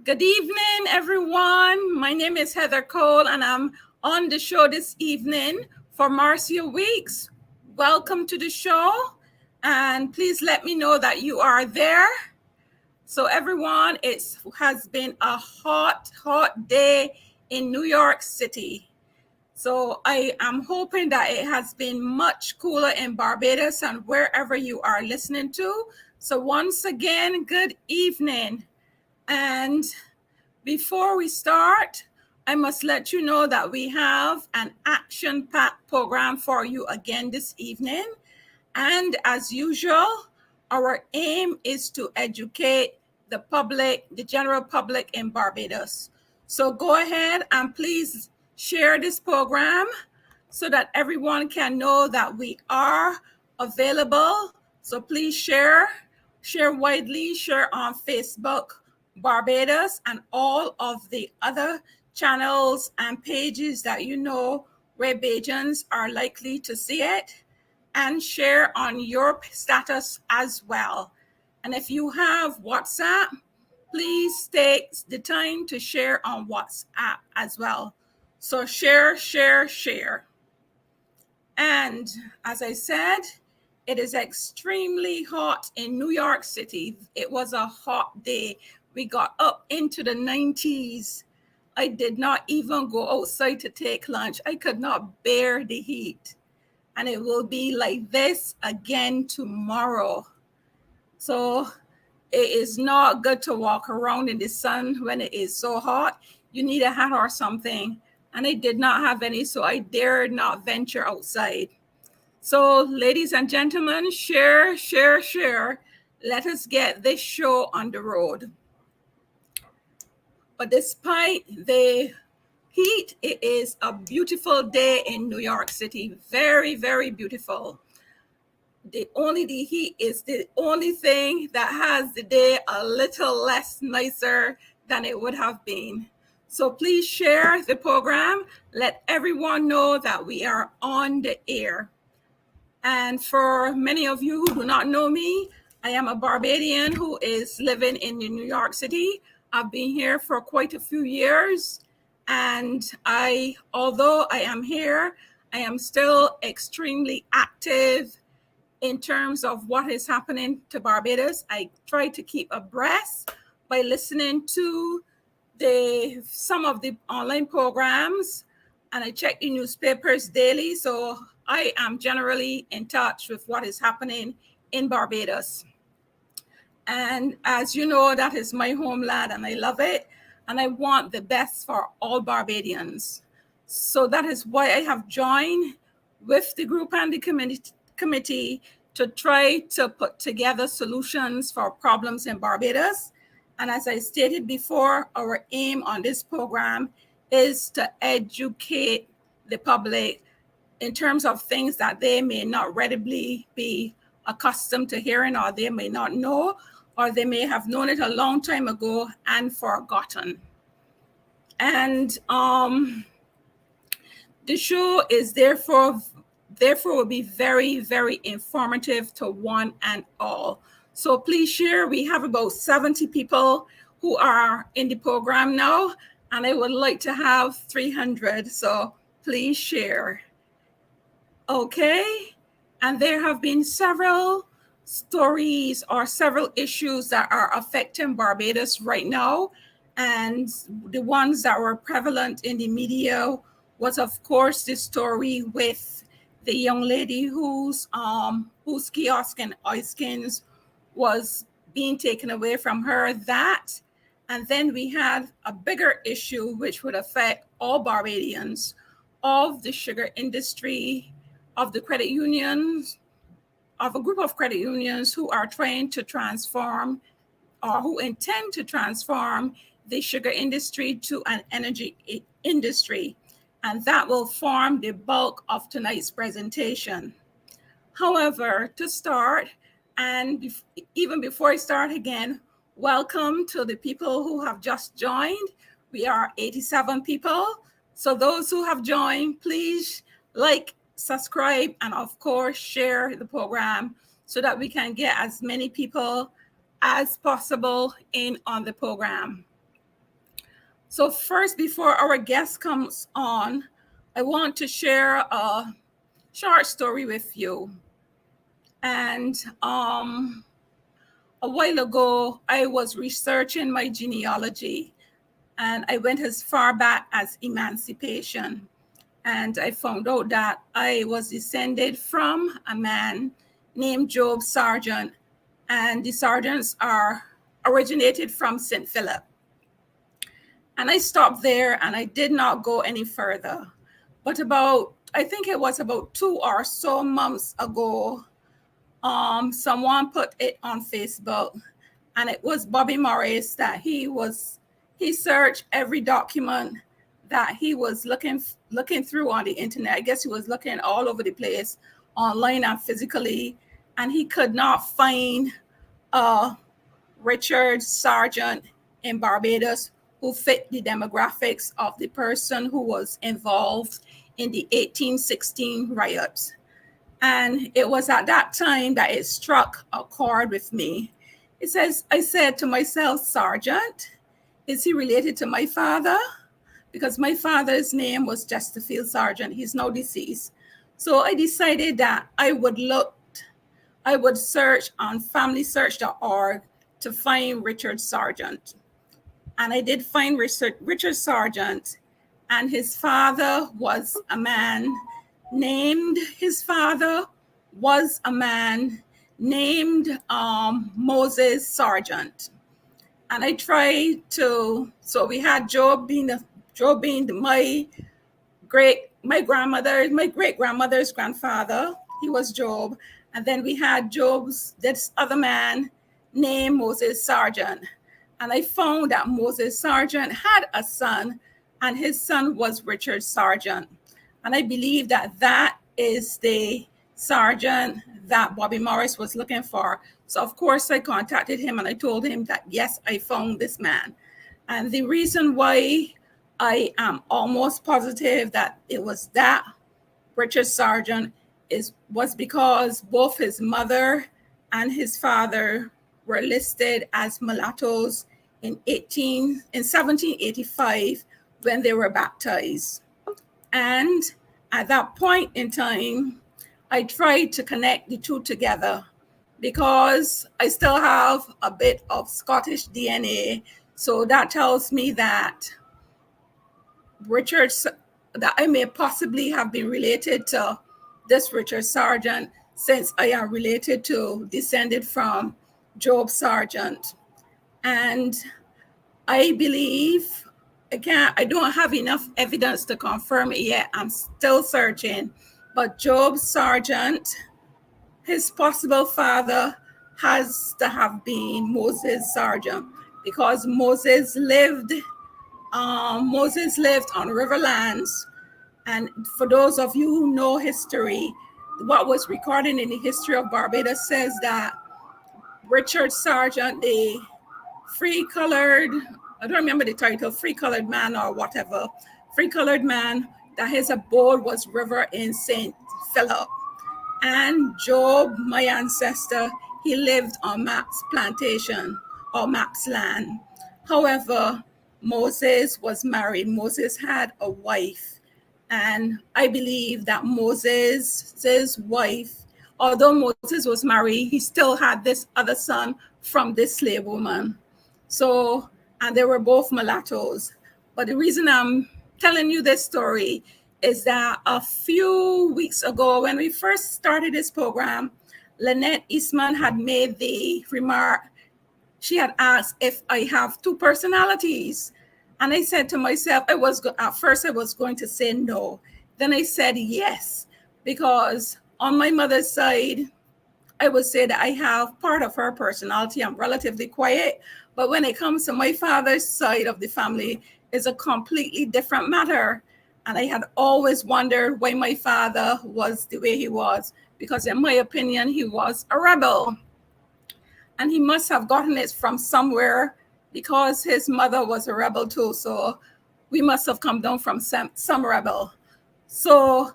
Good evening, everyone. My name is Heather Cole, and I'm on the show this evening for Marcia Weeks. Welcome to the show, and please let me know that you are there. So, everyone, it has been a hot day in New York City. So, I am hoping that it has been much cooler in Barbados and wherever you are listening to. So, once again, good evening. And before we start, I must let you know that we have an action-packed program for you again this evening. And as usual, our aim is to educate the public, the general public in Barbados. So go ahead and please share this program so that everyone can know that we are available. So please share widely, share on Facebook, Barbados, and all of the other channels and pages that you know where BAJANS are likely to see it, and share on your status as well. And if you have WhatsApp, please take the time to share on WhatsApp as well. So share. And as I said, it is extremely hot in New York City. It was a hot day. We got up into the 90s. I did not even go outside to take lunch. I could not bear the heat. And it will be like this again tomorrow. So it is not good to walk around in the sun when it is so hot. You need a hat or something. And I did not have any, so I dared not venture outside. So ladies and gentlemen, share. Let us get this show on the road. But despite the heat, it is a beautiful day in New York City. Very, very beautiful. The heat is the only thing that has the day a little less nicer than it would have been. So please share the program. Let everyone know that we are on the air. And for many of you who do not know me, I am a Barbadian who is living in New York City. I've been here for quite a few years. And although I am here, I am still extremely active in terms of what is happening to Barbados. I try to keep abreast by listening to some of the online programs, and I check the newspapers daily. So I am generally in touch with what is happening in Barbados. And as you know, that is my homeland and I love it. And I want the best for all Barbadians. So that is why I have joined with the group and the committee to try to put together solutions for problems in Barbados. And as I stated before, our aim on this program is to educate the public in terms of things that they may not readily be accustomed to hearing, or they may not know, or they may have known it a long time ago and forgotten. And the show is therefore will be very, very informative to one and all. So please share. We have about 70 people who are in the program now, and I would like to have 300. So please share. Okay. And there have been several stories or several issues that are affecting Barbados right now. And the ones that were prevalent in the media was, of course, the story with the young lady whose kiosk in OISTINS was being taken away from her. That, and then we had a bigger issue which would affect all Barbadians, of the sugar industry, of the credit unions, of a group of credit unions who are trying to transform, or who intend to transform, the sugar industry to an energy industry. And that will form the bulk of tonight's presentation. However, to start, and even before I start again, welcome to the people who have just joined. We are 87 people. So those who have joined, please like, subscribe, and of course, share the program so that we can get as many people as possible in on the program. So first, before our guest comes on, I want to share a short story with you. And a while ago, I was researching my genealogy, and I went as far back as emancipation. And I found out that I was descended from a man named Job Sargent, and the Sargents are originated from St. Philip. And I stopped there and I did not go any further. But I think it was about 2 or so months ago, someone put it on Facebook, and it was Bobby Morris that he searched every document that he was looking through on the internet. I guess he was looking all over the place, online and physically, and he could not find Richard Sargent in Barbados who fit the demographics of the person who was involved in the 1816 riots. And it was at that time that it struck a chord with me. I said to myself, Sargent, is he related to my father? Because my father's name was Chesterfield Sargent. He's now deceased. So I decided that I would search on familysearch.org to find Richard Sargent. And I did find Richard Sargent, and his father was a man named Moses Sargent. And I tried to, so we had Job being my great grandmother's grandfather. He was Job. And then we had this other man named Moses Sargent. And I found that Moses Sargent had a son, and his son was Richard Sargent. And I believe that is the Sargent that Bobby Morris was looking for. So of course I contacted him and I told him that, yes, I found this man. And the reason why I am almost positive that it was that Richard Sargent was because both his mother and his father were listed as mulattoes in 1785 when they were baptized. And at that point in time, I tried to connect the two together because I still have a bit of Scottish DNA. So that tells me that that I may possibly have been related to this Richard Sargent, since I am descended from Job Sargent. And I believe, I don't have enough evidence to confirm it yet. I'm still searching. But Job Sargent, his possible father has to have been Moses Sargent, because Moses lived on Riverlands. And for those of you who know history, what was recorded in the history of Barbados says that Richard Sargent, the free-colored, I don't remember the title, free-colored man or whatever, free-colored man, that his abode was river in St. Philip. And Job, my ancestor, he lived on Maps plantation or Maps land. However, Moses was married. Moses had a wife. And I believe that Moses' wife, although Moses was married, he still had this other son from this slave woman. So, and they were both mulattoes. But the reason I'm telling you this story is that a few weeks ago, when we first started this program, Lynette Eastman had made the remark. She had asked if I have two personalities. And I said to myself, at first I was going to say no. Then I said yes, because on my mother's side, I would say that I have part of her personality. I'm relatively quiet. But when it comes to my father's side of the family, it's a completely different matter. And I had always wondered why my father was the way he was, because in my opinion, he was a rebel. And he must have gotten it from somewhere, because his mother was a rebel too. So we must have come down from some rebel. So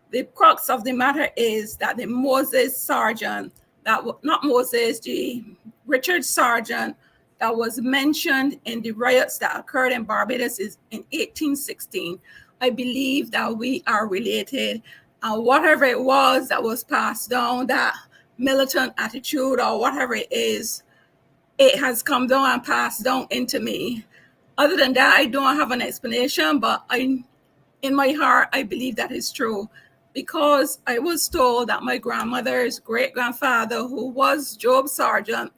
the crux of the matter is that the Moses Sargent, the Richard Sargent that was mentioned in the riots that occurred in Barbados is in 1816. I believe that we are related, and whatever it was that was passed down, that militant attitude or whatever it is, it has come down and passed down into me. Other than that, I don't have an explanation, but in my heart, I believe that is true, because I was told that my grandmother's great-grandfather, who was Job Sargent,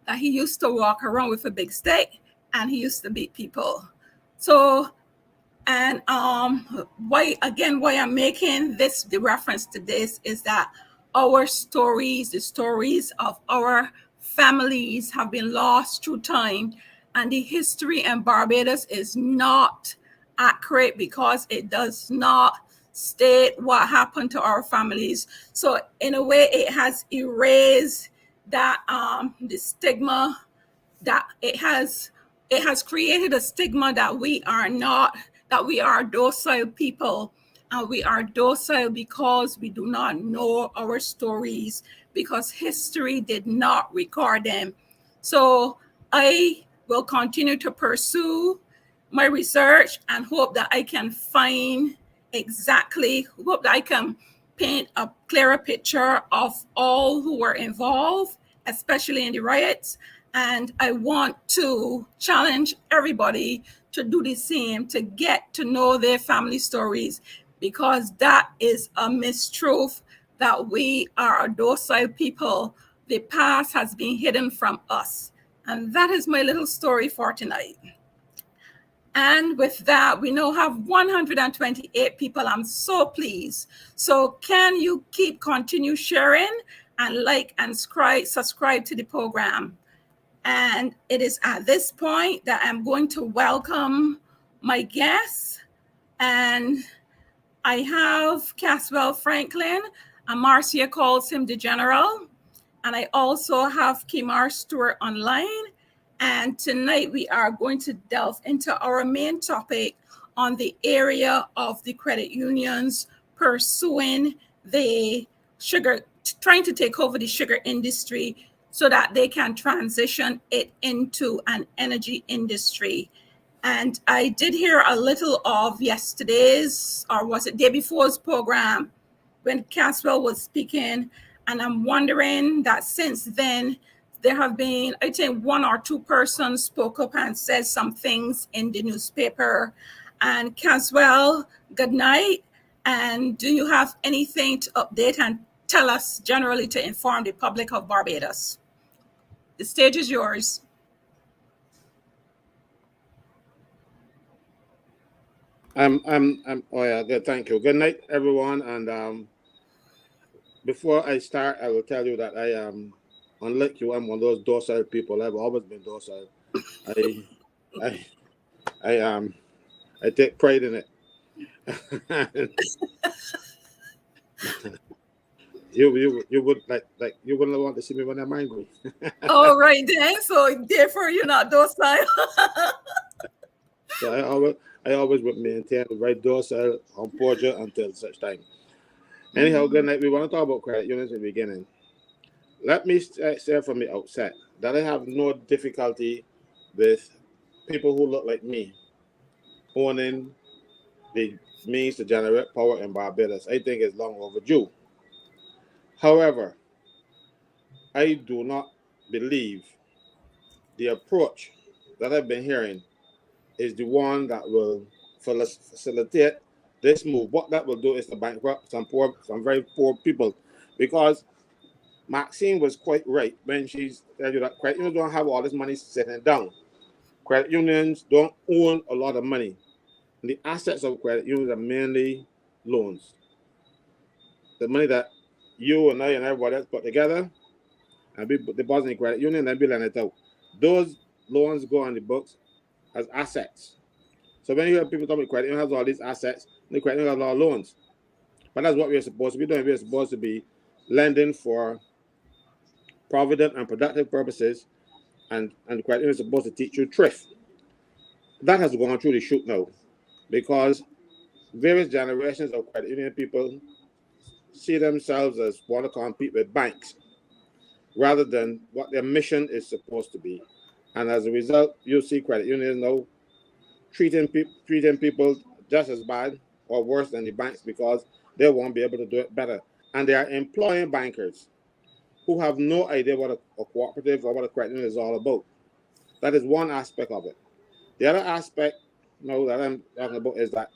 that he used to walk around with a big stick and he used to beat people. So, and why I'm making the reference to this is that our stories, the stories of our families, have been lost through time, and the history in Barbados is not accurate because it does not state what happened to our families. So in a way, it has erased that the stigma that it has created a stigma that we are docile people, and we are docile because we do not know our stories, because history did not record them. So I will continue to pursue my research and hope that I can paint a clearer picture of all who were involved, especially in the riots. And I want to challenge everybody to do the same, to get to know their family stories, because that is a mistruth, that we are a docile people. The past has been hidden from us. And that is my little story for tonight. And with that, we now have 128 people. I'm so pleased. So can you continue sharing and like and subscribe to the program? And it is at this point that I'm going to welcome my guests. And I have Caswell Franklyn, and Marcia calls him the General. And I also have Kemar Stuart online. And tonight we are going to delve into our main topic on the area of the credit unions pursuing the sugar, trying to take over the sugar industry so that they can transition it into an energy industry. And I did hear a little of yesterday's, or was it day before's program, when Caswell was speaking. And I'm wondering that since then, there have been, I think, one or two persons spoke up and said some things in the newspaper. And Caswell, good night. And do you have anything to update and tell us generally to inform the public of Barbados? The stage is yours. Oh yeah, good. Thank you. Good night, everyone. And before I start, I will tell you that I am, unlike you, I'm one of those docile people. I've always been docile. I take pride in it. You would like you wouldn't want to see me when I'm angry. All right then. So therefore, you're not docile. So I always would maintain the right docile composure until such time. Anyhow, good night. We want to talk about credit unions in the beginning. Let me say from the outset that I have no difficulty with people who look like me owning the means to generate power in Barbados. I think it's long overdue. However, I do not believe the approach that I've been hearing is the one that will facilitate this move. What that will do is to bankrupt some very poor people, because Maxine was quite right when she said that credit unions don't have all this money sitting down. Credit unions don't own a lot of money. And the assets of credit unions are mainly loans. The money that you and I and everybody else put together and be depositing in credit union and then be lending it out. Those loans go on the books as assets. So when you hear people talking about credit union has all these assets, the credit union has a lot of loans. But that's what we're supposed to be doing. We're supposed to be lending for provident and productive purposes, and credit union is supposed to teach you thrift. That has gone through the chute now, because various generations of credit union people see themselves as want to compete with banks rather than what their mission is supposed to be. And as a result, you see credit unions now treating people just as bad or worse than the banks because they won't be able to do it better. And they are employing bankers who have no idea what a cooperative or what a credit union is all about. That is one aspect of it. The other aspect that I'm talking about is that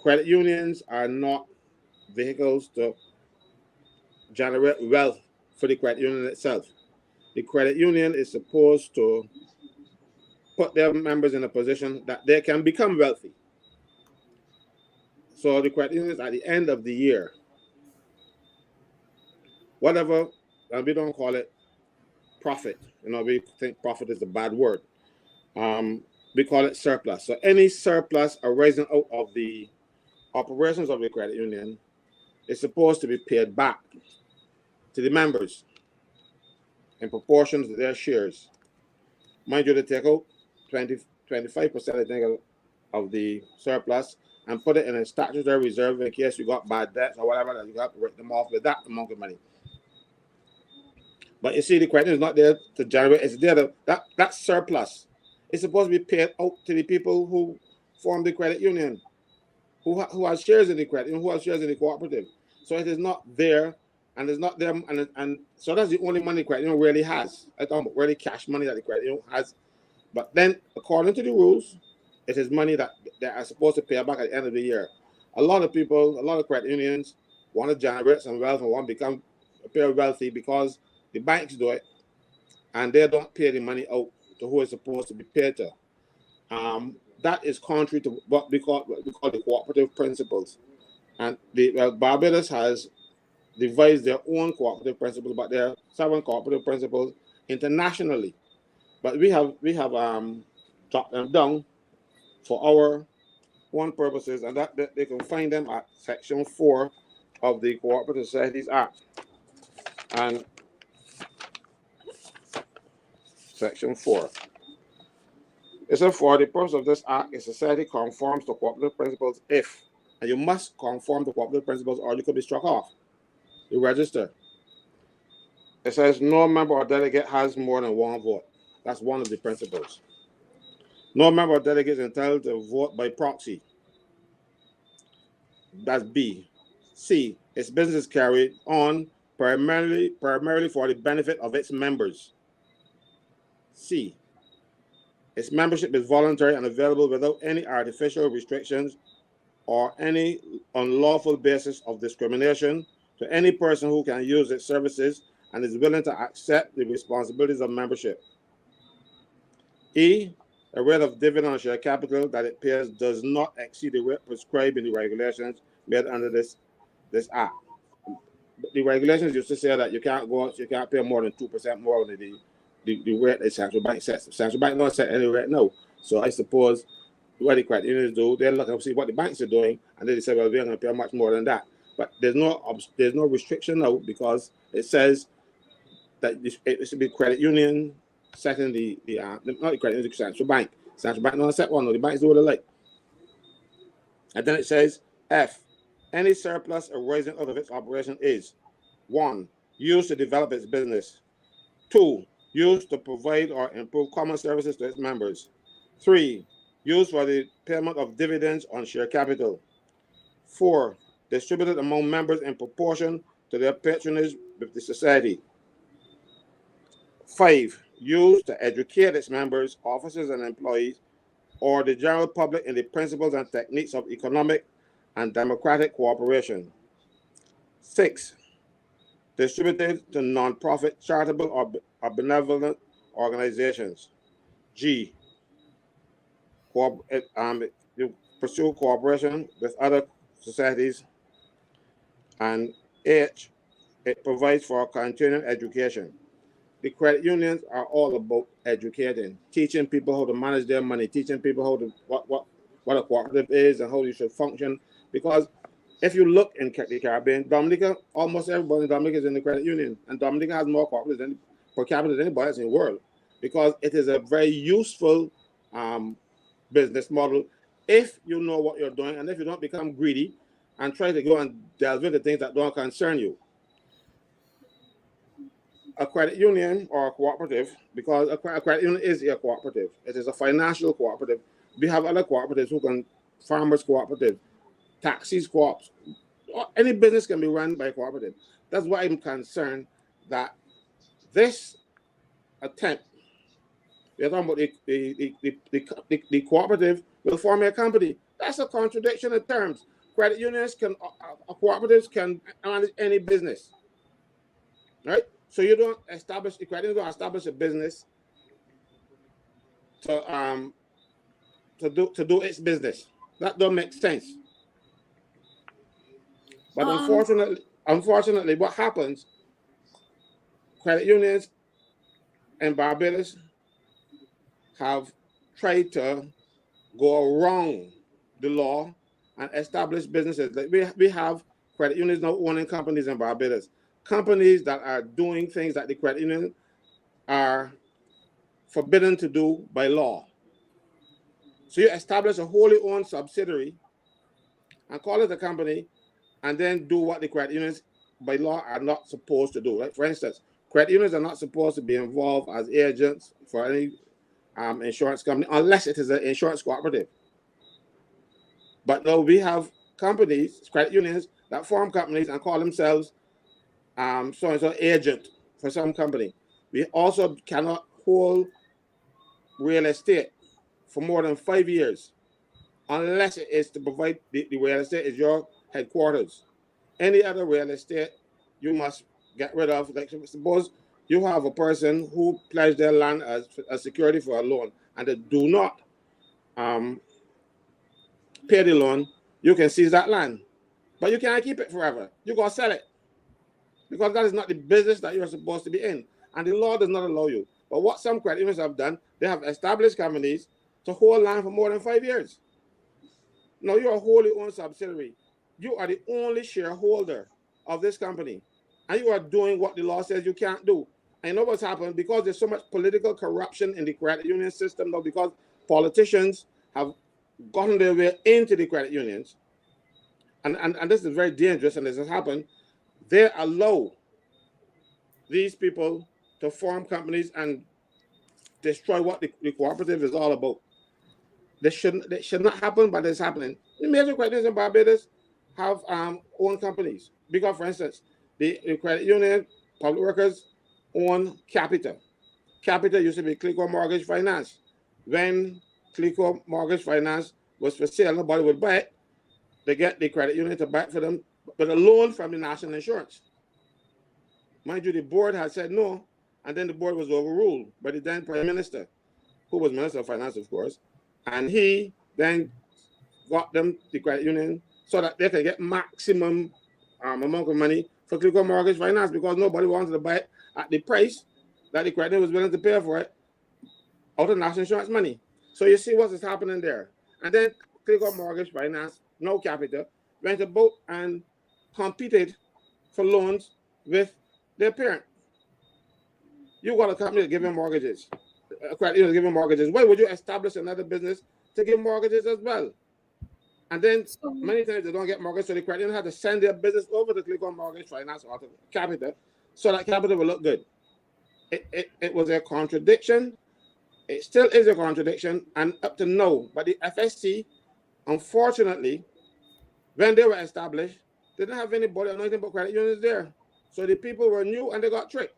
credit unions are not vehicles to generate wealth for the credit union itself. The credit union is supposed to put their members in a position that they can become wealthy. So the credit unions at the end of the year, whatever, and we don't call it profit. We think profit is a bad word. We call it surplus. So any surplus arising out of the operations of the credit union is supposed to be paid back to the members in proportion to their shares. Mind you, they take out 25%, I think, of the surplus and put it in a statutory reserve in case you got bad debts or whatever, that you have to write them off with that amount of money. But you see, the credit is not there to generate, it's there to, that surplus is supposed to be paid out to the people who form the credit union, who has shares in the credit union, who has shares in the cooperative. So it is not there, and it's not there, and so that's the only money the credit union really has. I talk about really cash money that the credit union has. But then, according to the rules, it is money that they are supposed to pay back at the end of the year. A lot of people, a lot of credit unions want to generate some wealth and want to appear wealthy because the banks do it, and they don't pay the money out to who it's supposed to be paid to. That is contrary to what we call the cooperative principles. And Barbados has devised their own cooperative principles, but there are 7 cooperative principles internationally. But we have chopped them down for our own purposes, and that they can find them at Section 4 of the Cooperative Societies Act. And Section 4. It says, for the purpose of this act, a society conforms to cooperative principles if, and you must conform to cooperative principles or you could be struck off. You register. It says no member or delegate has more than 1 vote. That's one of the principles. No member or delegate is entitled to vote by proxy. That's B. C. Its business is carried on primarily for the benefit of its members. C. Its membership is voluntary and available without any artificial restrictions or any unlawful basis of discrimination to any person who can use its services and is willing to accept the responsibilities of membership. E. The rate of dividend on share capital that it pays does not exceed the rate prescribed in the regulations made under this act. The regulations used to say that you can't pay more than 2% more than the rate the central bank sets. The central bank don't set any rate now. So I suppose what the credit unions do, they look and see what the banks are doing, and they say, well, we're going to pay much more than that. But there's no restriction now because it says that it should be credit union setting not the credit union, the central bank. Central bank don't set one, no, the banks do what they like. And then it says F. Any surplus arising out of its operation is 1. Used to develop its business. 2. Used to provide or improve common services to its members. 3. Used for the payment of dividends on share capital. 4. Distributed among members in proportion to their patronage with the society. 5. Used to educate its members, officers, and employees, or the general public in the principles and techniques of economic and democratic cooperation. 6. Distributed to non-profit, charitable, or benevolent organizations. G. You pursue cooperation with other societies. And H. It provides for continuing education. The credit unions are all about educating, teaching people how to manage their money, teaching people how to what a cooperative is and how you should function. Because if you look in the Caribbean, Dominica, almost everybody in Dominica is in the credit union, and Dominica has more cooperatives per capita than anybody else in the world, because it is a very useful business model if you know what you're doing and if you don't become greedy and try to go and delve into things that don't concern you. a credit union or a cooperative, because a credit union is a cooperative. It is a financial cooperative. We have other cooperatives who can, farmers cooperative, taxis co-ops, any business can be run by a cooperative. That's why I'm concerned that this attempt, we're talking about the cooperative will form a company. That's a contradiction of terms. Credit unions can, cooperatives can manage any business, right? So you don't establish, the credit union don't establish a business to do its business. That don't make sense. But unfortunately, what happens? Credit unions in Barbados have tried to go around the law and establish businesses. Like we have credit unions now owning companies in Barbados, companies that are doing things that the credit union are forbidden to do by law. So you establish a wholly owned subsidiary and call it a company, and then do what the credit unions by law are not supposed to do. Like for instance, credit unions are not supposed to be involved as agents for any insurance company unless it is an insurance cooperative. But no, we have companies, credit unions, that form companies and call themselves so-and-so agent for some company. We also cannot hold real estate for more than 5 years unless it is to provide the real estate is your headquarters. Any other real estate you must get rid of. Like suppose you have a person who pledged their land as a security for a loan and they do not pay the loan, you can seize that land. But you can't keep it forever. You gotta sell it. Because that is not the business that you're supposed to be in. And the law does not allow you. But what some credit unions have done, they have established companies to hold land for more than 5 years. Now you're a wholly owned subsidiary. You are the only shareholder of this company. And you are doing what the law says you can't do. And you know what's happened? Because there's so much political corruption in the credit union system now, because politicians have gotten their way into the credit unions. And this is very dangerous, and this has happened. They allow these people to form companies and destroy what the cooperative is all about. This should not happen, but it's happening. The major credit unions in Barbados have own companies. Because, for instance, the credit union, public workers own Capita. Capita used to be Clico Mortgage Finance. When Clico Mortgage Finance was for sale, nobody would buy it. They get the credit union to buy it for them, but a loan from the national insurance. Mind you, the board had said no, and then the board was overruled by the then Prime Minister, who was Minister of Finance, of course, and he then got them the credit union so that they could get maximum amount of money for Clico Mortgage Finance, because nobody wanted to buy it at the price that the credit union was willing to pay for it out of national insurance money. So you see what is happening there. And then Clico Mortgage Finance, no Capita, went about and competed for loans with their parent. You got a company that giving mortgages, a credit union giving mortgages. Why would you establish another business to give mortgages as well? And then many times they don't get mortgages, so the credit union had to send their business over to Clico Mortgage Finance or to Capita, so that Capita will look good. It was a contradiction. It still is a contradiction, and up to now. But the FSC, unfortunately, when they were established, they didn't have anybody or nothing but credit unions there. So the people were new and they got tricked.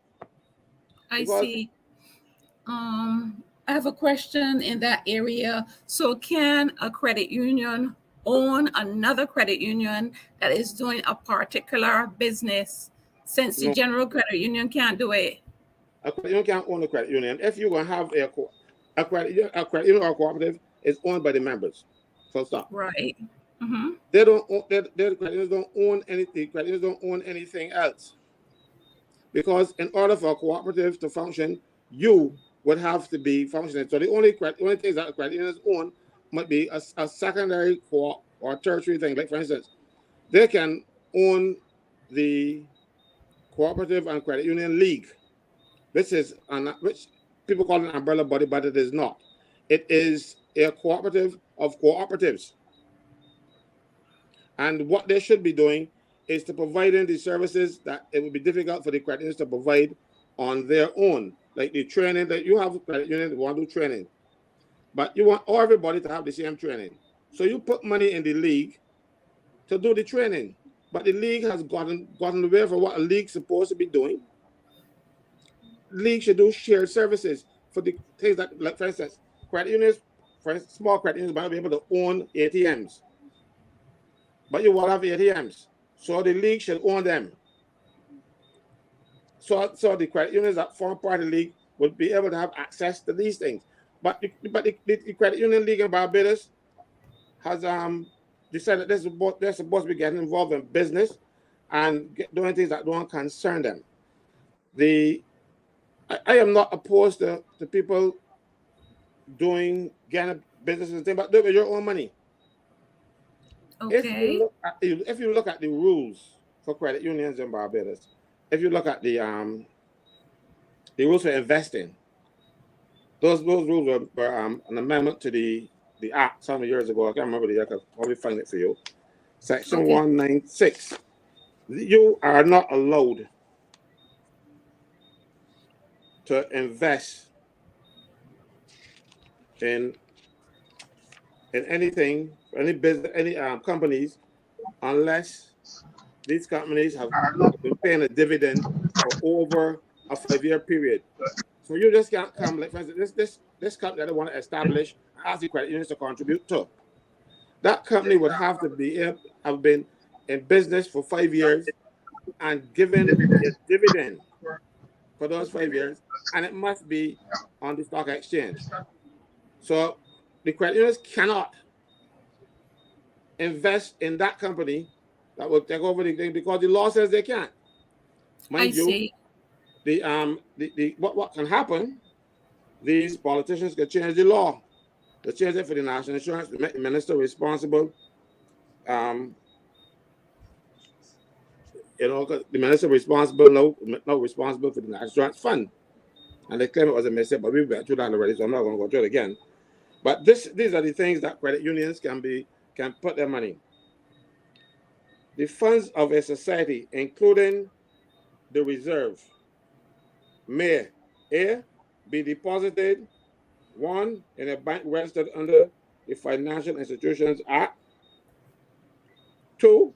I see. I have a question in that area. So can a credit union own another credit union that is doing a particular business, since the general credit union can't do it? A credit union can't own a credit union. If you're going to have a credit union or a cooperative, is owned by the members. So stop. Right. Mm-hmm. They don't own, their credit unions don't own anything. Credit unions don't own anything else. Because in order for a cooperative to function, you would have to be functioning. So the only things that credit unions own might be a secondary co-op or tertiary thing. Like for instance, they can own the Cooperative and Credit Union League. This is which people call it an umbrella body, but it is not. It is a cooperative of cooperatives. And what they should be doing is to providing the services that it would be difficult for the credit unions to provide on their own, like the training that you have, credit union want to do training, but you want everybody to have the same training. So you put money in the league to do the training, but the league has gotten away from what a league's supposed to be doing. League should do shared services for the things that, like for instance, credit unions, small credit unions might be able to own ATMs, but you will have ATMs, so the league should own them. So the credit unions that form part of the league would be able to have access to these things. But the credit union league in Barbados has decided that they're supposed to be getting involved in business and doing things that don't concern them. I am not opposed to people getting business and things, but do it with your own money. Okay. If you look at the rules for credit unions in Barbados, if you look at the rules for investing, those rules were an amendment to the act some years ago. I can't remember the year. I can probably find it for you. Section 196. You are not allowed to invest in anything, any business, any companies, unless these companies have been paying a dividend for over a 5-year period. So you just can't come, like for instance, this company that they want to establish, ask the credit unions to contribute to. That company would have to have been in business for 5 years and given a dividend for those 5 years, and it must be on the stock exchange. So the credit unions cannot invest in that company that will take over the thing because the law says they can't. Mind you, what can happen? These politicians can change the law. They change it for the national insurance. They make the minister responsible. The minister responsible, no responsible for the national insurance fund, and they claim it was a mistake. But we've been through that already, so I'm not going to go through it again. But these are the things that credit unions can put their money. The funds of a society, including the reserve, may A, be deposited, 1, in a bank registered under the Financial Institutions Act, 2,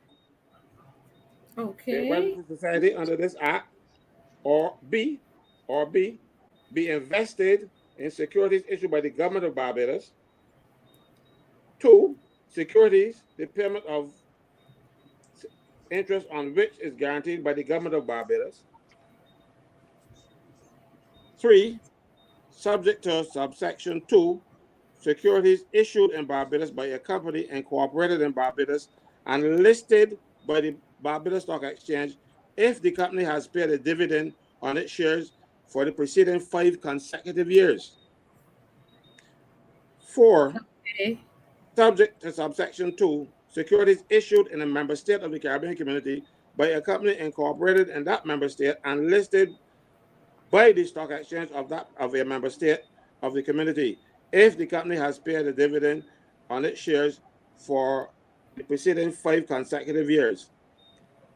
a registered society under this act, or B, be invested in securities issued by the government of Barbados. 2, securities, the payment of interest on which is guaranteed by the government of Barbados. 3, subject to subsection 2, securities issued in Barbados by a company incorporated in Barbados and listed by the Barbados Stock Exchange if the company has paid a dividend on its shares for the preceding 5 consecutive years. 4, subject to subsection 2, securities issued in a member state of the Caribbean Community by a company incorporated in that member state and listed by the stock exchange of a member state of the community if the company has paid a dividend on its shares for the preceding 5 consecutive years.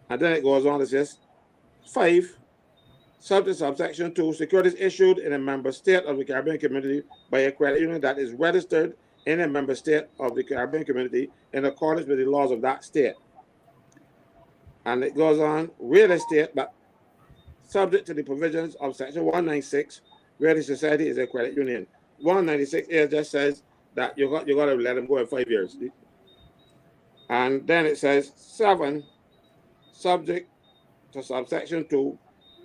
And then it goes on to say 5, subject to subsection 2, securities issued in a member state of the Caribbean Community by a credit union that is registered in a member state of the Caribbean Community in accordance with the laws of that state. And it goes on, real estate, but subject to the provisions of section 196, where the society is a credit union. 196 here just says that you got to let them go in 5 years. And then it says 7, subject to subsection 2,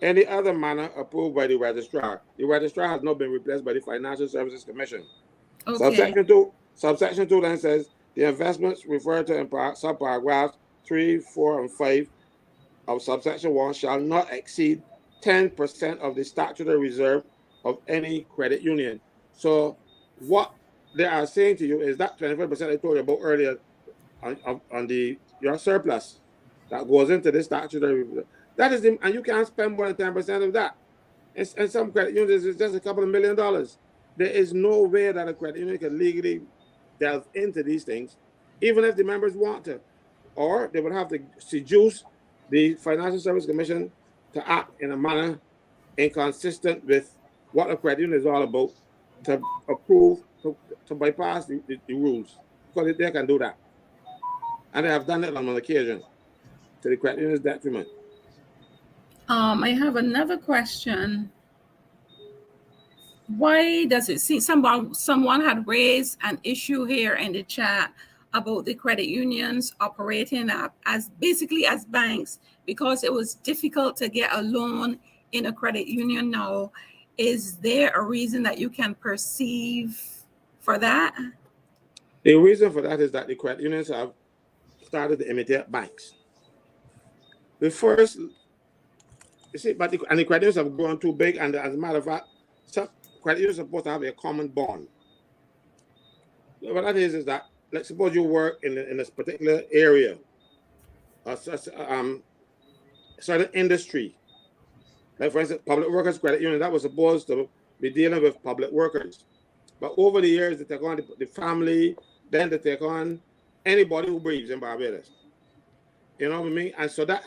any other manner approved by the registrar. The registrar has not been replaced by the Financial Services Commission. Subsection 2 then says the investments referred to in subparagraphs 3, 4, and 5 of subsection 1 shall not exceed 10% of the statutory reserve of any credit union. So what they are saying to you is that 25% I told you about earlier on your surplus that goes into this statutory reserve. That is, and you can't spend more than 10% of that. And some credit unions is just a couple of $1 million. There is no way that a credit union can legally delve into these things, even if the members want to, or they would have to seduce the Financial Service Commission to act in a manner inconsistent with what a credit union is all about to approve, to bypass the rules, because they can do that. And they have done it on one occasion to the credit union's detriment. I have another question. Why does it seem someone had raised an issue here in the chat about the credit unions operating as basically as banks because it was difficult to get a loan in a credit union now? Is there a reason that you can perceive for that? The reason for that is that the credit unions have started to imitate banks. The first, you see, but the credit unions have grown too big, and as a matter of fact, some credit unions are supposed to have a common bond. What that is that, let's suppose you work in this particular area, certain industry. Like, for instance, public workers credit union, that was supposed to be dealing with public workers. But over the years, they take on the family, then they take on anybody who breathes in Barbados. You know what I mean? And so that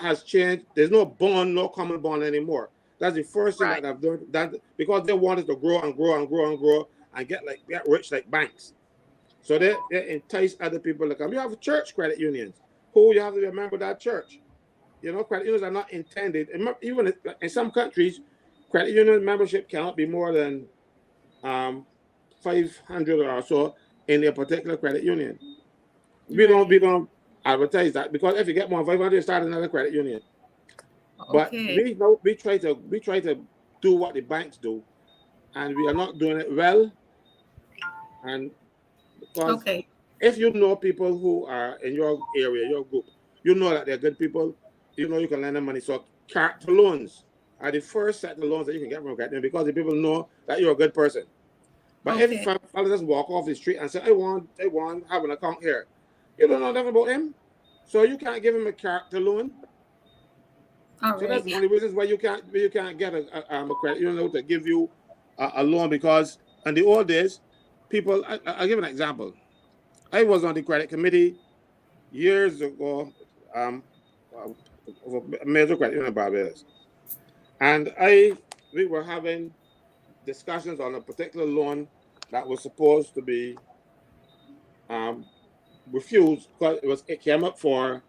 has changed. There's no bond, no common bond anymore. That's the first thing that I've done. That because they wanted to grow and grow and grow and grow and get rich like banks. So they entice other people to come. You have church credit unions who you have to be a member of that church. You know, credit unions are not intended. Even in some countries, credit union membership cannot be more than 500 or so in a particular credit union. We don't advertise that, because if you get more than 500, you start another credit union. Okay. But we try to do what the banks do, and we are not doing it well. And because if you know people who are in your area, your group, you know that they're good people, you know you can lend them money. So character loans are the first set of loans that you can get from a credit union, because the people know that you're a good person. But if fellas just walk off the street and say, I want to have an account here, you don't know nothing about him, so you can't give him a character loan. So that's one of the reasons why you can't get a credit union to give you a loan, because in the old days, people, I'll give an example. I was on the credit committee years ago of a major credit union in Barbados, and we were having discussions on a particular loan that was supposed to be refused, because it came up for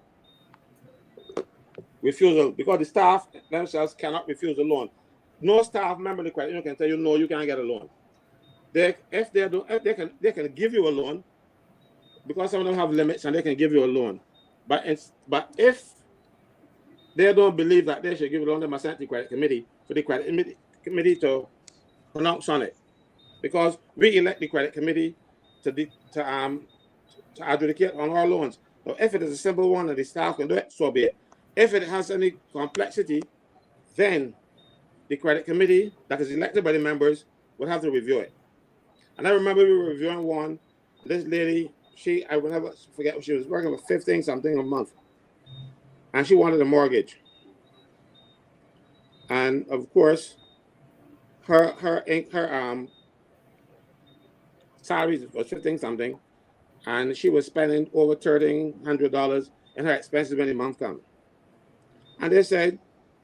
refusal, because the staff themselves cannot refuse a loan. No staff member of the credit union can tell you no, you can't get a loan. They can give you a loan, because some of them have limits and they can give you a loan. But if they don't believe that they should give a loan, they must send the credit committee for the credit committee to pronounce on it, because we elect the credit committee to adjudicate on our loans. So if it is a simple one and the staff can do it, so be it. If it has any complexity, then the credit committee that is elected by the members will have to review it. And I remember we were reviewing one. This lady, I will never forget, she was working with 15 something a month, and she wanted a mortgage. And of course, her salary was 15 something, and she was spending over $1,300 in her expenses when the month comes. And they said,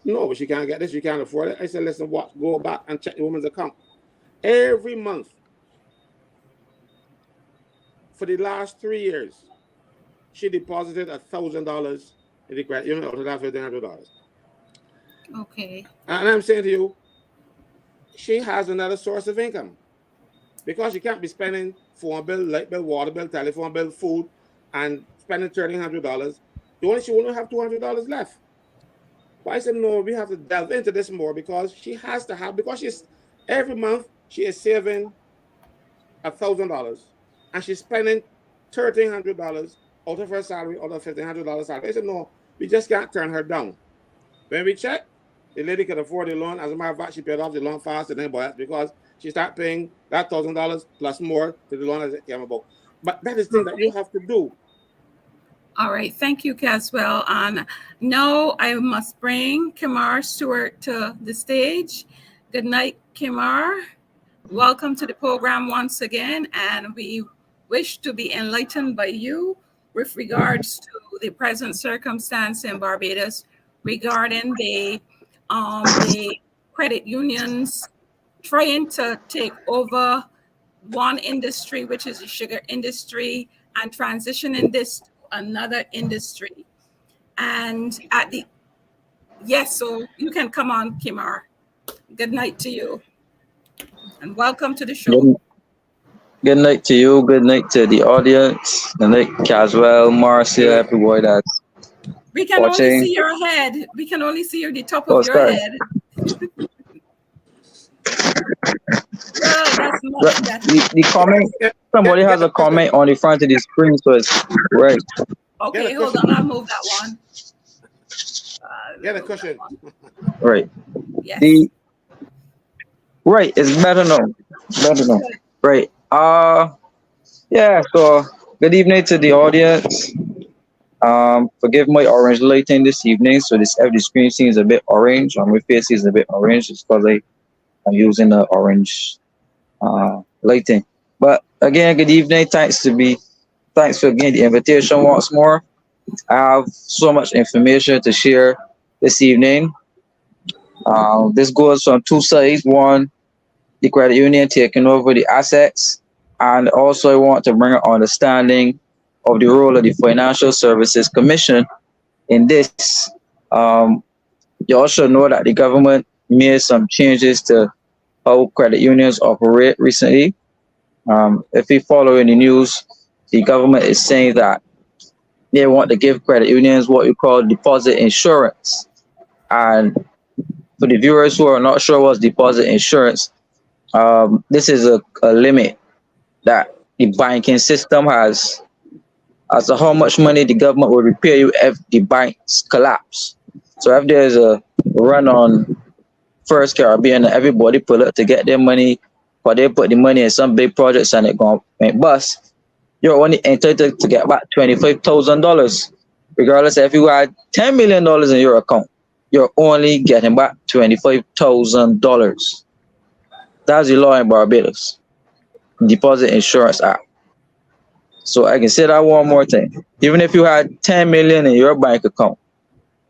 no, but she can't get this, she can't afford it. I said, listen, go back and check the woman's account. Every month for the last 3 years, she deposited $1,000 in the credit union out of that $1,500. Okay. And I'm saying to you, she has another source of income, because she can't be spending phone bill, light bill, water bill, telephone bill, food, and spending $1,300. She won't have $200 left. But I said, no, we have to delve into this more, because she has to have, because every month she is saving $1,000, and she's spending $1,300 out of her salary, out of $1,500 salary. I said, no, we just can't turn her down. When we check, the lady could afford the loan. As a matter of fact, she paid off the loan faster than anybody else, because she started paying that $1,000 plus more to the loan as it came about. But that is the thing that you have to do. All right, thank you, Caswell. And now I must bring Kemar Stuart to the stage. Good night, Kemar. Welcome to the program once again, and we wish to be enlightened by you with regards to the present circumstance in Barbados regarding the the credit unions trying to take over one industry, which is the sugar industry, and transitioning this to another industry. And at the, yes, so you can come on, Kemar. Good night to you. And welcome to the show. Good night to you. Good night to the audience. Good night, Caswell, Marcia, everybody that's We can watching. only see your head. We can only see the top of your sorry. head. Well, that's not that. The comment, somebody has a comment on the front of the screen, so it's right. Okay, hold on. I'll move that one. Get a cushion. Right. Yes. Right, it's better now. Better now. Right. Yeah, so good evening to the audience. Forgive my orange lighting this evening. So the screen seems a bit orange. My face is a bit orange. It's because I'm using the orange lighting. But again, good evening. Thanks for again the invitation once more. I have so much information to share this evening. This goes from two sides. One, the credit union taking over the assets, and also I want to bring an understanding of the role of the Financial Services Commission in this. You also know that the government made some changes to how credit unions operate recently. If you follow in the news, the government is saying that they want to give credit unions what we call deposit insurance. And for the viewers who are not sure what's deposit insurance, this is a limit that the banking system has as to how much money the government will repay you if the banks collapse. So if there's a run on First Caribbean and everybody pull up to get their money, but they put the money in some big projects and it going to bust, you're only entitled to get back $25,000. Regardless if you had $10 million in your account, you're only getting back $25,000. That's the law in Barbados, Deposit Insurance Act. So I can say that one more time. Even if you had 10 million in your bank account,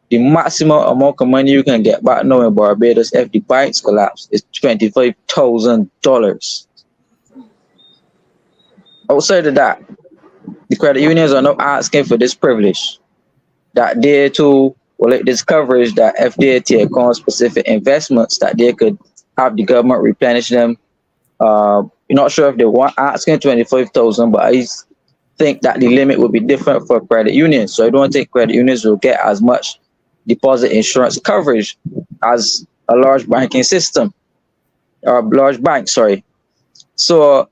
the maximum amount of money you can get back now in Barbados if the banks collapse is $25,000. Outside of that, the credit unions are now asking for this privilege, that they too will like this coverage that if they take on specific investments, that they could have the government replenish them. You're not sure if they want asking 25,000, but I think that the limit will be different for credit unions. So I don't think credit unions will get as much deposit insurance coverage as a large banking system, or a large bank, sorry. So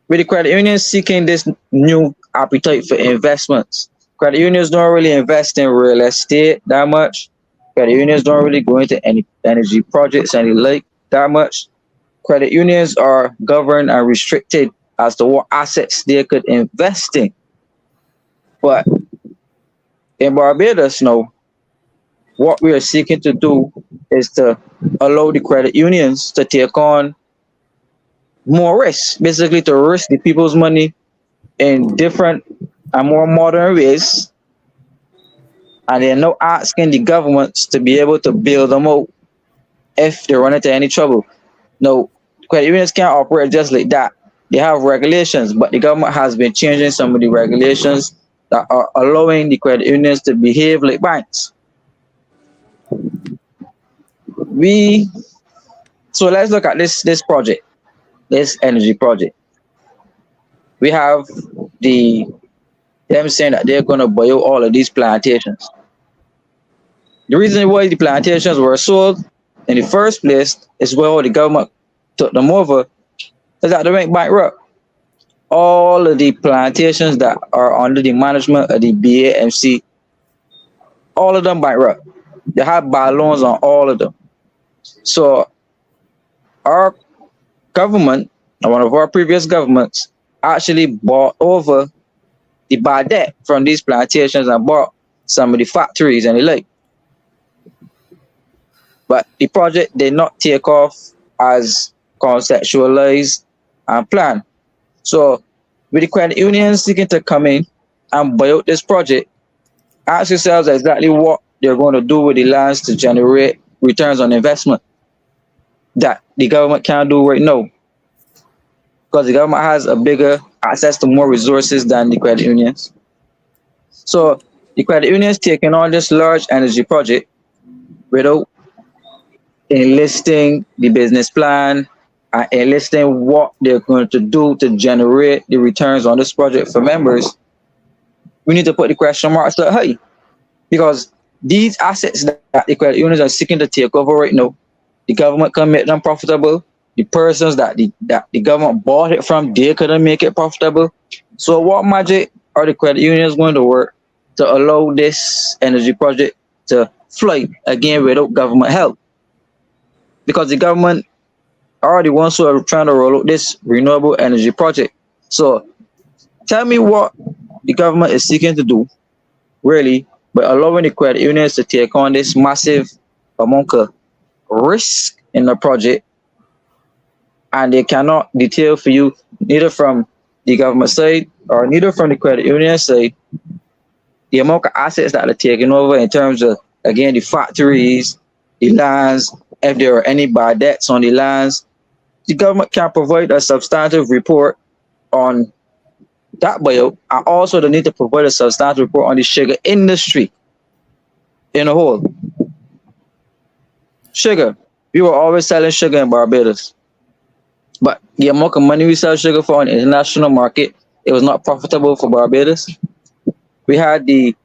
with the credit unions seeking this new appetite for investments, credit unions don't really invest in real estate that much. Credit unions don't really go into any energy projects and the like that much. Credit unions are governed and restricted as to what assets they could invest in. But in Barbados now, what we are seeking to do is to allow the credit unions to take on more risk, basically to risk the people's money in different and more modern ways. And they're now asking the governments to be able to bail them out if they run into any trouble. Now, credit unions can't operate just like that. They have regulations, but the government has been changing some of the regulations that are allowing the credit unions to behave like banks. So let's look at this project, this energy project. We have them saying that they're going to buy out all of these plantations. The reason why the plantations were sold in the first place is where the government took them over, is that they went bankrupt. All of the plantations that are under the management of the BAMC, all of them bankrupt. They have bad loans on all of them. So our government, one of our previous governments, actually bought over the bad debt from these plantations and bought some of the factories and the like. But the project did not take off as conceptualized and planned. So with the credit unions seeking to come in and buy out this project, ask yourselves exactly what they're going to do with the lands to generate returns on investment that the government can't do right now, because the government has a bigger access to more resources than the credit unions. So the credit unions taking on this large energy project without enlisting the business plan and enlisting what they're going to do to generate the returns on this project for members. We need to put the question marks at high, because these assets that the credit unions are seeking to take over right now, the government can make them profitable. The persons that the government bought it from, they couldn't make it profitable. So what magic are the credit unions going to work to allow this energy project to fly again without government help? Because the government are the ones who are trying to roll out this renewable energy project. So tell me what the government is seeking to do, really, by allowing the credit unions to take on this massive amount of risk in the project, and they cannot detail for you, neither from the government side or neither from the credit union side, the amount of assets that are taken over in terms of, again, the factories, the lands, if there are any bad debts on the lands. The government can provide a substantive report on that buyout, and also they need to provide a substantive report on the sugar industry in a whole. Sugar, we were always selling sugar in Barbados, but the amount of money we sell sugar for on the international market, it was not profitable for Barbados. We had the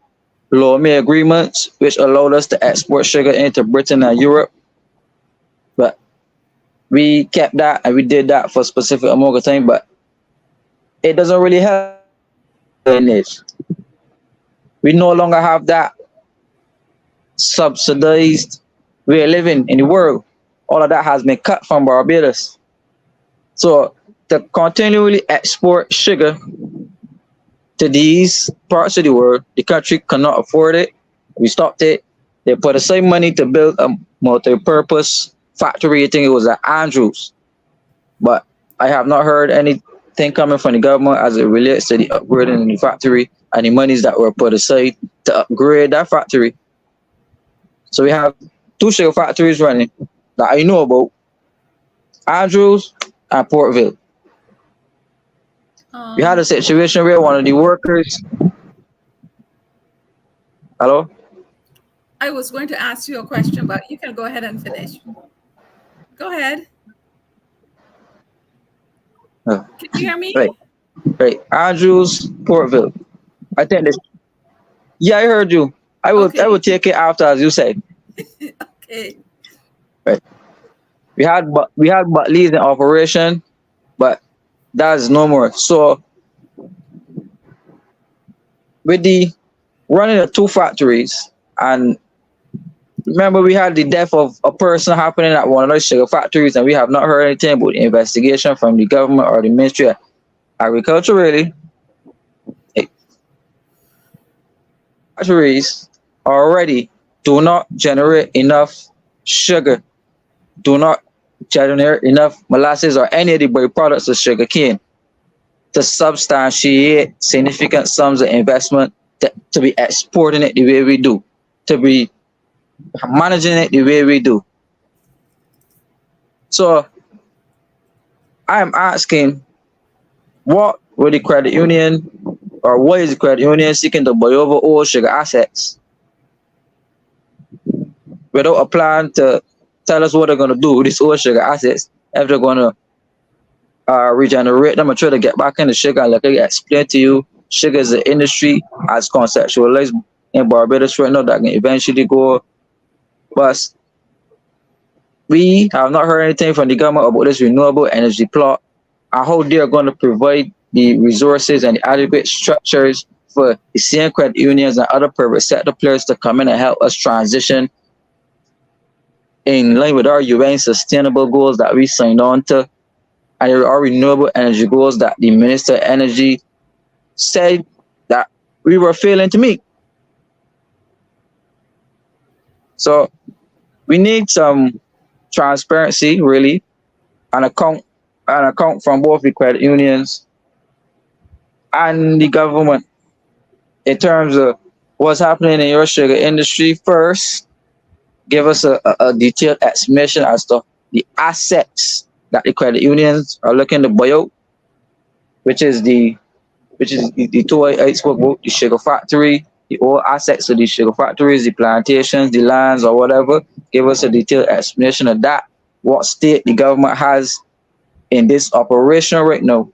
Lomé agreements, which allowed us to export sugar into Britain and Europe, but we kept that and we did that for a specific amount of time, but it doesn't really help. We no longer have that subsidized way of living in the world. All of that has been cut from Barbados. So to continually export sugar to these parts of the world, the country cannot afford it. We stopped it. They put aside money to build a multi-purpose factory. I think it was at Andrews, but I have not heard anything coming from the government as it relates to the upgrading in the factory and the monies that were put aside to upgrade that factory. So we have 2 sugar factories running that I know about, Andrews and Portville. We had a situation where one of the workers. Hello? I was going to ask you a question, but you can go ahead and finish. Go ahead. Can you hear me? Right. Andrews, Portville. I think this. Yeah, I heard you. I will. Okay. I will take it after, as you said. Okay. Right. We had Butley's in operation, but that's no more. So with the running of 2 factories, and remember we had the death of a person happening at one of those sugar factories, and we have not heard anything about the investigation from the government or the Ministry of Agriculture, really. Factories already do not generate enough sugar, do not generate enough molasses or any of the byproducts of sugar cane to substantiate significant sums of investment to be exporting it the way we do, to be managing it the way we do. So I'm asking, what will the credit union, or what is the credit union seeking to buy over all sugar assets without a plan to tell us what they're going to do with these old sugar assets, if they're going to regenerate them and try to get back into sugar? Like I explained to you, sugar is an industry as conceptualized in Barbados right now that can eventually go bust. We have not heard anything from the government about this renewable energy plot and how they are going to provide the resources and the adequate structures for the same credit unions and other private sector players to come in and help us transition in line with our UN sustainable goals that we signed on to, and our renewable energy goals that the Minister of Energy said that we were failing to meet. So we need some transparency, really, and account from both the credit unions and the government in terms of what's happening in your sugar industry first, give us a detailed explanation as to the assets that the credit unions are looking to buy out, which is the two I spoke about, the sugar factory, the all assets of the sugar factories, the plantations, the lands, or whatever. Give us a detailed explanation of that, what state the government has in this operation right now,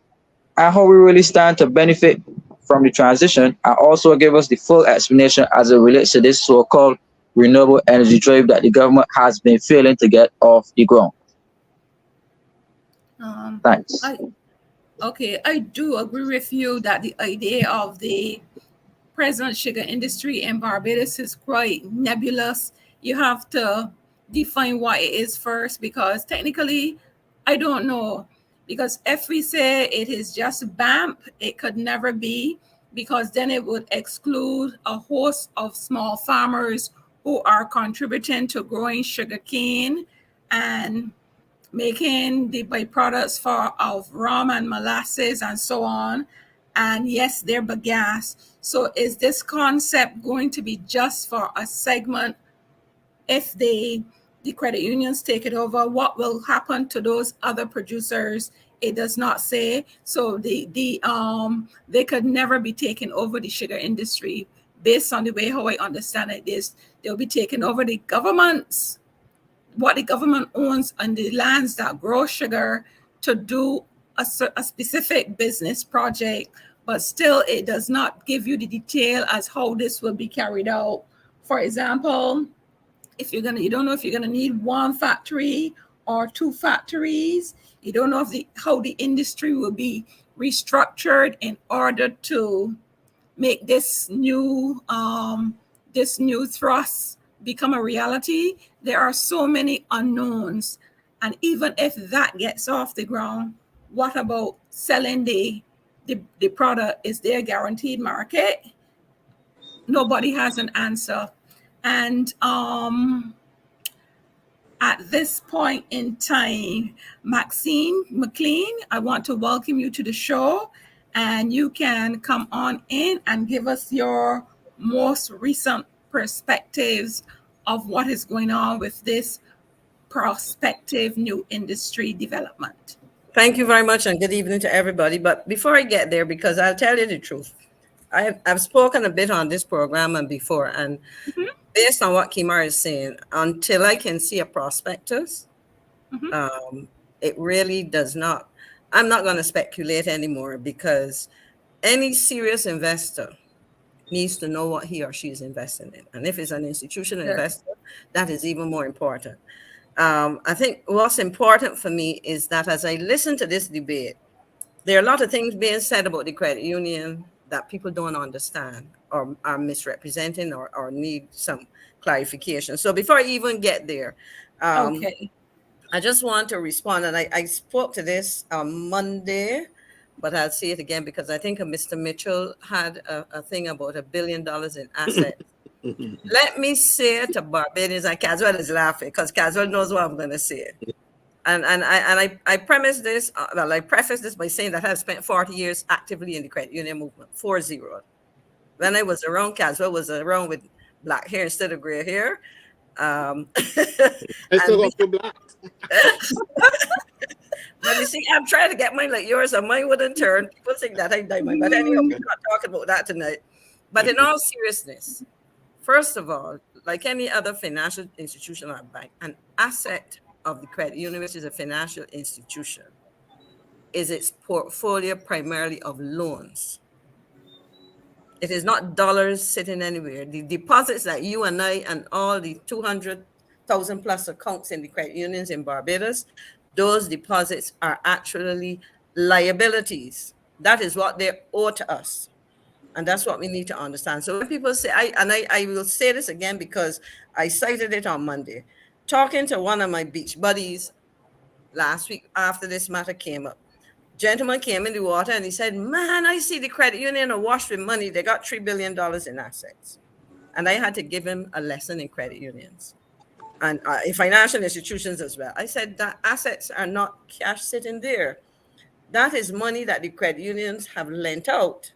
and how we really stand to benefit from the transition, and also give us the full explanation as it relates to this so-called renewable energy drive that the government has been failing to get off the ground. Thanks. Okay, I do agree with you that the idea of the present sugar industry in Barbados is quite nebulous. You have to define what it is first, because technically, I don't know. Because if we say it is just BAMP, it could never be, because then it would exclude a host of small farmers who are contributing to growing sugarcane and making the byproducts of rum and molasses and so on. And yes, they're bagasse. So is this concept going to be just for a segment? If the credit unions take it over, what will happen to those other producers? It does not say. So they could never be taking over the sugar industry. Based on the way how I understand it is, they'll be taking over the government's, what the government owns on the lands that grow sugar, to do a specific business project, but still it does not give you the detail as how this will be carried out. For example, if you don't know if you're gonna need one factory or two factories, you don't know how the industry will be restructured in order to make this new thrust become a reality. There are so many unknowns. And even if that gets off the ground, what about selling the product? Is there a guaranteed market? Nobody has an answer. And at this point in time, Maxine, McClean, I want to welcome you to the show, and you can come on in and give us your most recent perspectives of what is going on with this prospective new industry development. Thank you very much, and good evening to everybody. But before I get there, because I'll tell you the truth, I've spoken a bit on this program and before, and based on what Kemar is saying, until I can see a prospectus, it really does not. I'm not going to speculate anymore, because any serious investor needs to know what he or she is investing in. And if it's an institutional investor, that is even more important. I think what's important for me is that as I listen to this debate, there are a lot of things being said about the credit union that people don't understand or are misrepresenting or need some clarification. So before I even get there, I just want to respond. And I spoke to this on Monday, but I'll say it again because I think Mr. Mitchell had a thing about $1 billion in assets. Let me say it to Barbadians, and Caswell is laughing because Caswell knows what I'm going to say. And I premise this, I preface this by saying that I've spent 40 years actively in the credit union movement, 40. When I was around, Caswell was around with black hair instead of gray hair. I still got to black. But you see, I'm trying to get mine like yours, and mine wouldn't turn. People think that I diamond. But anyhow, we're not talking about that tonight. But in all seriousness, first of all, like any other financial institution or bank, an asset of the credit union, which is a financial institution, is its portfolio primarily of loans. It is not dollars sitting anywhere. The deposits that you and I and all the 200,000 plus accounts in the credit unions in Barbados, those deposits are actually liabilities. That is what they owe to us. And that's what we need to understand. So when people say, I will say this again because I cited it on Monday, talking to one of my beach buddies last week after this matter came up. Gentleman came in the water and he said, man, I see the credit union awash with money. They got $3 billion in assets. And I had to give him a lesson in credit unions and in financial institutions as well. I said that assets are not cash sitting there. That is money that the credit unions have lent out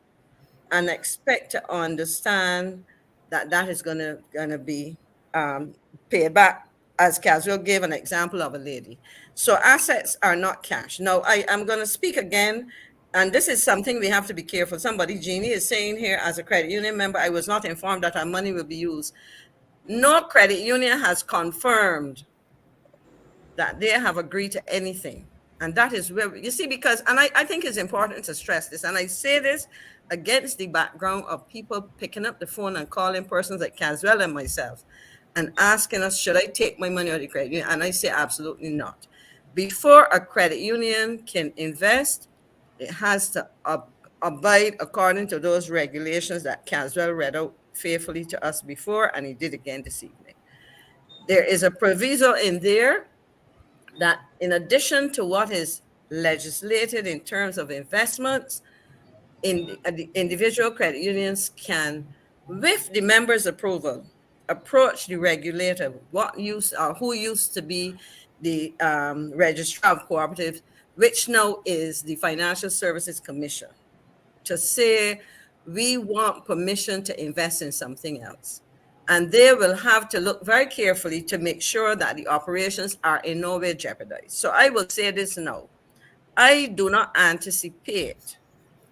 and expect to understand that that is going to be paid back, as Caswell gave an example of a lady. So assets are not cash. Now, I am going to speak again, and this is something we have to be careful. Somebody, Jeannie, is saying here, as a credit union member, I was not informed that our money will be used. No credit union has confirmed that they have agreed to anything. And that is where, you see, because, and I think it's important to stress this, and I say this against the background of people picking up the phone and calling persons like Caswell and myself and asking us, should I take my money out of the credit union? And I say absolutely not. Before a credit union can invest, it has to abide according to those regulations that Caswell read out faithfully to us before, and he did again this evening. There is a proviso in there that in addition to what is legislated in terms of investments, the individual credit unions can, with the members' approval, approach the regulator, who used to be the registrar of Cooperative, which now is the Financial Services Commission, to say, we want permission to invest in something else. And they will have to look very carefully to make sure that the operations are in no way jeopardized. So I will say this now. I do not anticipate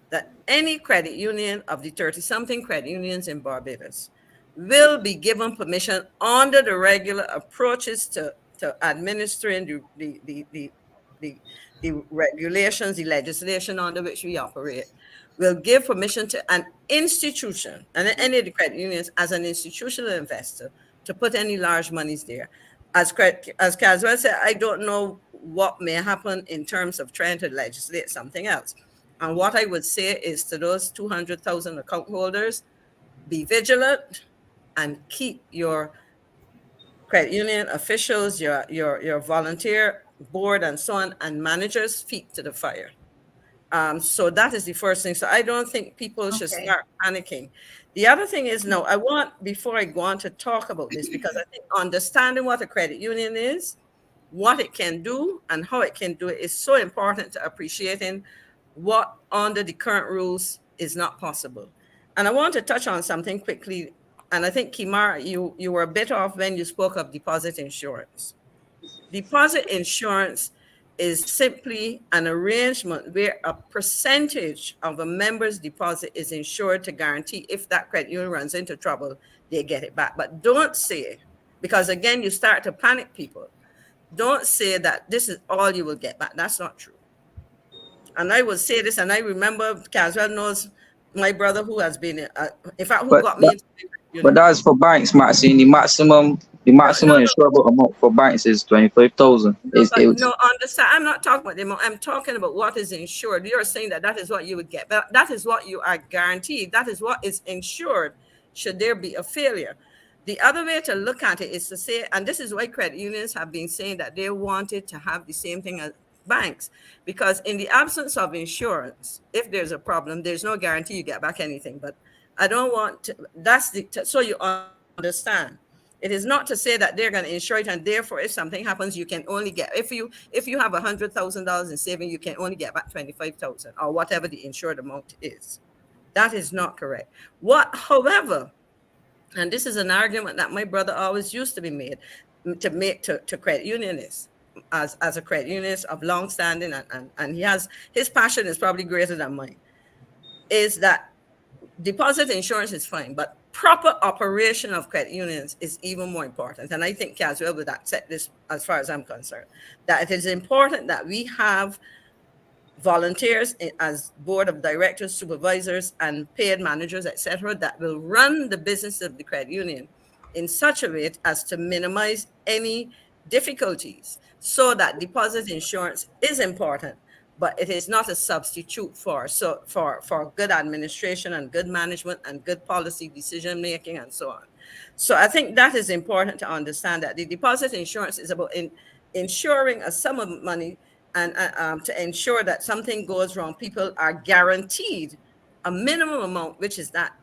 that any credit union of the 30-something credit unions in Barbados will be given permission under the regular approaches to administering the regulations, the legislation under which we operate, will give permission to an institution, and any of the credit unions as an institutional investor, to put any large monies there. As Caswell said, I don't know what may happen in terms of trying to legislate something else. And what I would say is to those 200,000 account holders, be vigilant and keep your credit union officials, your volunteer board and so on, and managers' feet to the fire. So that is the first thing. So I don't think people should start panicking. The other thing is, no, I want, before I go on to talk about this, because I think understanding what a credit union is, what it can do, and how it can do it is so important to appreciating what under the current rules is not possible. And I want to touch on something quickly. And I think, Kemar, you were a bit off when you spoke of deposit insurance. Deposit insurance is simply an arrangement where a percentage of a member's deposit is insured to guarantee if that credit union runs into trouble, they get it back. But don't say, because again, you start to panic people. Don't say that this is all you will get back. That's not true. And I will say this, and I remember Caswell knows my brother who has been, in fact, who got me into the, but that's for banks, Maxine. The maximum insurable amount for banks is 25,000. No, understand. I'm not talking about the amount. I'm talking about what is insured. You're saying that is what you would get, but that is what you are guaranteed. That is what is insured should there be a failure. The other way to look at it is to say, and this is why credit unions have been saying that they wanted to have the same thing as banks, because in the absence of insurance, if there's a problem, there's no guarantee you get back anything. But I don't want to, so you understand. It is not to say that they're going to insure it, and therefore, if something happens, you can only get, if you have $100,000 in saving, you can only get back 25,000 or whatever the insured amount is. That is not correct. However, and this is an argument that my brother always used to be made to make to credit unionists, as a credit unionist of long standing, and his passion is probably greater than mine, is that deposit insurance is fine, but proper operation of credit unions is even more important. And I think Caswell would accept this as far as I'm concerned, that it is important that we have volunteers as board of directors, supervisors, and paid managers, etc., that will run the business of the credit union in such a way as to minimize any difficulties, so that deposit insurance is important, but it is not a substitute for good administration and good management and good policy decision making and so on. So I think that is important to understand, that the deposit insurance is about ensuring a sum of money, and to ensure that something goes wrong, people are guaranteed a minimum amount, which is that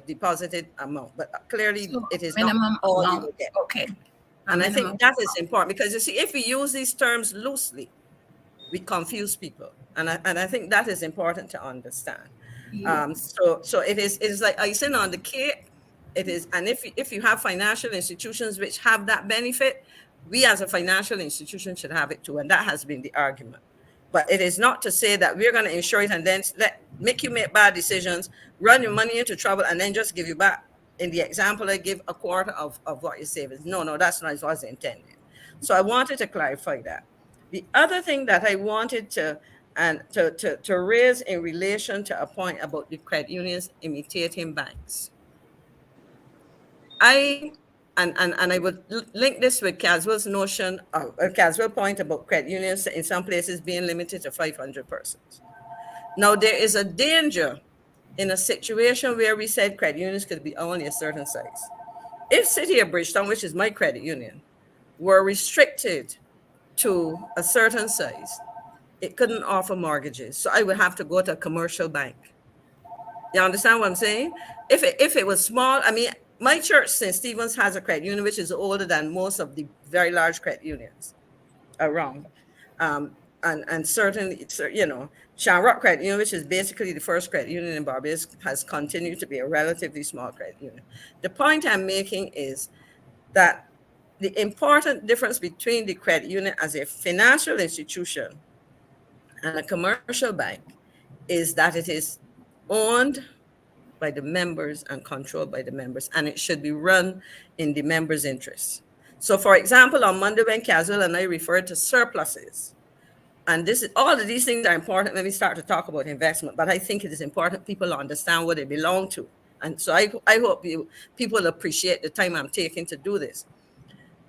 deposited amount. But clearly, so it is not all you will get. Okay. And I think that is important, because you see, if we use these terms loosely, we confuse people, and I think that is important to understand. Yeah. So it is like icing on the cake, It is, and if you have financial institutions which have that benefit, we as a financial institution should have it too, and that has been the argument. But it is not to say that we're going to insure it and then make you make bad decisions, run your money into trouble, and then just give you back. In the example I give, a quarter of what you save is no, that's not what was intended. So I wanted to clarify that. The other thing that I wanted to raise in relation to a point about the credit unions imitating banks. I would link this with Caswell's notion, Caswell point about credit unions in some places being limited to 500 persons. Now, there is a danger in a situation where we said credit unions could be only a certain size. If City of Bridgetown, which is my credit union, were restricted to a certain size, it couldn't offer mortgages. So I would have to go to a commercial bank. You understand what I'm saying? If it was small, I mean, my church, St. Stephen's, has a credit union which is older than most of the very large credit unions around. And certainly, you know, Shamrock Credit Union, which is basically the first credit union in Barbados, has continued to be a relatively small credit union. The point I'm making is that the important difference between the credit union as a financial institution and a commercial bank is that it is owned by the members and controlled by the members, and it should be run in the members' interests. So, for example, on Monday when Caswell and I referred to surpluses, and all of these things are important when we start to talk about investment, but I think it is important people understand what they belong to. And so I hope people appreciate the time I'm taking to do this.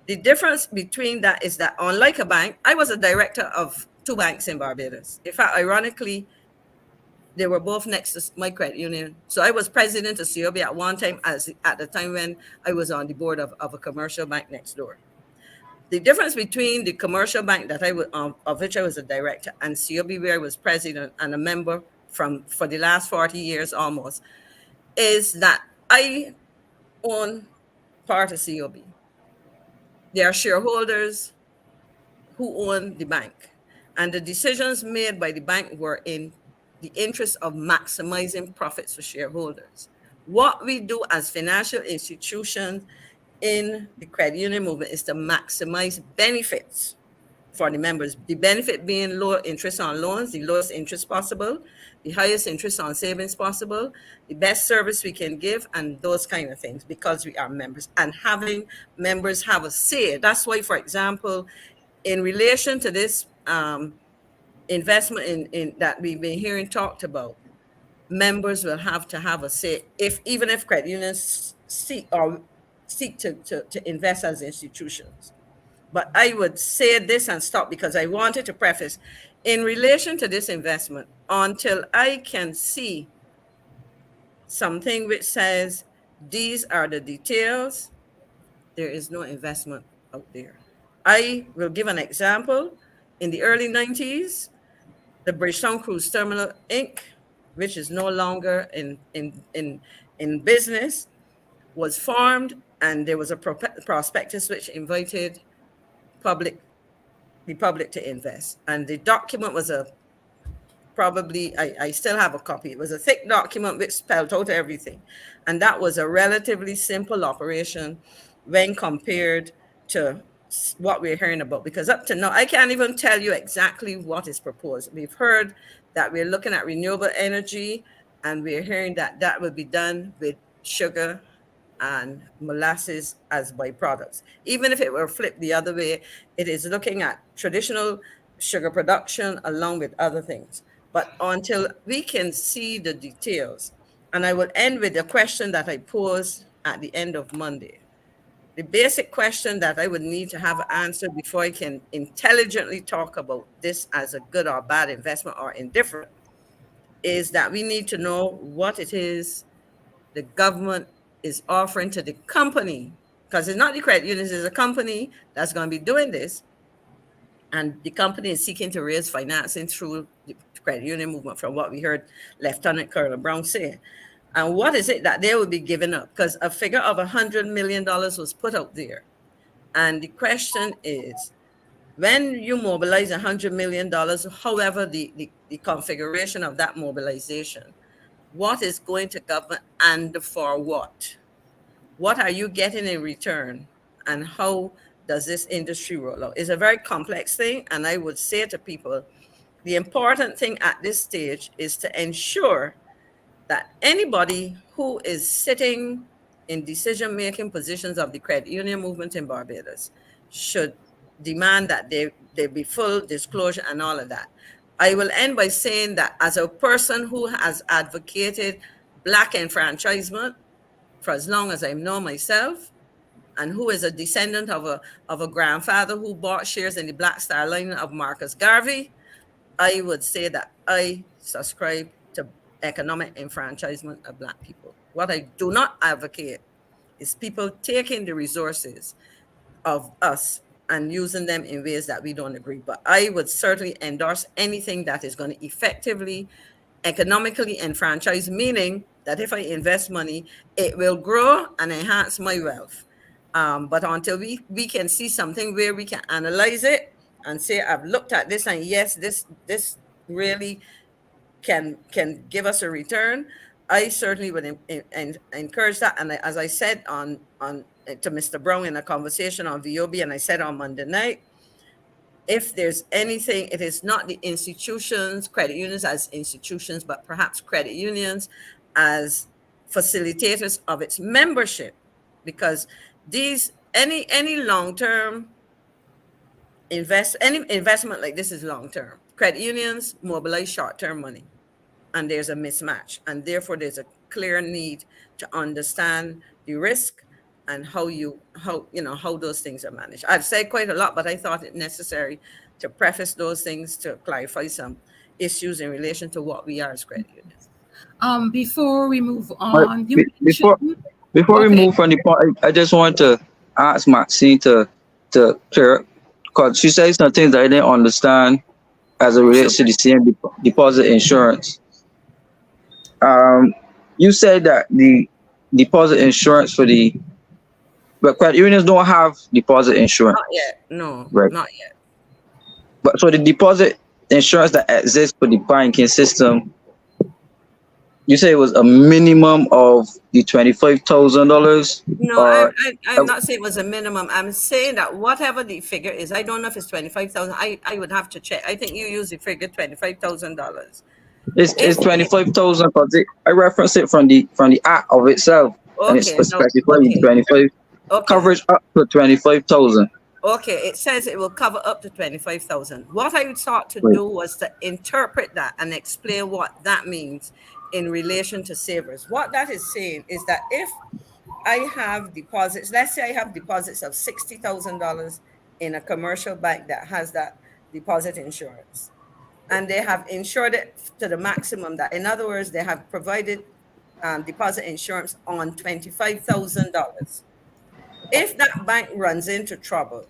The difference between that is that, unlike a bank, I was a director of 2 banks in Barbados. In fact, ironically, they were both next to my credit union. So I was president of COB at one time, at the time when I was on the board of a commercial bank next door. The difference between the commercial bank that of which I was a director and COB, where I was president and a member for the last 40 years almost, is that I own part of COB. There are shareholders who own the bank, and the decisions made by the bank were in the interest of maximizing profits for shareholders. What we do as financial institutions in the credit union movement is to maximize benefits for the members. The benefit being low interest on loans, the lowest interest possible, the highest interest on savings possible, the best service we can give, and those kind of things, because we are members, and having members have a say. That's why, for example, in relation to this investment in that we've been hearing talked about, members will have to have a say, even if credit unions seek to invest as institutions. But I would say this and stop, because I wanted to preface, in relation to this investment, until I can see something which says these are the details, there is no investment out there. I will give an example. In the early 90s, the Bridgetown Cruise Terminal Inc., which is no longer in business, was formed, and there was a prospectus which invited the public to invest. And the document was I still have a copy. It was a thick document which spelled out everything. And that was a relatively simple operation when compared to what we're hearing about, because up to now, I can't even tell you exactly what is proposed. We've heard that we're looking at renewable energy, and we're hearing that that will be done with sugar and molasses as byproducts. Even if it were flipped the other way, it is looking at traditional sugar production along with other things. But until we can see the details, and I will end with a question that I posed at the end of Monday. The basic question that I would need to have answered before I can intelligently talk about this as a good or bad investment or indifferent is that we need to know what it is the government is offering to the company, because it's not the credit unions, it's a company that's going to be doing this. And the company is seeking to raise financing through the credit union movement, from what we heard Lieutenant Colonel Brown say. And what is it that they will be giving up? Because a figure of $100 million was put out there. And the question is, when you mobilize $100 million, however the configuration of that mobilization, what is going to government and for what? what are you getting in return, and how does this industry roll out? It's a very complex thing, and I would say to people, the important thing at this stage is to ensure that anybody who is sitting in decision-making positions of the credit union movement in Barbados should demand that there be full disclosure and all of that. I will end by saying that as a person who has advocated Black enfranchisement for as long as I know myself, and who is a descendant of a grandfather who bought shares in the Black Star Line of Marcus Garvey, I would say that I subscribe to economic enfranchisement of Black people. What I do not advocate is people taking the resources of us and using them in ways that we don't agree. But I would certainly endorse anything that is going to effectively, economically enfranchise, meaning that if I invest money, it will grow and enhance my wealth. But until we can see something where we can analyze it and say, I've looked at this, and yes, this really can give us a return, I certainly would encourage that. And as I said on to Mr. Brown in a conversation on VOB, and I said on Monday night, if there's anything, it is not the institutions, credit unions as institutions, but perhaps credit unions as facilitators of its membership, because any long-term any investment like this is long-term. Credit unions mobilize short-term money, and there's a mismatch, and therefore there's a clear need to understand the risk and how those things are managed. I've said quite a lot, but I thought it necessary to preface those things to clarify some issues in relation to what we are as credit unions. Before we move on, before we move from the point, I just want to ask Maxine to clear, because she said some things that I didn't understand as it relates to the same deposit insurance. You said that the deposit insurance but credit unions don't have deposit insurance. Not yet, no, right? Not yet. But so the deposit insurance that exists for the banking system, you say it was a minimum of the $25,000? No, I'm not saying it was a minimum. I'm saying that whatever the figure is, I don't know if it's 25,000. I would have to check. I think you use the figure $25,000. It's 25,000 because I reference it from the act of itself, and it's specifically 25 coverage up to 25,000. Okay, it says it will cover up to 25,000. What I sought to do was to interpret that and explain what that means in relation to savers. What that is saying is that if I have deposits, let's say I have deposits of $60,000 in a commercial bank that has that deposit insurance, and they have insured it to the maximum, that in other words, they have provided deposit insurance on $25,000. If that bank runs into trouble,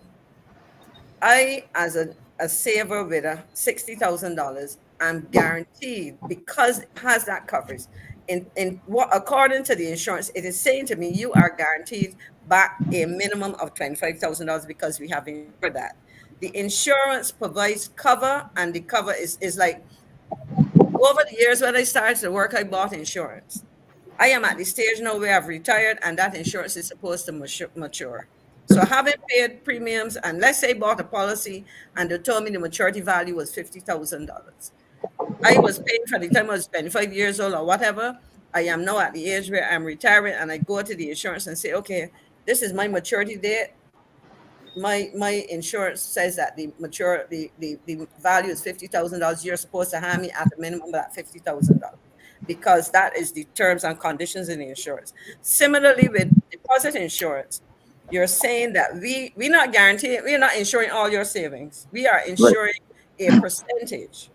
I, as a saver with a $60,000, I'm guaranteed, because it has that coverage. In what, according to the insurance, it is saying to me, you are guaranteed back a minimum of $25,000 because we have insured that. The insurance provides cover, and the cover is like, over the years when I started to work, I bought insurance. I am at the stage now where I've retired, and that insurance is supposed to mature. So having paid premiums, and let's say bought a policy and they told me the maturity value was $50,000. I was paying for the time I was 25 years old or whatever. I am now at the age where I'm retiring, and I go to the insurance and say, okay, this is my maturity date. My insurance says that the value is $50,000. You're supposed to hand me at a minimum that $50,000, because that is the terms and conditions in the insurance. Similarly, with deposit insurance, you're saying that we're not guaranteeing, we're not insuring all your savings. We are insuring a percentage.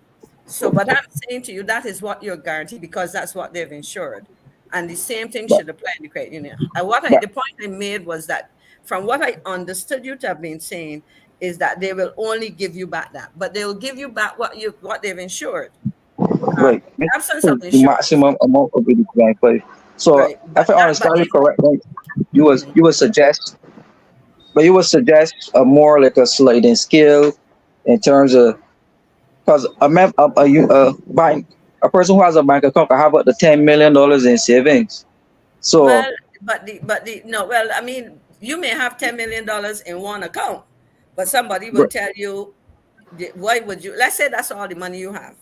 So, but I'm saying to you, that is what you're guaranteed, because that's what they've insured. And the same thing should apply in the credit union. And the point I made was that, from what I understood you to have been saying, is that they will only give you back that, but they will give you back what they've insured. Right. Absence of the maximum amount of the 25. So if I understand you correctly, you would suggest a more like a sliding scale in terms of, because a person who has a bank account can have up to $10 million in savings. So no, well, I mean, you may have $10 million in one account, but somebody will Right. tell you, why would you, let's say that's all the money you have.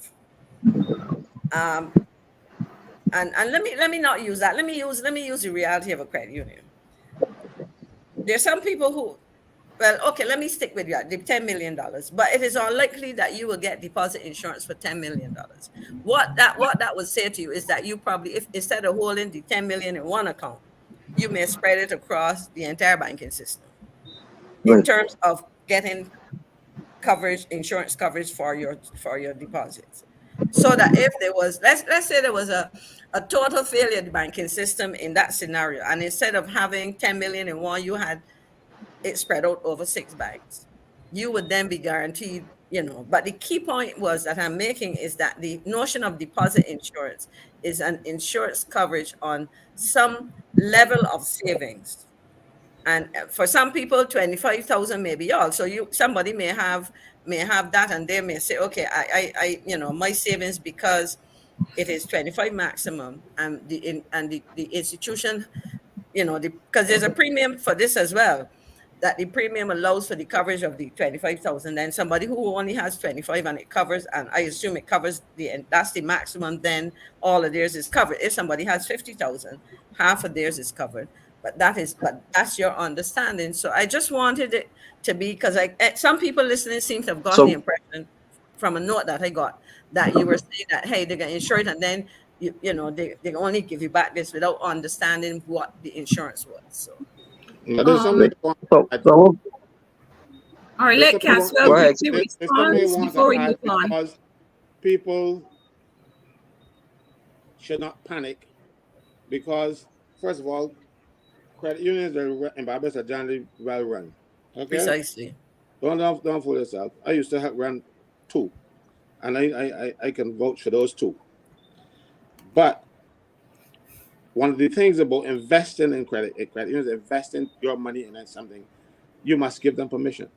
And let me not use that. Let me use the reality of a credit union. There's some people who, well, okay, let me stick with you, the $10 million, but it is unlikely that you will get deposit insurance for $10 million. What that would say to you is that you probably, if instead of holding the 10 million in one account, you may spread it across the entire banking system in Right. terms of getting coverage, insurance coverage for your deposits. So that if there was, let's say there was a total failure of the banking system in that scenario, and instead of having 10 million in one, you had it spread out over 6 banks, you would then be guaranteed, but the key point was that I'm making is that the notion of deposit insurance is an insurance coverage on some level of savings. And for some people, 25,000 may be all. So somebody may have that, and they may say, okay, I my savings, because it is 25 maximum, and the institution, because there's a premium for this as well, that the premium allows for the coverage of the 25,000. Then somebody who only has 25 and it covers, and I assume it covers that's the maximum, then all of theirs is covered. If somebody has 50,000, half of theirs is covered. But that's your understanding. So I just wanted it to be, because some people listening seem to have gotten the So impression from a note that I got that you were saying that, hey, they're going to insure it, and then they only give you back this without understanding what the insurance was. So Now, there's Um, something so all right, let Caswell Go ahead. quickly there's something respond want before to we add, move on. because people should not panic, because first of all, credit unions in Barbados are generally well run. Okay, precisely. don't fool yourself. I used to help run 2, and I can vouch for those 2. But one of the things about investing in credit unions, investing your money in something, you must give them permission.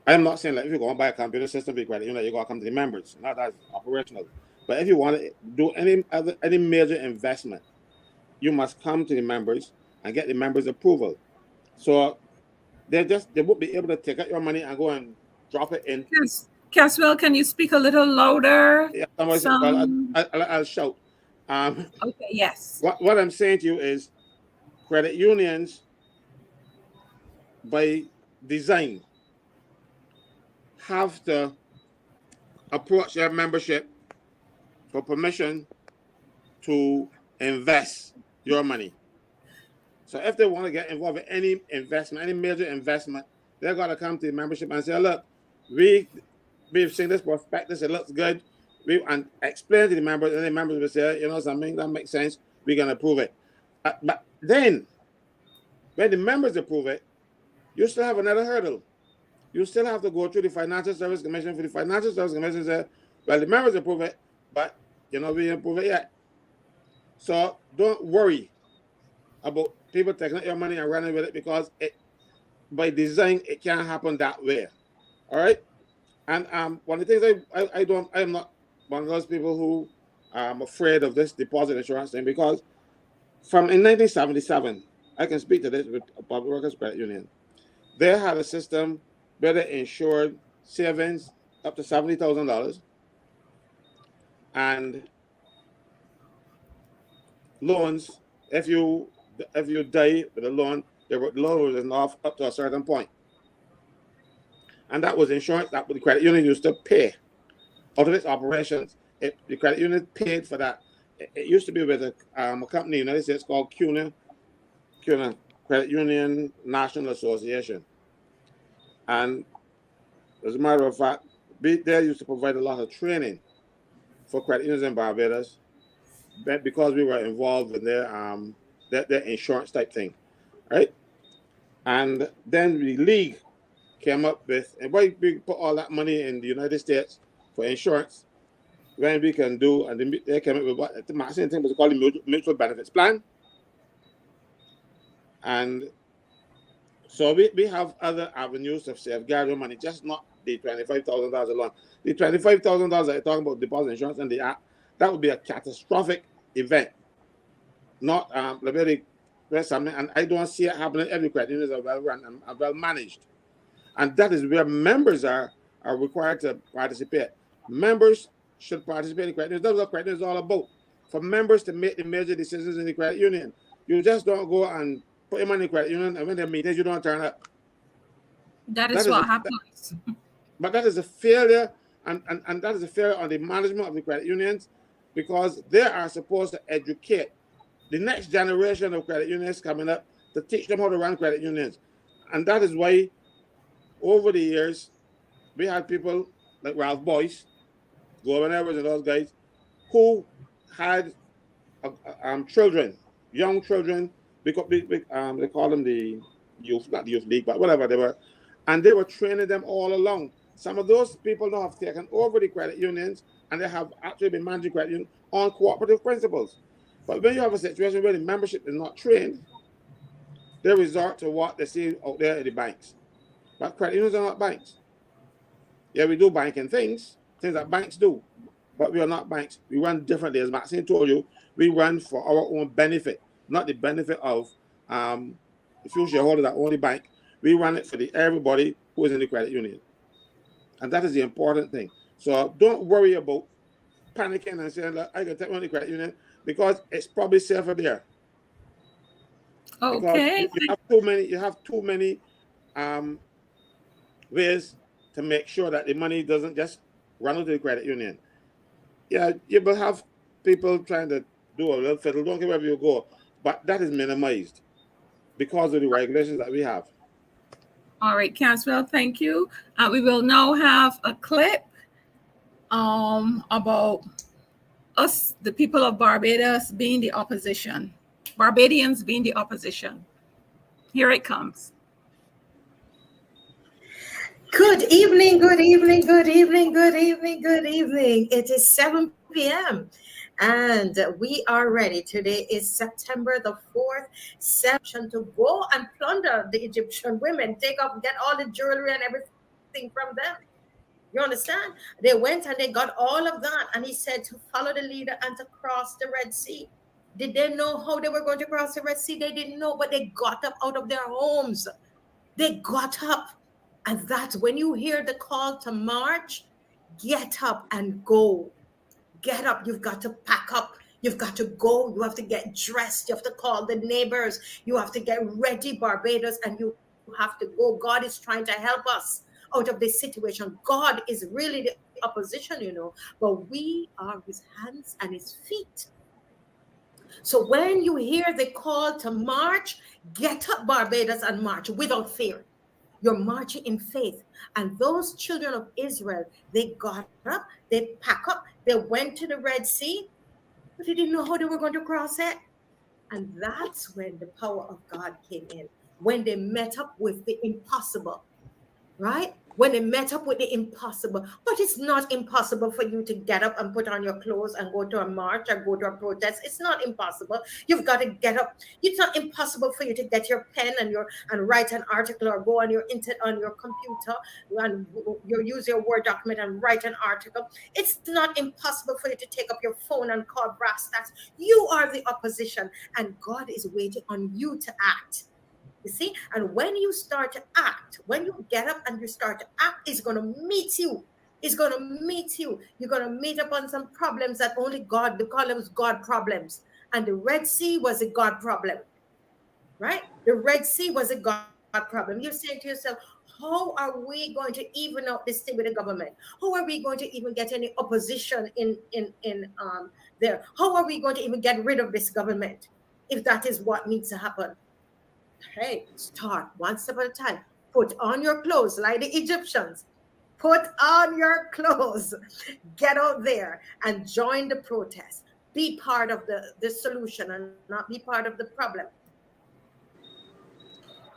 I'm not saying like if you go and buy a computer system for credit union, you got to come to the members. Not that operational. But if you want to do any major investment, you must come to the members and get the members' approval. So they won't be able to take out your money and go and drop it in. Caswell, can you speak a little louder? Yeah, I'll shout. Okay, yes. What I'm saying to you is, credit unions, by design, have to approach their membership for permission to invest your money. So if they want to get involved in any investment, any major investment, they're going to come to the membership and say, look, we've seen this prospectus, it looks good, and explain to the members, and the members will say, something that makes sense, we're going to approve it. But then, when the members approve it, you still have another hurdle. You still have to go through the Financial Service Commission. For the Financial Service Commission to say, well, the members approve it, but we didn't approve it yet. So don't worry about people taking out your money and running with it, because by design, it can't happen that way. All right? And one of the things I am not one of those people who are afraid of this deposit insurance thing, because in 1977, I can speak to this with a Public Workers Credit Union. They had a system where they insured savings up to $70,000 and loans. If you die with a loan, the loan was enough up to a certain point. And that was insurance that the credit union used to pay out of its operations. The credit union paid for that. It used to be with a company in the United States called CUNA Credit Union National Association. And as a matter of fact, they used to provide a lot of training for credit unions in Barbados, because we were involved in their insurance type thing, right? And then the league came up with, and why we put all that money in the United States for insurance when we can do, and they came up with what the Maxine thing was called the mutual benefits plan. And so we have other avenues of safeguard your money, just not the $25,000 alone. The $25,000 that you're talking about deposit insurance and the act, that would be a catastrophic event. not very something, and I don't see it happening. Every credit unions are well run and are well managed, and that is where members are required to participate. Members should participate in credit unions. That's what credit unions is all about. For members to make the major decisions in the credit union. You just don't go and put your money in the credit union, and when they meet, you don't turn up. That is what happens. But that is a failure, and that is a failure on the management of the credit unions, because they are supposed to educate the next generation of credit unions coming up to teach them how to run credit unions. And that is why, over the years, we had people like Ralph Boyce, Gordon Edwards, and those guys who had children, young children, because they call them the youth, not the youth league, but whatever they were, and they were training them all along. Some of those people now have taken over the credit unions, and they have actually been managing credit unions on cooperative principles. But when you have a situation where the membership is not trained, they resort to what they see out there in the banks. But credit unions are not banks. Yeah, we do banking things that banks do, but we are not banks. We run differently. As Maxine told you, we run for our own benefit, not the benefit of the few shareholders that own the bank. We run it for everybody who is in the credit union. And that is the important thing. So don't worry about panicking and saying, I can take money credit union, because it's probably safer there. Okay. You have too many ways to make sure that the money doesn't just run into the credit union. Yeah, you will have people trying to do a little fiddle, don't care wherever you go, but that is minimized because of the regulations that we have. All right, Caswell, thank you. We will now have a clip about us, the people of Barbados, being the opposition. Barbadians being the opposition. Here it comes. Good evening, good evening, good evening, good evening, good evening. It is 7 p.m. and we are ready. Today is September the 4th, session to go and plunder the Egyptian women, take off, get all the jewelry and everything from them. You understand? They went and they got all of that, and he said to follow the leader and to cross the Red Sea. Did they know how they were going to cross the Red Sea? They didn't know, but they got up out of their homes. They got up. And that's when you hear the call to march, get up and go. Get up. You've got to pack up. You've got to go. You have to get dressed. You have to call the neighbors. You have to get ready, Barbados, and you have to go. God is trying to help us out of this situation. God is really the opposition, you know, but we are his hands and his feet. So when you hear the call to march, get up, Barbados, and march without fear. You're marching in faith. And those children of Israel, they got up, they packed up, they went to the Red Sea, but they didn't know how they were going to cross it. And that's when the power of God came in, when they met up with the impossible, right? When they met up with the impossible. But it's not impossible for you to get up and put on your clothes and go to a march or go to a protest. It's not impossible. You've got to get up. It's not impossible for you to get your pen and write an article, or go on your computer and you use your Word document and write an article. It's not impossible for you to take up your phone and call brass tacks. You are the opposition, and God is waiting on you to act. You see, and when you start to act, when you get up and you start to act, it's going to meet you. It's going to meet you. You're going to meet up on some problems that only God, they call them God problems. And the Red Sea was a God problem, right? The Red Sea was a God problem. You're saying to yourself, how are we going to even out this thing with the government? How are we going to even get any opposition in there? How are we going to even get rid of this government if that is what needs to happen? Hey, start one step at a time. Put on your clothes like the Egyptians. Put on your clothes. Get out there and join the protest. Be part of the solution and not be part of the problem.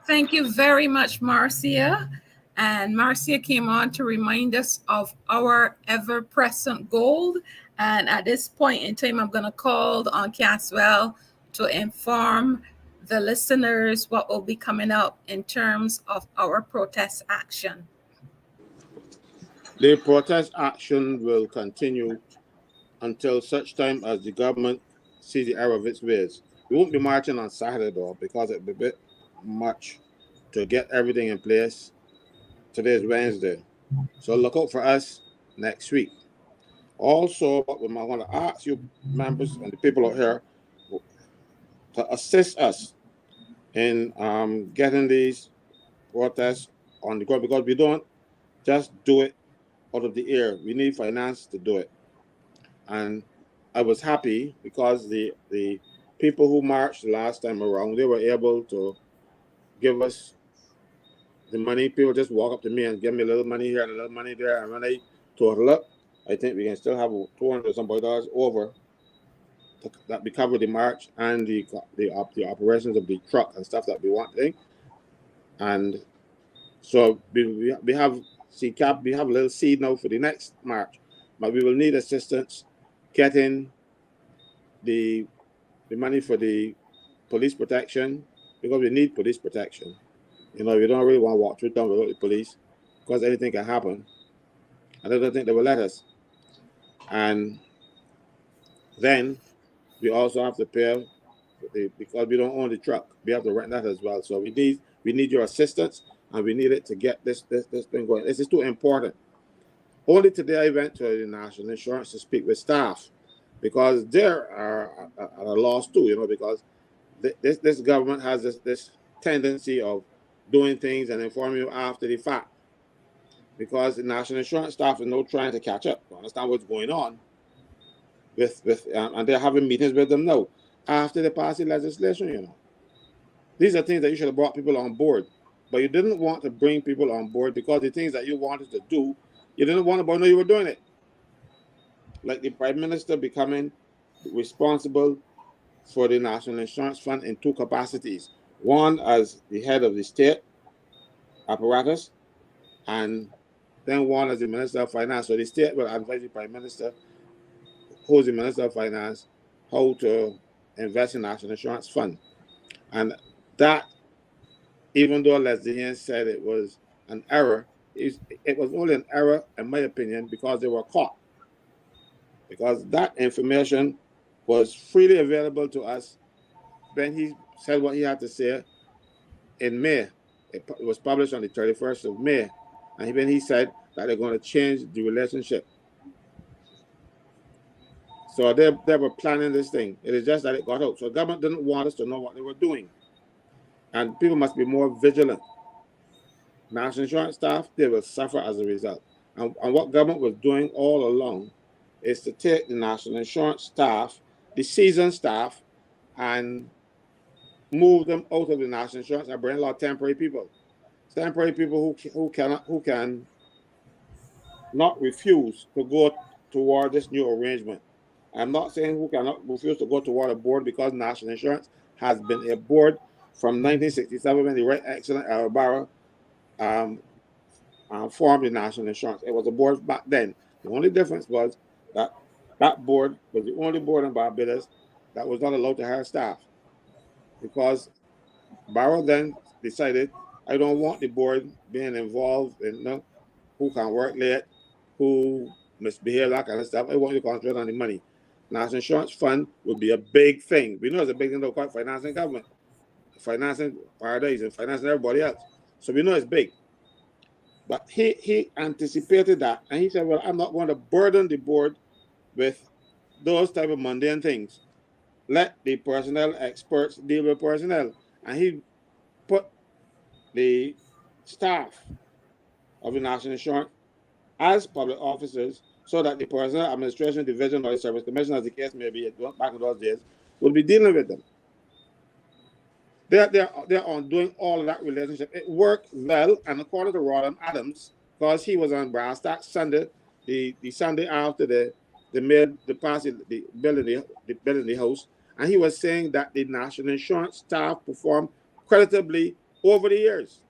Thank you very much, Marcia. And Marcia came on to remind us of our ever-present goal. And at this point in time, I'm going to call on Caswell to inform the listeners what will be coming up in terms of our protest action. The protest action will continue until such time as the government sees the error of its ways. We won't be marching on Saturday though, because it'll be a bit much to get everything in place. Today is Wednesday, so look out for us next week. Also, I want to ask you members and the people out here to assist us in getting these protests on the ground, because we don't just do it out of the air. We need finance to do it. And I was happy because the people who marched last time around, they were able to give us the money. People just walk up to me and give me a little money here and a little money there. And when I total up, I think we can still have $200 some dollars over that we cover the march and the operations of the truck and stuff that we want. And so we have CCAP, we have a little seed now for the next march, but we will need assistance getting the money for the police protection, because we need police protection. You know, we don't really want to walk through town without the police, because anything can happen. And I don't think they will let us. And then we also have to pay because we don't own the truck. We have to rent that as well. So we need your assistance, and we need it to get this thing going. This is too important. Only today I went to the National Insurance to speak with staff, because they are at a loss too, you know, because this government has this tendency of doing things and informing you after the fact, because the National Insurance staff is now trying to catch up to understand what's going on and they're having meetings with them now after they pass the legislation, you know. These are things that you should have brought people on board, but you didn't want to bring people on board because the things that you wanted to do, you didn't want to know you were doing it. Like the Prime Minister becoming responsible for the National Insurance Fund in two capacities. One as the head of the state apparatus, and then one as the Minister of Finance. So the state will advise the Prime Minister, who's the Minister of Finance, how to invest in National Insurance Fund. And that, even though Leslie Haynes said it was an error, it was only an error, in my opinion, because they were caught. Because that information was freely available to us when he said what he had to say in May. It was published on the 31st of May. And when he said that they're going to change the relationship. So they were planning this thing. It is just that it got out. So the government didn't want us to know what they were doing. And people must be more vigilant. National insurance staff, they will suffer as a result. And what government was doing all along is to take the national insurance staff, the seasoned staff, and move them out of the national insurance and bring a lot of temporary people. Temporary people who can not refuse to go toward this new arrangement. I'm not saying who cannot refuse to go toward a board, because national insurance has been a board from 1967 when the Right Excellent Barrow formed the national insurance. It was a board back then. The only difference was that that board was the only board in Barbados that was not allowed to hire staff, because Barrow then decided, I don't want the board being involved in who can work late, who misbehave, that kind of stuff. I want you to concentrate on the money. National Insurance Fund would be a big thing. We know it's a big thing, though, quite financing government, financing Paradise, and financing everybody else. So we know it's big. But he anticipated that, and he said, well, I'm not going to burden the board with those type of mundane things. Let the personnel experts deal with personnel. And he put the staff of the National Insurance as public officers, so that the Personnel Administration Division or the Service Commission, as the case may be, back in those days, will be dealing with them. They're on doing all of that relationship. It worked well, and according to Roland Adams, because he was on Brass Tax Sunday, the Sunday after the bill in the House, and he was saying that the National Insurance staff performed creditably over the years.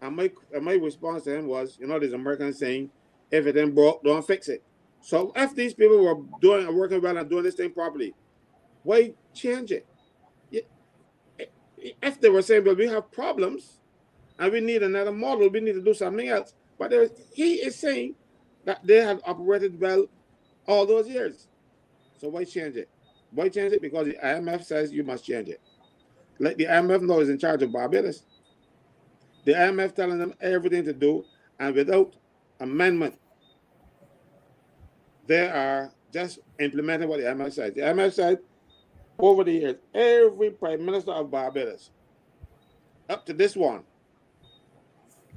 And my response to him was, there's Americans saying, if it ain't broke, don't fix it. So if these people were working well and doing this thing properly, why change it? If they were saying, well, we have problems and we need another model, we need to do something else. But he is saying that they had operated well all those years. So why change it? Why change it? Because the IMF says you must change it. Like the IMF now is in charge of Barbados. The IMF telling them everything to do, and without amendment, they are just implementing what the IMF said. The IMF said over the years, every Prime Minister of Barbados, up to this one,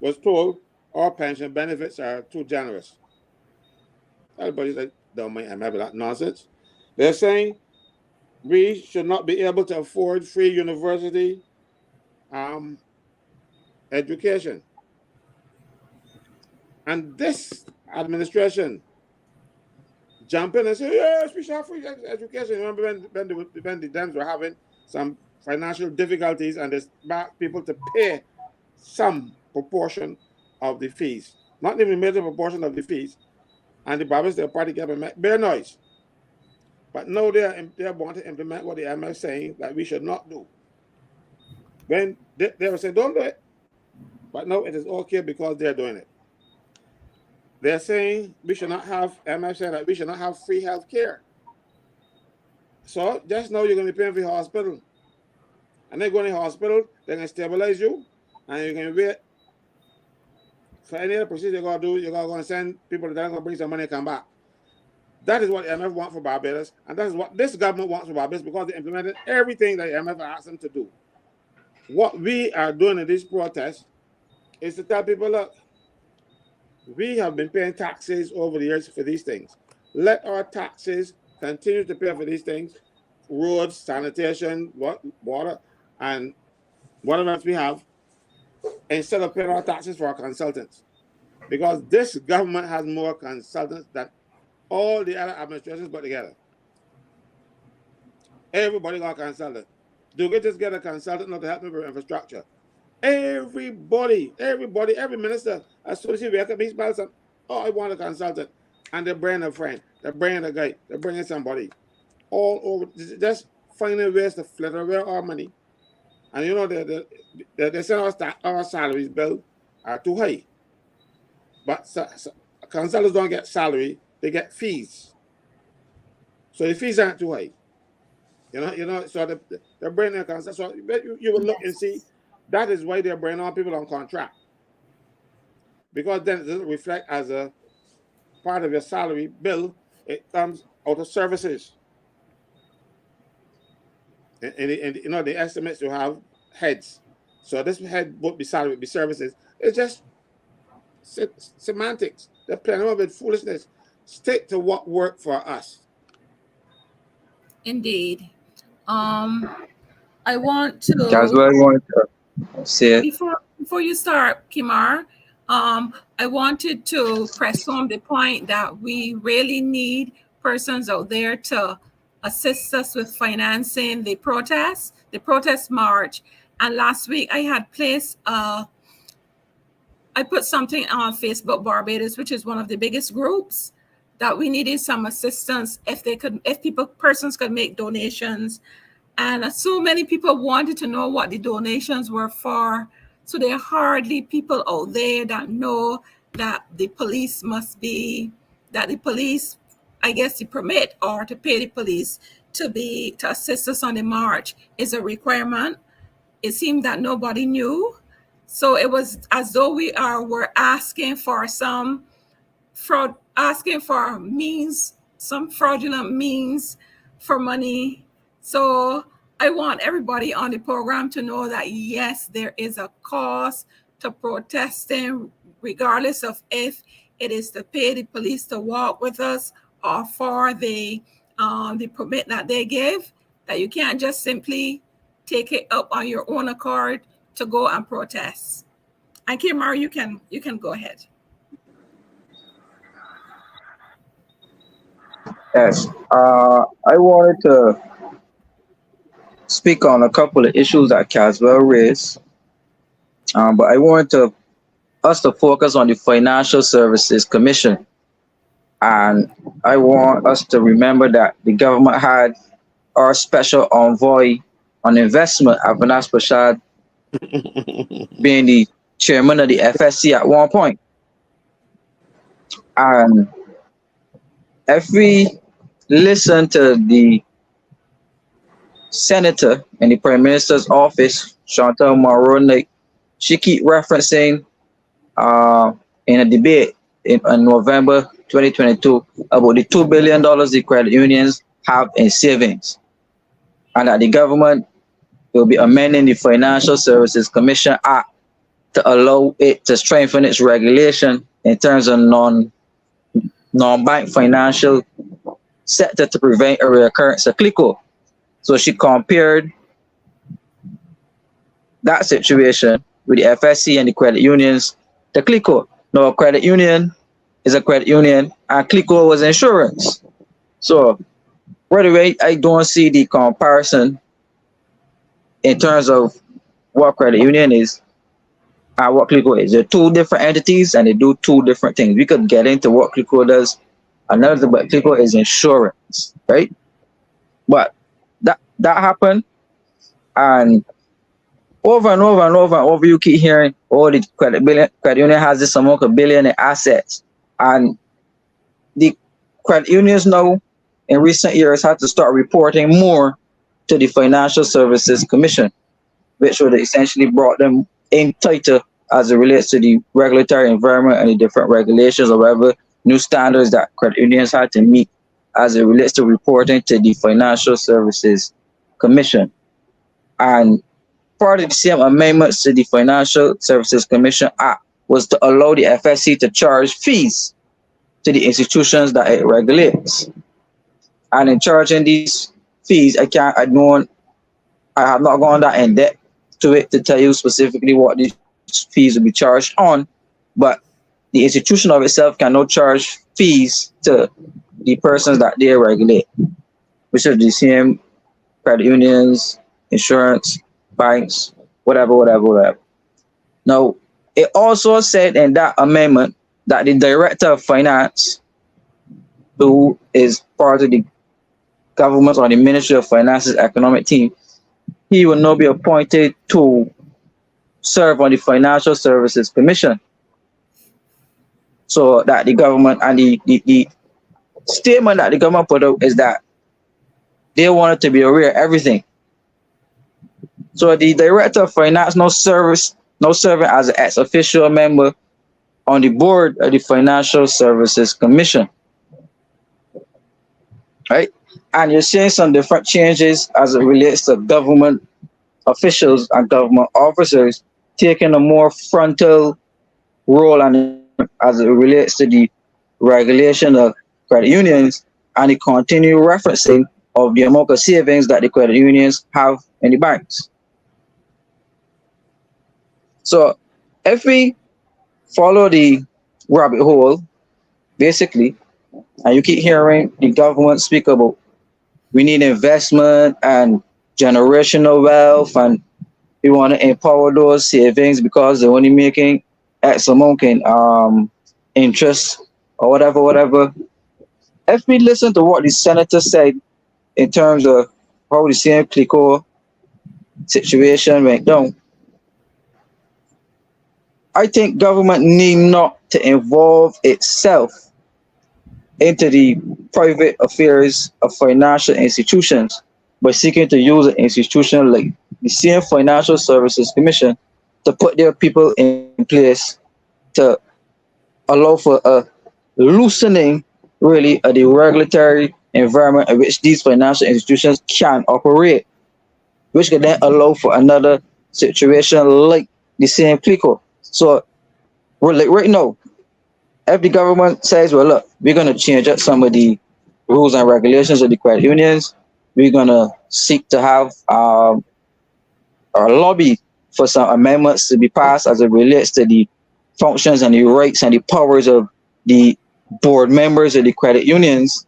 was told our pension benefits are too generous. Everybody said, don't mind IMF that nonsense. They're saying we should not be able to afford free university education. And this administration jump in and say, yes, we should have free education. Remember when the Dems were having some financial difficulties and they backed people to pay some proportion of the fees, not even a major proportion of the fees, and the Barbados Party kept a bare noise. But now they want to implement what the IMF is saying that we should not do. When they were saying, don't do it, but now it is okay because they're doing it. They're saying we should not have, IMF saying that we should not have free health care. So just now you're going to be paying for your hospital. And then going to the hospital, they're going to stabilize you, and you're going to wait for any other procedure you're going to do. You're going to send people that are going to bring some money and come back. That is what the IMF wants for Barbados, and that is what this government wants for Barbados because they implemented everything that the IMF asked them to do. What we are doing in this protest is to tell people, look, we have been paying taxes over the years for these things. Let our taxes continue to pay for these things, roads, sanitation, water, and whatever else we have, instead of paying our taxes for our consultants. Because this government has more consultants than all the other administrations put together. Everybody got a consultant. Do we just get a consultant not to help me with infrastructure? Everybody, every minister, as soon as you wake up, he smells something. Oh, I want a consultant. And they bring a friend, they bring a guy, they bring in somebody. All over, just finding ways to flitter away our money. And you know, they say our salaries bill are too high. But consultants don't get salary, they get fees. So the fees aren't too high. You know, so they're bringing a consultant. So you will look and see, that is why they're bringing on people on contract. Because then it doesn't reflect as a part of your salary bill, it comes out of services. And you know, the estimates you have heads. So this head would be salary, would be services. It's just semantics. They're playing with foolishness. Stick to what worked for us. Indeed. I want to. Caswell, you want to say it? Before you start, Kemar, I wanted to press home the point that we really need persons out there to assist us with financing the protest march. And last week I had placed, I put something on Facebook Barbados, which is one of the biggest groups, that we needed some assistance if persons could make donations. And so many people wanted to know what the donations were for. So there are hardly people out there that know that the police I guess the permit or to pay the police to assist us on the march is a requirement. It seemed that nobody knew. So it was as though we're asking for some fraud, asking for means, some fraudulent means for money. So I want everybody on the program to know that yes, there is a cost to protesting, regardless of if it is to pay the police to walk with us or for the permit that they give, that you can't just simply take it up on your own accord to go and protest. And Kemar, you can go ahead. Yes, I wanted to speak on a couple of issues that Caswell raised, but I wanted us to focus on the Financial Services Commission. And I want us to remember that the government had our special envoy on investment, Avinash Prashad, being the chairman of the FSC at one point. And if we listen to the senator in the Prime Minister's office, Chantal Moroni, she keep referencing in a debate in November 2022 about the $2 billion the credit unions have in savings, and that the government will be amending the Financial Services Commission Act to allow it to strengthen its regulation in terms of non-bank financial sector to prevent a reoccurrence of CLICO. So she compared that situation with the FSC and the credit unions to CLICO. Now, a credit union is a credit union, and CLICO was insurance. So, right away, I don't see the comparison in terms of what credit union is and what CLICO is. They're two different entities, and they do two different things. We could get into what CLICO does another, but CLICO is insurance, right? But that happened, and over and over and over and over, you keep hearing, oh, the credit union has this amount of billion in assets. And the credit unions now, in recent years, had to start reporting more to the Financial Services Commission, which would essentially brought them in tighter as it relates to the regulatory environment and the different regulations or whatever new standards that credit unions had to meet as it relates to reporting to the Financial Services Commission. And part of the same amendments to the Financial Services Commission Act was to allow the FSC to charge fees to the institutions that it regulates. And in charging these fees, I have not gone that in depth to it to tell you specifically what these fees will be charged on, but the institution of itself can now charge fees to the persons that they regulate, which are the same credit unions, insurance, banks, whatever. Now, it also said in that amendment that the Director of Finance, who is part of the government or the Ministry of Finance's economic team, he will now be appointed to serve on the Financial Services Commission. So that the government and the statement that the government put out is that they wanted to be aware of everything. So the Director of Finance now serving as an ex-official member on the board of the Financial Services Commission. Right? And you're seeing some different changes as it relates to government officials and government officers taking a more frontal role and as it relates to the regulation of credit unions and the continued referencing of the amount of savings that the credit unions have in the banks. So if we follow the rabbit hole, basically, and you keep hearing the government speak about we need investment and generational wealth, and we want to empower those savings because they're only making X amount in interest or whatever. If we listen to what the senator said in terms of how the same CLICO situation went down, I think government need not to involve itself into the private affairs of financial institutions by seeking to use an institution like the same Financial Services Commission to put their people in place to allow for a loosening, really, of the regulatory environment in which these financial institutions can operate, which can then allow for another situation like the same CLICO. So, right now, if the government says, well, look, we're going to change up some of the rules and regulations of the credit unions, we're going to seek to have a lobby for some amendments to be passed as it relates to the functions and the rights and the powers of the board members of the credit unions,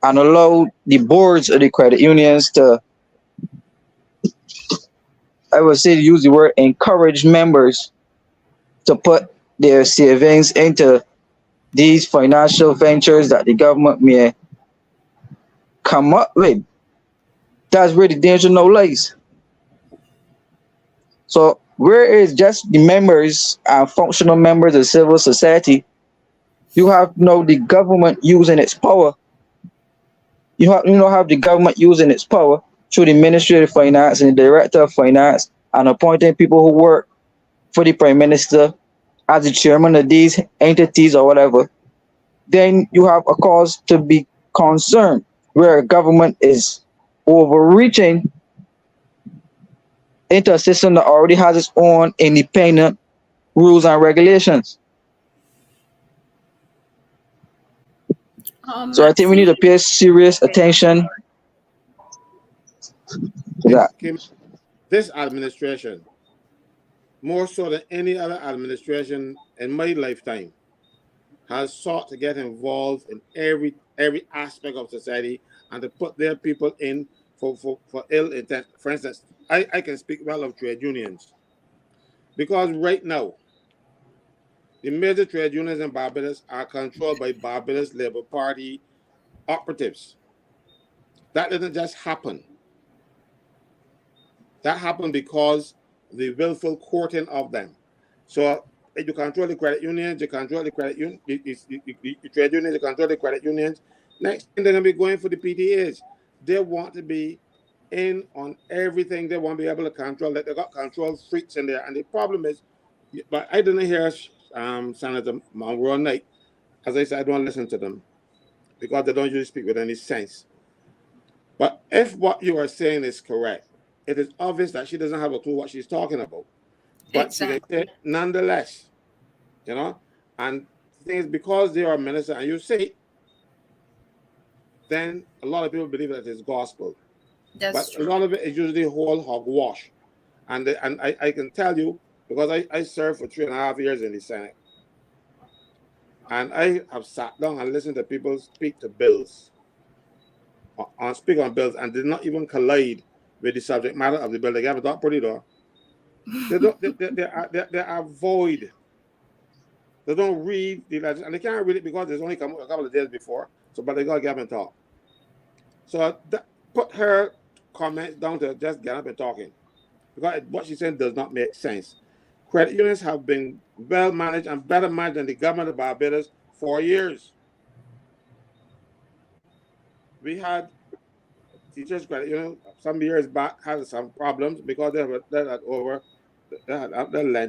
and allow the boards of the credit unions to, I would say, to use the word, encourage members to put their savings into these financial ventures that the government may come up with. That's where the danger now lies. So where is just the members and functional members of civil society, you have now the government using its power have the government using its power through the Ministry of Finance and the Director of Finance and appointing people who work for the Prime Minister as the chairman of these entities or whatever, then you have a cause to be concerned where government is overreaching into a system that already has its own independent rules and regulations. So I think we need to pay serious attention to that. This administration, more so than any other administration in my lifetime, has sought to get involved in every aspect of society and to put their people in for ill intent. For instance, I can speak well of trade unions, because right now, the major trade unions in Barbados are controlled by Barbados Labour Party operatives. That didn't just happen. That happened because the willful courting of them. So you control the credit unions, you control the credit unions, the trade unions, you control the credit unions. Next thing, they're going to be going for the PTAs. They want to be in on everything. They want to be able to control that. They got control freaks in there. And the problem is, but I didn't hear Senator Monroe Knight. As I said, I don't listen to them because they don't usually speak with any sense. But if what you are saying is correct, it is obvious that she doesn't have a clue what she's talking about. But exactly. Nonetheless, and the thing is, because they are a minister and you say it, then a lot of people believe that it's gospel. But true. A lot of it is usually whole hogwash. And I can tell you, because I served for 3.5 years in the Senate, and I have sat down and listened to people speak to bills, speak on bills, and did not even collide with the subject matter of the bill. They have a dot pretty door. They are void. They don't read the legislation, and they can't read it because it's only come a couple of days before. So, but they got to get up and talk. So put her comments down to just get up and talking, because what she said does not make sense. Credit unions have been well managed and better managed than the government of Barbados for years. We had teachers credit union some years back had some problems because they had lent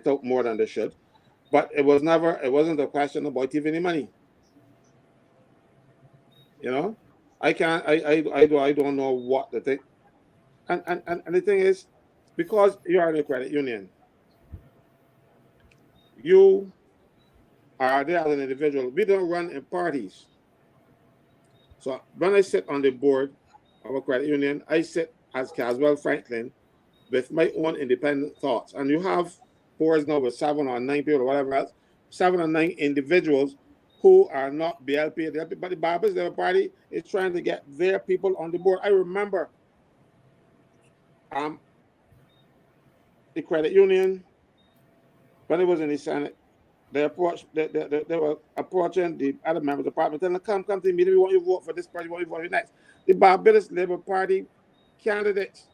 out more than they should, but it wasn't a question about giving any money. I don't know what the thing, and the thing is, because you are in a credit union, you are there as an individual. We don't run in parties. So when I sit on the board of a credit union, I sit as Caswell Franklyn with my own independent thoughts. And you have boards now with 7 or 9 people or whatever else, 7 or 9 individuals who are not BLP, but the Barbados Labour Party is trying to get their people on the board. I remember the credit union, when it was in the Senate, they were approaching the other members of the parliament, telling them, come to the meeting, we want you to vote for this party, we want you to vote for the next. The Barbados Labour Party candidates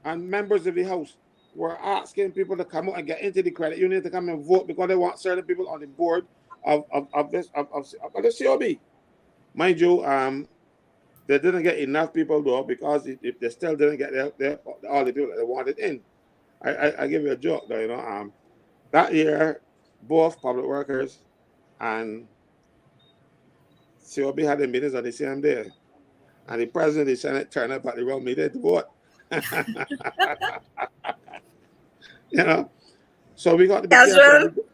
and members of the House were asking people to come out and get into the credit union to come and vote because they want certain people on the board of the COB. Mind you, they didn't get enough people though, because they still didn't get all the people that they wanted in. I give you a joke though, that year, both public workers and COB had their meetings on the same day. And the president of the Senate turned up at the wrong meeting to vote. So we got to be careful.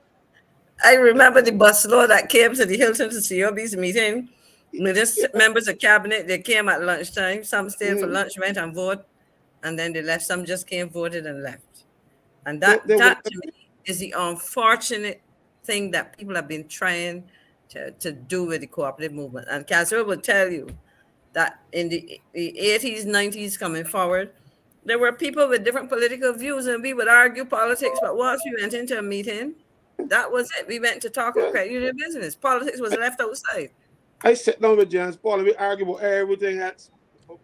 I remember the busload that came to the Hilton to COB's meeting. Members of cabinet, they came at lunchtime. Some stayed for lunch, went and voted, and then they left. Some just came, voted, and left. And that to me is the unfortunate thing that people have been trying to do with the cooperative movement. And Caswell will tell you that in the 80s, 90s coming forward, there were people with different political views, and we would argue politics, but once we went into a meeting, that was it. We went to talk about credit union business. Politics was left outside. I sit down with James Paul and we argue about everything that's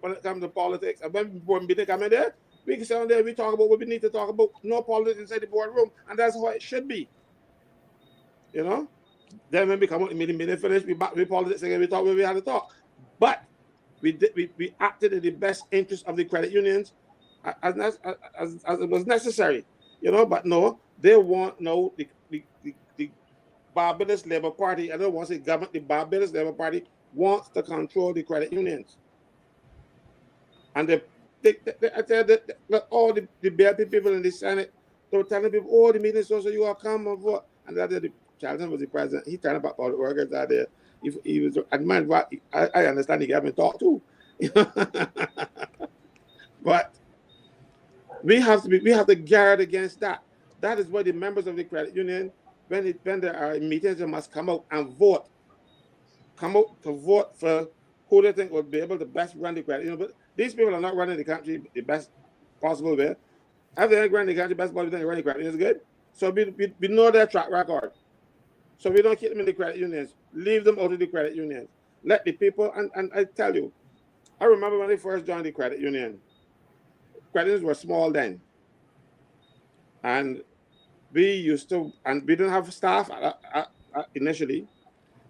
when it comes to politics. And when board meeting come in there, we can sit down there, we talk about what we need to talk about. No politics inside the boardroom, and that's how it should be. Then when we come out the meeting finish, we back with politics again, we talk where we had to talk. But we acted in the best interest of the credit unions as it was necessary, but no, they want the Barbados Labour Party, I don't want to say government, the Barbados Labour Party wants to control the credit unions. And I tell that all the BLP people in the Senate, they were telling people, oh, the meeting so you all come and vote. And that the Charlton was the president. He turned about all the workers out there. He was, and man, I understand he got me talk too. But we have to guard against that. That is why the members of the credit union, when there are meetings, they must come out and vote. Come out to vote for who they think will be able to best run the credit union. But these people are not running the country the best possible way. If they run the country best possible, they run the credit unions good. So we know their track record. So we don't keep them in the credit unions. Leave them out of the credit unions. Let the people, and I tell you, I remember when I first joined the credit union. Credit unions were small then. And we didn't have staff initially.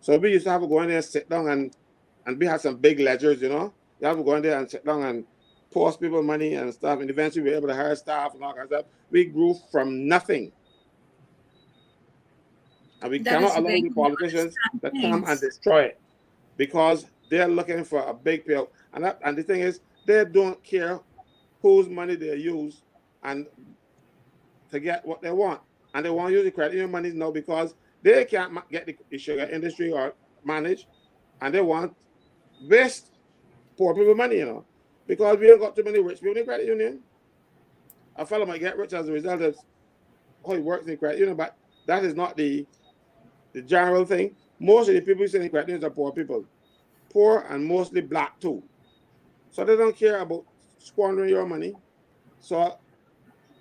So we used to have to go in there and sit down and we had some big ledgers, You have to go in there and sit down and post people money and stuff. And eventually we were able to hire staff and all kinds of stuff. We grew from nothing. And we cannot allow the politicians to come and destroy it because they're looking for a big payout. And the thing is, they don't care whose money they use and to get what they want. And they want to use the credit union money now because they can't get the sugar industry or manage, and they want waste poor people money, because we ain't got too many rich people in the credit union. A fellow might get rich as a result of how he works in the credit union, but that is not the general thing. Most of the people in the credit unions are poor people, poor and mostly black too. So they don't care about squandering your money. So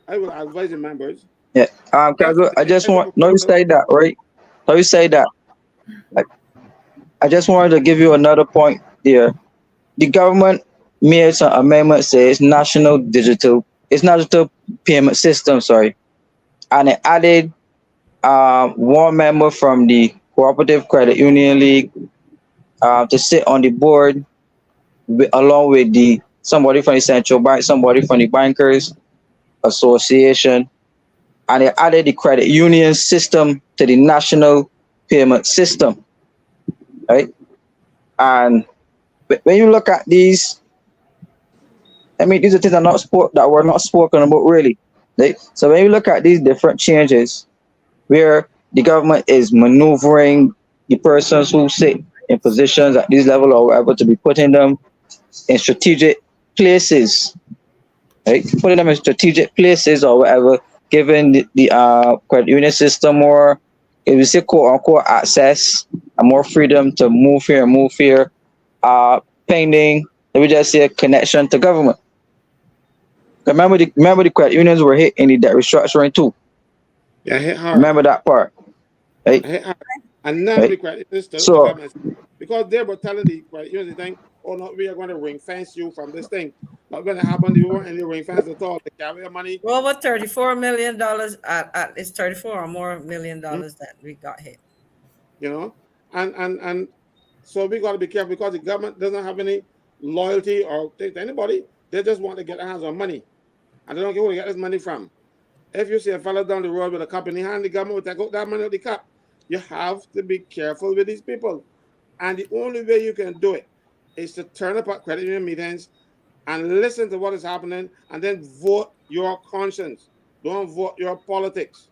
I will advise the members. Yeah, Caswell, I just want, no, you say that, right? No, you say that. I just wanted to give you another point here. The government made some amendment says national digital payment system, and it added one member from the Cooperative Credit Union League to sit on the board along with somebody from the central bank, somebody from the bankers association, and they added the credit union system to the national payment system, right? And when you look at these, I mean, these are things that were not spoken about really, right? So when you look at these different changes, where the government is maneuvering the persons who sit in positions at this level or whatever to be putting them in strategic places, right? Putting them in strategic places or whatever, giving the credit union system more, if you say quote unquote access and more freedom to move here, pending, let me just say a connection to government. Remember the credit unions were hit in the debt restructuring too. Yeah, hit hard. Remember that part, right? Hit hard. And now the credit unions the government, because they were telling the credit unions the thing, oh no, we are going to ring fence you from this thing. Not going to happen. You weren't any ring fence at all. They carry your money. Well, what $34 million? It's 34 or more $million that we got hit. And so we got to be careful because the government doesn't have any loyalty or to anybody. They just want to get their hands on money, and they don't care where they get this money from. If you see a fellow down the road with a cup in his hand, the government will take out that money out of the cup. You have to be careful with these people, and the only way you can do it is to turn up at credit union meetings and listen to what is happening, and then vote your conscience. Don't vote your politics.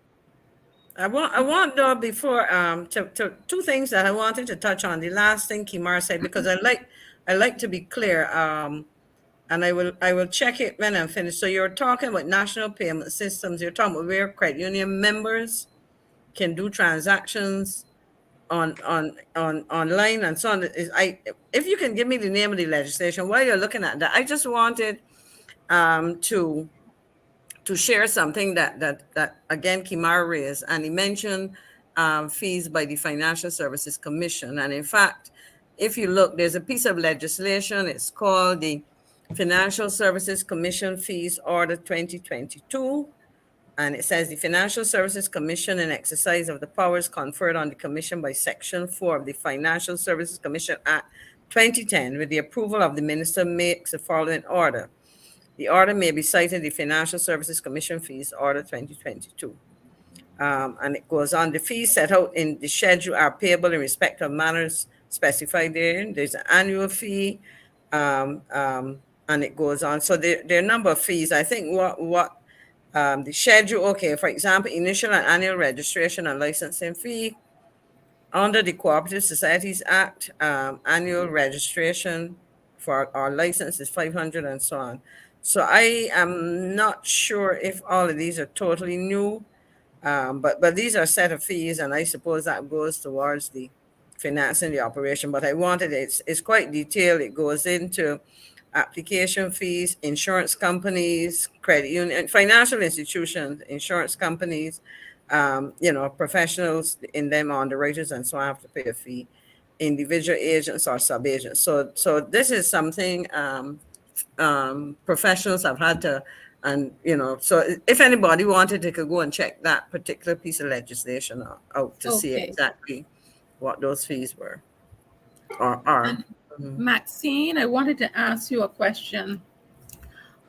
I want though before two things that I wanted to touch on. The last thing Kemar said, because I like to be clear, and I will check it when I'm finished. So you're talking about national payment systems. You're talking about where credit union members can do transactions on online and so on. If you can give me the name of the legislation while you're looking at that, I just wanted to share something that again Kemar raised, and he mentioned fees by the Financial Services Commission. And in fact, if you look, there's a piece of legislation. It's called the Financial Services Commission Fees Order 2022. And it says the Financial Services Commission, in exercise of the powers conferred on the Commission by Section 4 of the Financial Services Commission Act 2010, with the approval of the minister, makes the following order. The order may be cited the Financial Services Commission Fees, Order 2022. And it goes on, the fees set out in the schedule are payable in respect of matters specified therein. There's an annual fee, and it goes on. So there are a number of fees. I think what the schedule, okay, for example, initial and annual registration and licensing fee. Under the Cooperative Societies Act, annual registration for our license is $500 and so on. So I am not sure if all of these are totally new, but these are set of fees, and I suppose that goes towards the financing the operation. But I wanted it's quite detailed. It goes into application fees, insurance companies, credit union, financial institutions, insurance companies, professionals in them, underwriters, and so on have to pay a fee. Individual agents or sub-agents. So this is something professionals have had to, and so if anybody wanted, they could go and check that particular piece of legislation out to see exactly what those fees were or are. Maxine, I wanted to ask you a question.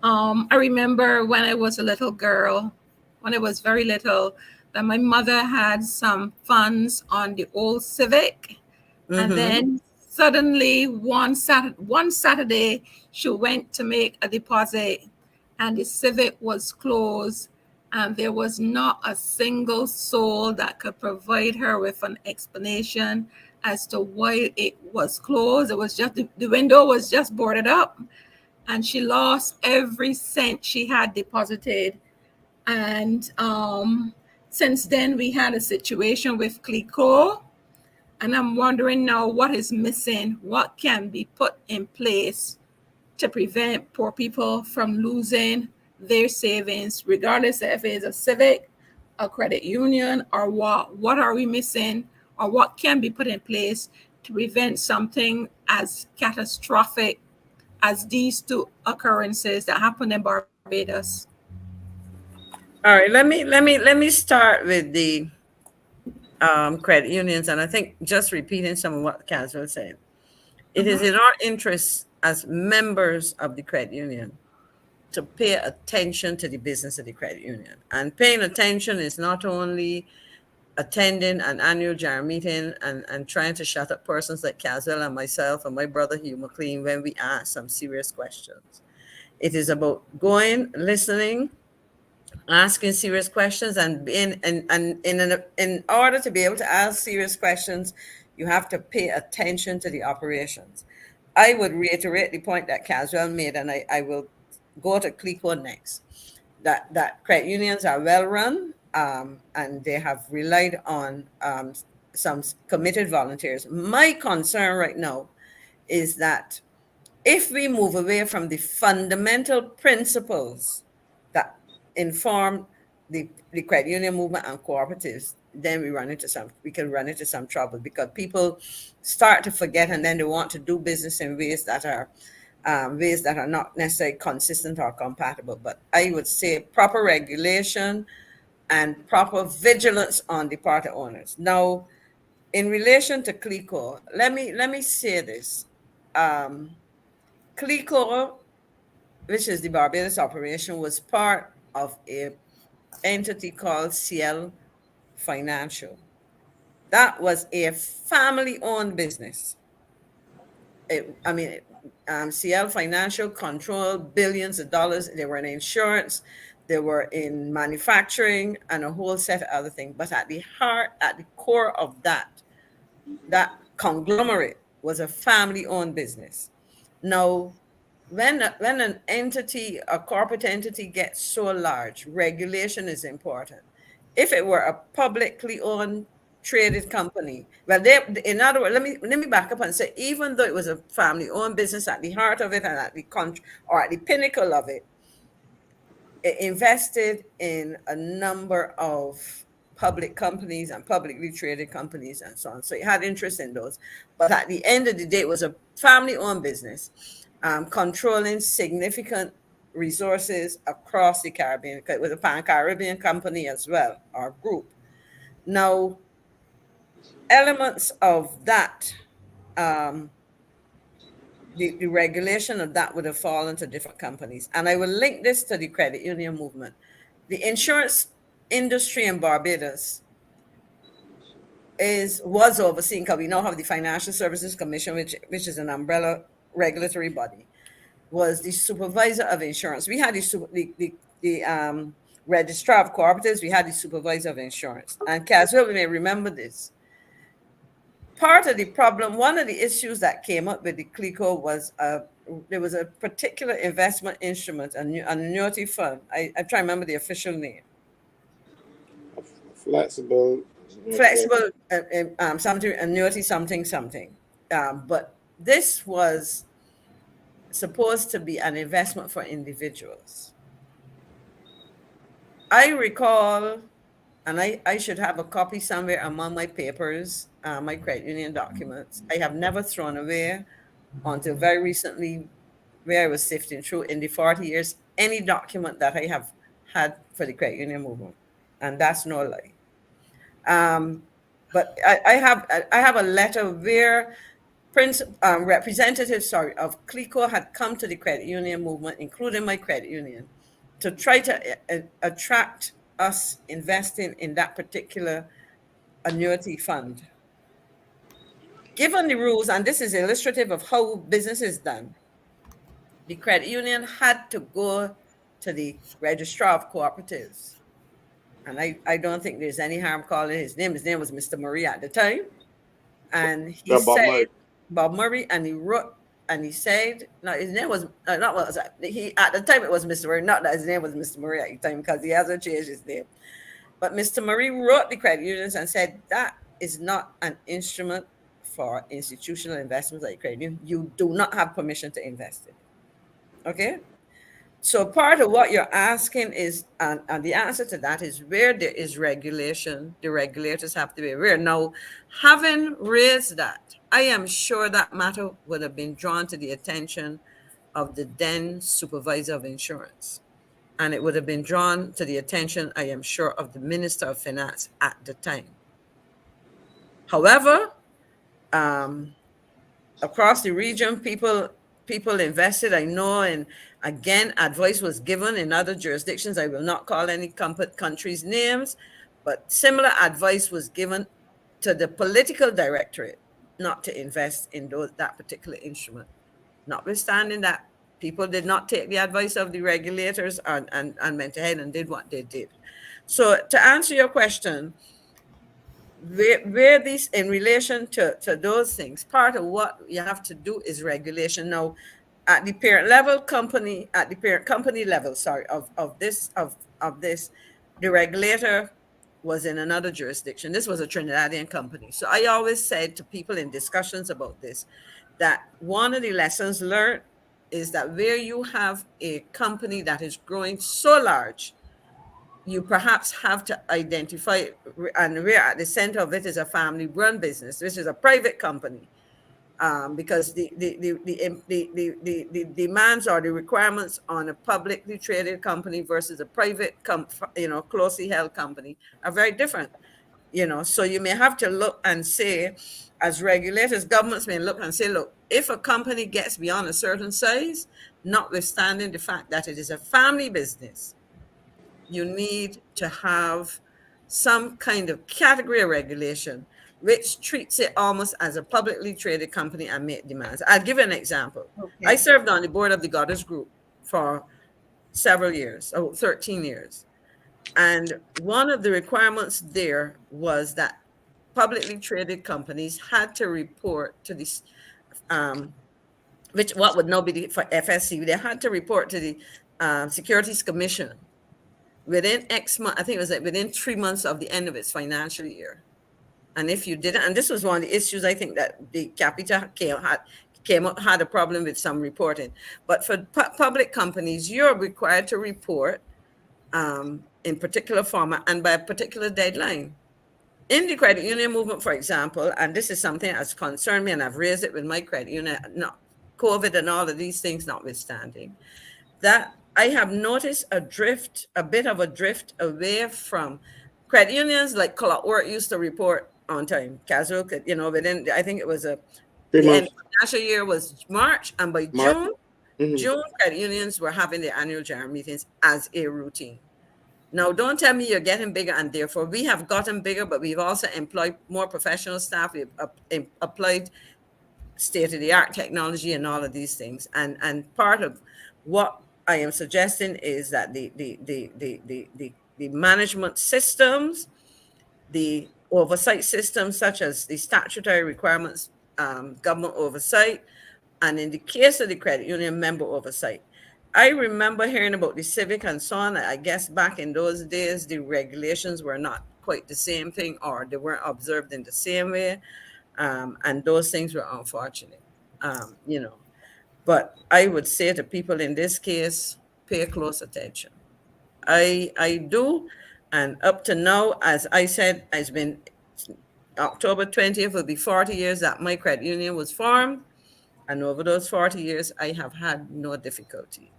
I remember when I was a little girl, when I was very little, that my mother had some funds on the old Civic. And then suddenly one Saturday, she went to make a deposit and the Civic was closed. And there was not a single soul that could provide her with an explanation as to why it was closed. It was just, the window was just boarded up. And she lost every cent she had deposited. And since then, we had a situation with CLICO. And I'm wondering now what is missing, what can be put in place to prevent poor people from losing their savings, regardless if it's a civic, a credit union, or what. What are we missing, or what can be put in place to prevent something as catastrophic as these two occurrences that happened in Barbados? All right, let me start with the credit unions, and I think just repeating some of what Caswell said. It is in our interest as members of the credit union to pay attention to the business of the credit union. And paying attention is not only attending an annual JAR meeting and trying to shut up persons like Caswell and myself and my brother Hugh McClean when we ask some serious questions. It is about going, listening, asking serious questions, and in order to be able to ask serious questions, you have to pay attention to the operations. I would reiterate the point that Caswell made, and I will go to CLICO next, that credit unions are well run, and they have relied on some committed volunteers. My concern right now is that if we move away from the fundamental principles that inform the credit union movement and cooperatives, then we can run into some trouble, because people start to forget, and then they want to do business in ways that are not necessarily consistent or compatible. But I would say proper regulation and proper vigilance on the part of owners. Now, in relation to CLICO, let me say this. CLICO, which is the Barbados operation, was part of a entity called CL Financial. That was a family-owned business. CL Financial controlled billions of dollars. They were in insurance, they were in manufacturing, and a whole set of other things. But at the core of that conglomerate was a family-owned business. Now, when an entity, a corporate entity, gets so large, regulation is important. If it were a publicly owned traded company, well, in other words, let me back up and say, even though it was a family-owned business, at the heart of it and at the pinnacle of it, it invested in a number of public companies and publicly traded companies and so on. So it had interest in those. But at the end of the day, it was a family-owned business, controlling significant resources across the Caribbean. It was a pan-Caribbean company as well, or group. Now, elements of that the regulation of that would have fallen to different companies. And I will link this to the credit union movement. The insurance industry in Barbados was overseen, because we now have the Financial Services Commission, which is an umbrella regulatory body, was the supervisor of insurance. We had the registrar of cooperatives, we had the supervisor of insurance. And Caswell, we may remember this. Part of the problem, one of the issues that came up with the CLICO was there was a particular investment instrument, an annuity fund. I try to remember the official name. Flexible, something, annuity, something. But this was supposed to be an investment for individuals. I recall, and I should have a copy somewhere among my papers, my credit union documents. I have never thrown away until very recently, where I was sifting through in the 40 years, any document that I have had for the credit union movement. And that's no lie. But I have a letter where representatives of CLICO had come to the credit union movement, including my credit union, to try to attract us investing in that particular annuity fund. Given the rules, and this is illustrative of how business is done, the credit union had to go to the registrar of cooperatives. And I don't think there's any harm calling his name. His name was Mr. Murray at the time. And he said, Bob Murray, and he wrote, and he said, no, his name was, at the time it was Mr. Murray, not that his name was Mr. Murray at the time, because he hasn't changed his name. But Mr. Murray wrote the credit unions and said, that is not an instrument for institutional investments like credit union. You do not have permission to invest in it. Okay? So part of what you're asking is, and the answer to that is, where there is regulation, the regulators have to be aware. Now, having raised that, I am sure that matter would have been drawn to the attention of the then supervisor of insurance. And it would have been drawn to the attention, I am sure, of the Minister of Finance at the time. However, across the region, people invested, I know, and again, advice was given in other jurisdictions. I will not call any countries' names, but similar advice was given to the political directorate not to invest in that particular instrument. Notwithstanding that, people did not take the advice of the regulators and went ahead and did what they did. So to answer your question, where these in relation to those things, part of what you have to do is regulation. Now, at the parent company level, of this, the regulator was in another jurisdiction. This was a Trinidadian company. So I always said to people in discussions about this, that one of the lessons learned is that where you have a company that is growing so large, you perhaps have to identify, and where at the center of it is a family-run business, which is a private company, because the demands or the requirements on a publicly traded company versus a private, closely held company are very different. So you may have to look and say, as regulators, governments may look and say, look, if a company gets beyond a certain size, notwithstanding the fact that it is a family business, you need to have some kind of category of regulation which treats it almost as a publicly traded company and make demands. I'll give you an example. Okay. I served on the board of the Goddess Group for several years, 13 years. And one of the requirements there was that publicly traded companies had to report to this, what would now be for FSC, they had to report to the Securities Commission within X month, I think it was within 3 months of the end of its financial year. And if you didn't, and this was one of the issues I think that the Capita had a problem with some reporting. But for public companies, you're required to report in particular format and by a particular deadline. In the credit union movement, for example, and this is something that's concerned me, and I've raised it with my credit union, COVID and all of these things notwithstanding, that I have noticed a bit of a drift away from credit unions like Clockwork used to report on time. Caswell, within, I think it was 3 The end months. of the financial year was March, and by March. June, credit unions were having their annual general meetings as a routine. Now, don't tell me you're getting bigger, and therefore we have gotten bigger, but we've also employed more professional staff. We've applied state-of-the-art technology and all of these things. And part of what I am suggesting is that the management systems, the oversight systems, such as the statutory requirements, government oversight, and in the case of the credit union, member oversight. I remember hearing about the civic and so on. I guess back in those days, the regulations were not quite the same thing, or they weren't observed in the same way. And those things were unfortunate, you know. But I would say to people in this case, pay close attention. I do. And up to now, as I said, it's been October 20th will be 40 years that my credit union was formed. And over those 40 years, I have had no difficulty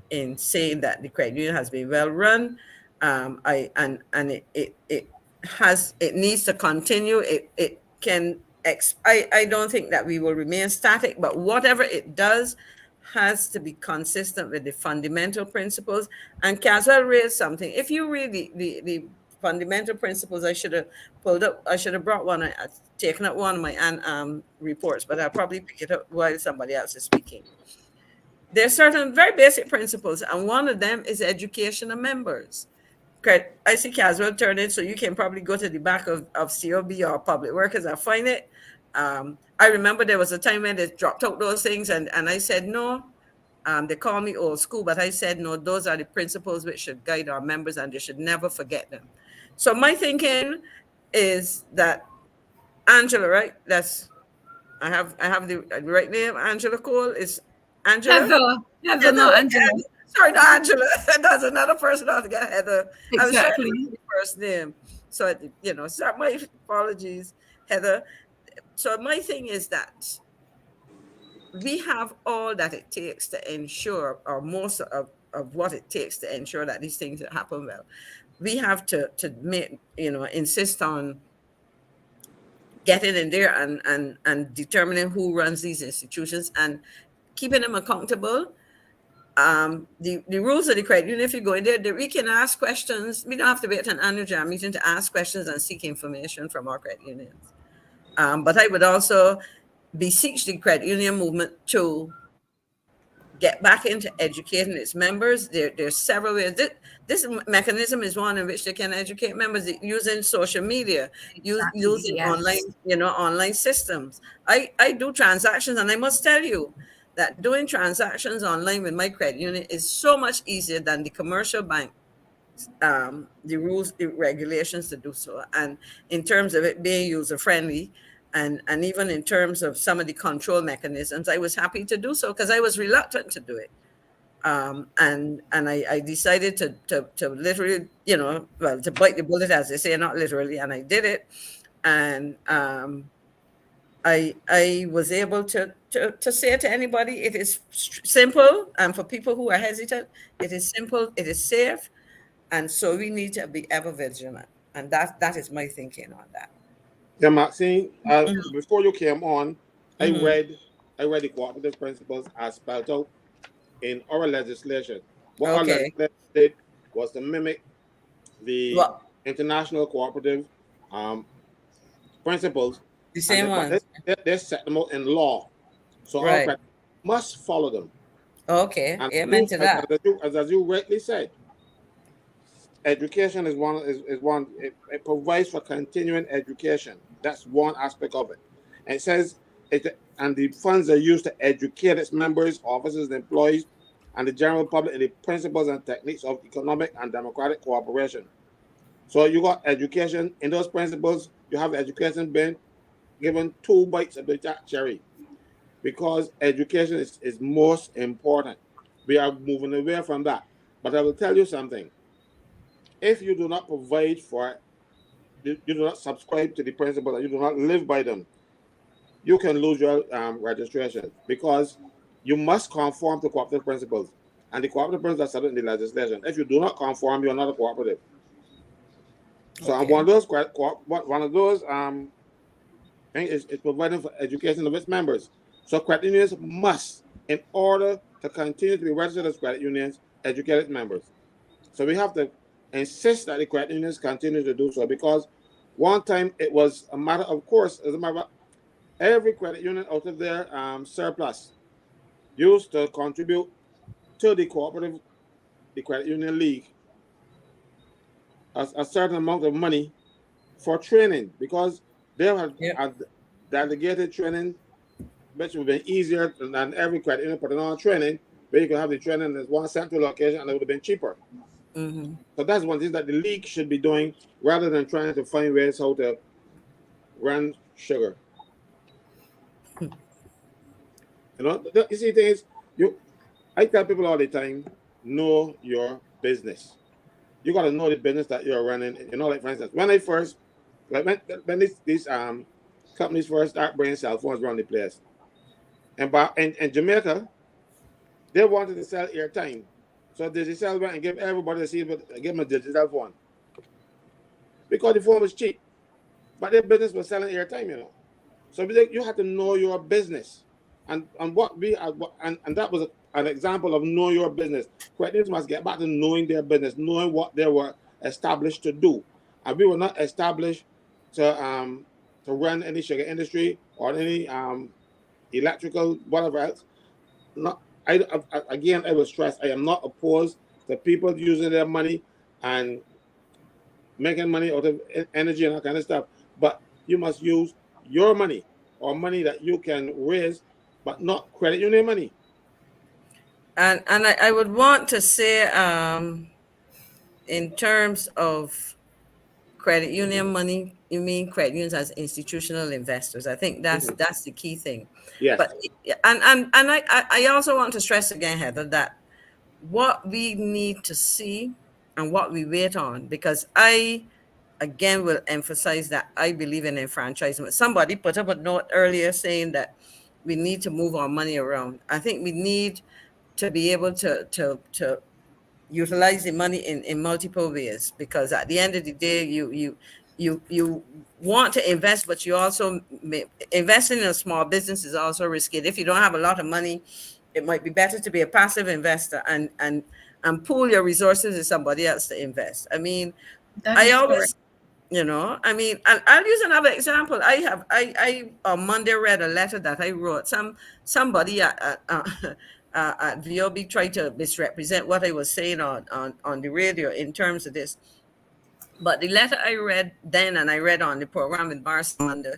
in saying that the credit union has been well run. It needs to continue. I don't think that we will remain static, but whatever it does has to be consistent with the fundamental principles. And Caswell raised something. If you read the fundamental principles, I should have brought one. I've taken up one of my reports, but I'll probably pick it up while somebody else is speaking. There are certain very basic principles, and one of them is education of members. I see Caswell turn it, so you can probably go to the back of COB or Public Workers and find it. I remember there was a time when they dropped out those things, and I said no. They call me old school, but I said no, those are the principles which should guide our members, and they should never forget them. So my thinking is that Angela, right? I have the right name. Angela Cole is Angela. Heather, not Angela. Sorry, not Angela. That's another person altogether. Heather. Exactly. I was the first name. So so my apologies, Heather. So my thing is that we have all that it takes to ensure, or most of what it takes to ensure that these things happen well. We have to make, insist on getting in there and determining who runs these institutions and keeping them accountable. The rules of the credit union, if you go in there, we can ask questions. We don't have to wait an annual general meeting to ask questions and seek information from our credit unions. But I would also beseech the credit union movement to get back into educating its members. There's several ways. This mechanism is one in which they can educate members using social media, using online systems. I do transactions, and I must tell you that doing transactions online with my credit union is so much easier than the commercial bank. The rules, the regulations to do so, and in terms of it being user friendly, and even in terms of some of the control mechanisms, I was happy to do so because I was reluctant to do it. And I decided to literally, to bite the bullet, as they say, not literally, and I did it. And I was able to say to anybody, it is simple, and for people who are hesitant, it is simple, it is safe, and so we need to be ever vigilant. And that is my thinking on that. Yeah, Maxine, before you came on, I read the cooperative principles as spelled out in our legislation. What our legislation did was to mimic the international cooperative principles. The same one. They set them out in law. So our credit must follow them. Okay, and amen to that. As you rightly said, education is one. It provides for continuing education. That's one aspect of it. And it says, and the funds are used to educate its members, officers, and employees, and the general public in the principles and techniques of economic and democratic cooperation. So you got education in those principles. You have education being given 2 bites of the cherry, because education is most important. We are moving away from that. But I will tell you something. If you do not provide for it, you do not subscribe to the principles, and you do not live by them, you can lose your registration, because you must conform to cooperative principles. And the cooperative principles are set in the legislation. If you do not conform, you're not a cooperative. So one of those and it's providing for education of its members. So credit unions must, in order to continue to be registered as credit unions, educate its members. So we have to insist that the credit unions continue to do so, because one time it was a matter of course, as a matter of every credit union out of their surplus used to contribute to the cooperative, the credit union league, a certain amount of money for training, because they have delegated training, which would have been easier than every credit union putting on training, where you can have the training in one central location and it would have been cheaper. Mm-hmm. So that's one thing that the league should be doing, rather than trying to find ways how to run sugar. You know, you see things, I tell people all the time, know your business. You got to know the business that you're running. You know, like for instance, when I first, like when these companies first start bringing cell phones around the place, and in Jamaica, they wanted to sell airtime. So Digicel went and gave everybody give them a digital phone, because the phone was cheap, but their business was selling airtime, you know. So you have to know your business, and what we and that was an example of know your business. Creditors must get back to knowing their business, knowing what they were established to do, and we were not established to run any sugar industry or any electrical whatever else. Not again, I will stress, I am not opposed to people using their money and making money out of energy and that kind of stuff, but you must use your money or money that you can raise, but not credit union money. And I would want to say, in terms of credit union money, you mean credit unions as institutional investors. I think that's the key thing. Yes. But and I also want to stress again, Heather, that what we need to see and what we wait on, because I again will emphasize that I believe in enfranchisement. Somebody put up a note earlier saying that we need to move our money around. I think we need to be able to utilize the money in multiple ways, because at the end of the day, you want to invest, but you also investing in a small business is also risky. If you don't have a lot of money, it might be better to be a passive investor and pool your resources with somebody else to invest. I mean, I always correct. You know, I mean, I'll use another example. I on Monday read a letter that I wrote. Somebody at VOB tried to misrepresent what I was saying on the radio in terms of this. But the letter I read then and I read on the program with Monday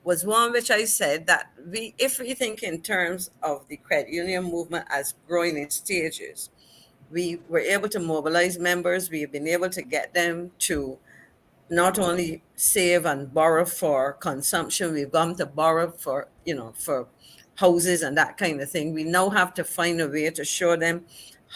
was one which I said that if we think in terms of the credit union movement as growing in stages, we were able to mobilize members. We have been able to get them to not only save and borrow for consumption, we've gone to borrow for, for houses and that kind of thing. We now have to find a way to show them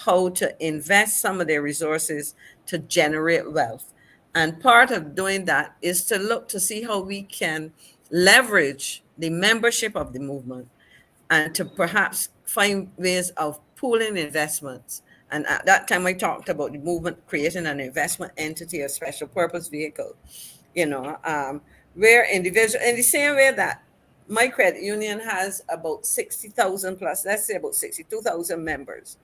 how to invest some of their resources to generate wealth. And part of doing that is to look to see how we can leverage the membership of the movement and to perhaps find ways of pooling investments. And at that time, I talked about the movement creating an investment entity, a special purpose vehicle, where individuals, in the same way that my credit union has about 60,000 plus, let's say about 62,000 members.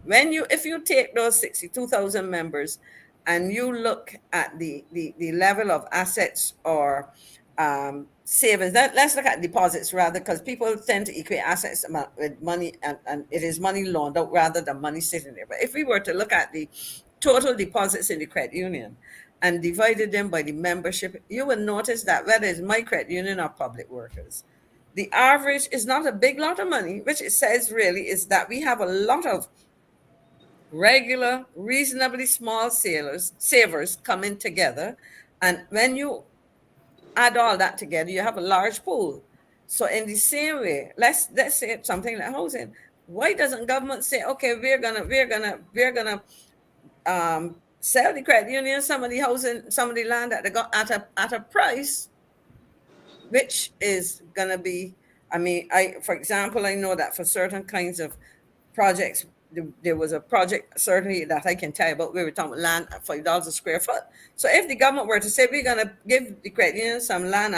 If you take those 62,000 members and you look at the level of assets or savings, let's look at deposits rather, because people tend to equate assets with money, and it is money loaned out rather than money sitting there. But if we were to look at the total deposits in the credit union and divided them by the membership, you will notice that whether it's my credit union or public workers, the average is not a big lot of money, which it says really is that we have a lot of regular, reasonably small savers coming together. And when you add all that together, you have a large pool. So in the same way, let's say something like housing. Why doesn't government say, okay, we're gonna sell the credit union some of the housing, some of the land at a price, which is gonna be, for example, I know that for certain kinds of projects, there was a project certainly that I can tell you about. We were talking about land at $5 a square foot. So if the government were to say we're going to give the credit union some land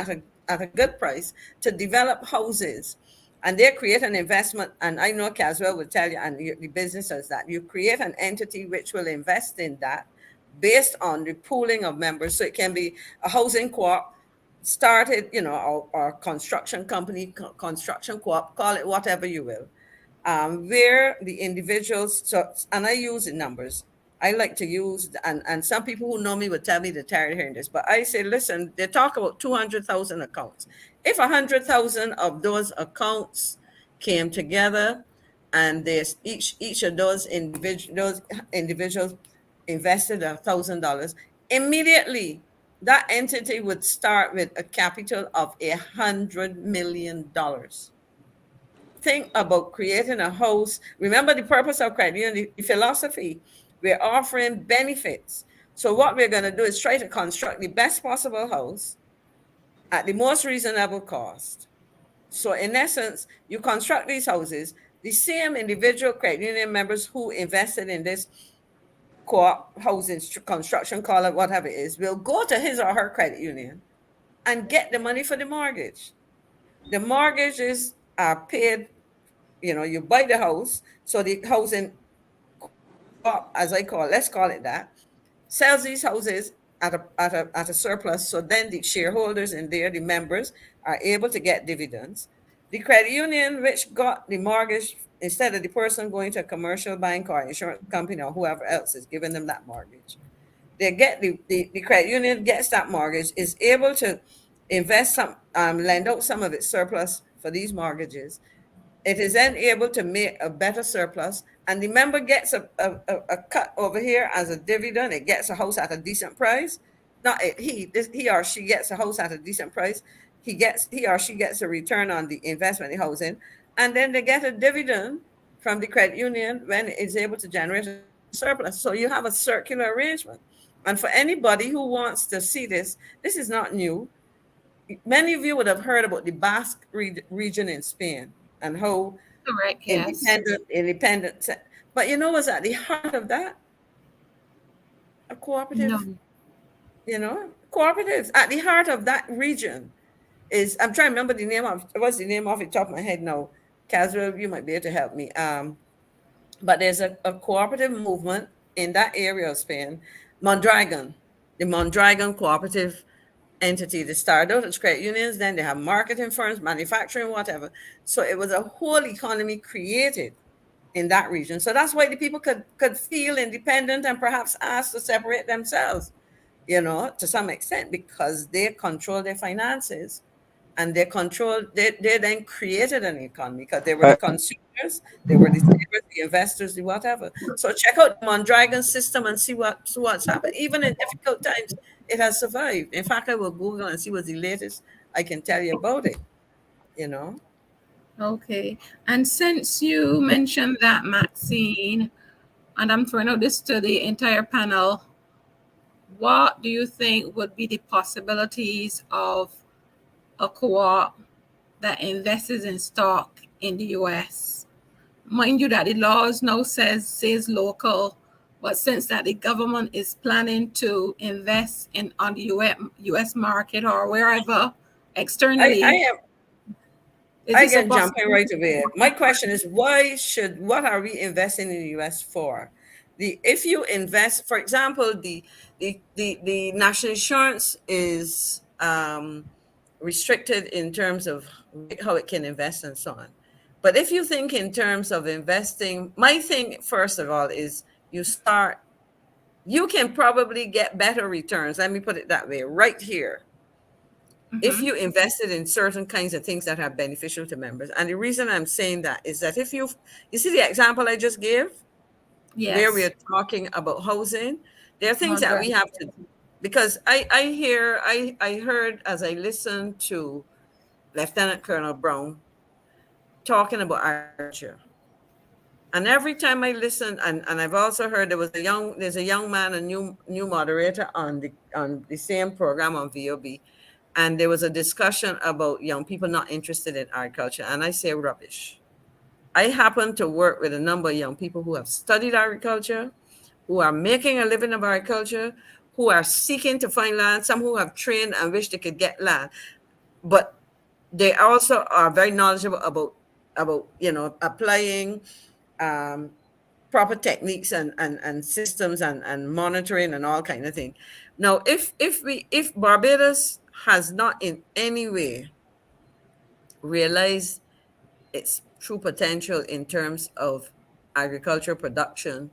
at a good price to develop houses. And they create an investment. And I know Caswell will tell you, and the business does that. You create an entity which will invest in that based on the pooling of members. So it can be a housing co-op started, or construction company, construction co-op, call it whatever you will, where the individuals, and I use the numbers. I like to use, and some people who know me would tell me they're tired of hearing this, but I say, listen, they talk about 200,000 accounts. If 100,000 of those accounts came together and there's each of those individuals invested $1,000, immediately that entity would start with a capital of $100 million. Think about creating a house. Remember the purpose of credit union, the philosophy. We're offering benefits. So what we're going to do is try to construct the best possible house at the most reasonable cost. So in essence, you construct these houses, the same individual credit union members who invested in this co-op housing construction, call it whatever it is, will go to his or her credit union and get the money for the mortgage. The mortgages are paid, you buy the house. So the housing, as I call it, let's call it that, sells these houses at a surplus. So then the shareholders in there, the members, are able to get dividends. The credit union, which got the mortgage, instead of the person going to a commercial bank or insurance company or whoever else is giving them that mortgage, they get the credit union gets that mortgage, is able to invest some, lend out some of its surplus for these mortgages. It is then able to make a better surplus, and the member gets a cut over here as a dividend. It gets a house at a decent price. Not he or she gets a house at a decent price. He or she gets a return on the investment in housing, and then they get a dividend from the credit union when it's able to generate a surplus. So you have a circular arrangement. And for anybody who wants to see this is not new. Many of you would have heard about the Basque region in Spain and how Correct, yes. independent. But you know what's at the heart of that? A cooperative. No. Cooperatives at the heart of that region is, I'm trying to remember the name of, what's the name off the top of my head now? Caswell, you might be able to help me. But there's a cooperative movement in that area of Spain, Mondragon, the Mondragon cooperative entity. They started out as credit unions, then they have marketing firms, manufacturing, whatever. So it was a whole economy created in that region. So that's why the people could feel independent and perhaps ask to separate themselves, to some extent, because they control their finances and they then created an economy because they were the consumers, they were the savers, the investors, the whatever. So check out the Mondragon system and see what's happened. Even in difficult times, it has survived. In fact, I will Google and see what's the latest I can tell you about it, Okay. And since you mentioned that, Maxine, and I'm throwing out this to the entire panel, what do you think would be the possibilities of a co-op that invests in stock in the US? Mind you that the laws now says local, but since that the government is planning to invest on the US market or wherever externally. I can jump in right away. My question is, what are we investing in the US for? If you invest, for example, the national insurance is restricted in terms of how it can invest and so on. But if you think in terms of investing, my thing, first of all, is you can probably get better returns. Let me put it that way, right here. Mm-hmm. If you invested in certain kinds of things that are beneficial to members. And the reason I'm saying that is that if you see the example I just gave, yes, where we're talking about housing, there are things that we have to, because I heard as I listened to Lieutenant Colonel Brown talking about agriculture. And every time I listen, and I've also heard there's a young man, a new moderator on the same program on VOB, and there was a discussion about young people not interested in agriculture. And I say rubbish. I happen to work with a number of young people who have studied agriculture, who are making a living of agriculture, who are seeking to find land, some who have trained and wish they could get land. but they also are very knowledgeable about applying proper techniques and systems and monitoring and all kind of thing. Now, if Barbados has not in any way realized its true potential in terms of agricultural production,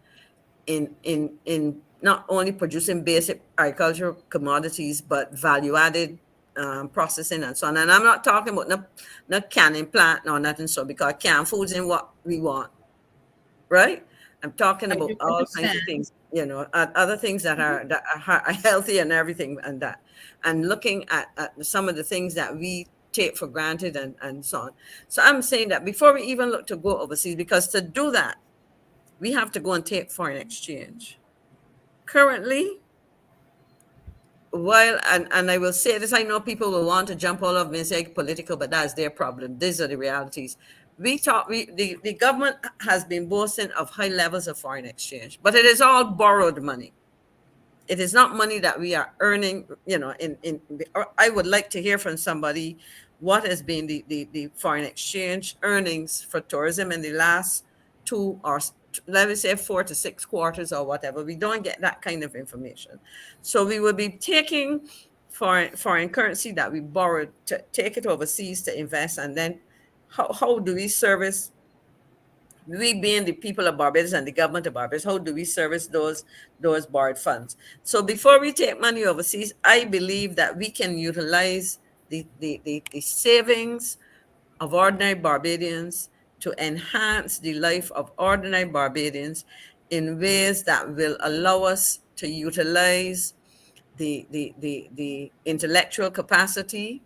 in not only producing basic agricultural commodities but value added processing and so on. And I'm not talking about no canning plant or nothing, so because canned foods in what we want, right? I'm talking I about do all kinds understand. of things, other things that are healthy and everything, and looking at some of the things that we take for granted and so on. So I'm saying that before we even look to go overseas, because to do that, we have to go and take foreign exchange. Currently, while and I will say this, I know people will want to jump all over me and say political, but that's their problem. These are the realities. The government has been boasting of high levels of foreign exchange, but it is all borrowed money. It is not money that we are earning. I would like to hear from somebody what has been the foreign exchange earnings for tourism in the last 2 or let me say 4 to 6 quarters or whatever. We don't get that kind of information. So we will be taking foreign currency that we borrowed to take it overseas to invest, and then how do we service, we being the people of Barbados and the government of Barbados, how do we service those borrowed funds? So before we take money overseas, I believe that we can utilize the savings of ordinary Barbadians to enhance the life of ordinary Barbadians in ways that will allow us to utilize the intellectual capacity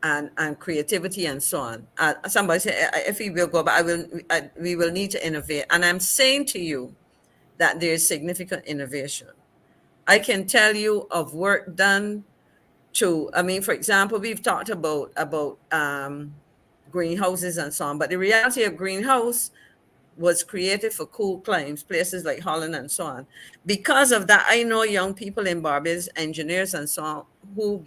and creativity and so on. Somebody said, if we will go back, we will need to innovate. And I'm saying to you that there's significant innovation. I can tell you of work done for example, we've talked about greenhouses and so on, but the reality of greenhouse was created for cool climes, places like Holland and so on. Because of that, I know young people in Barbados, engineers and so on, who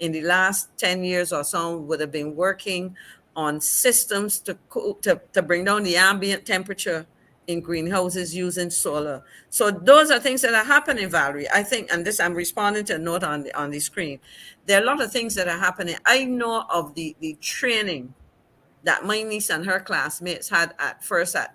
in the last 10 years or so would have been working on systems to bring down the ambient temperature in greenhouses using solar. So those are things that are happening, Valerie. I think, and this I'm responding to a note on the screen. There are a lot of things that are happening. I know of the training that my niece and her classmates had at first at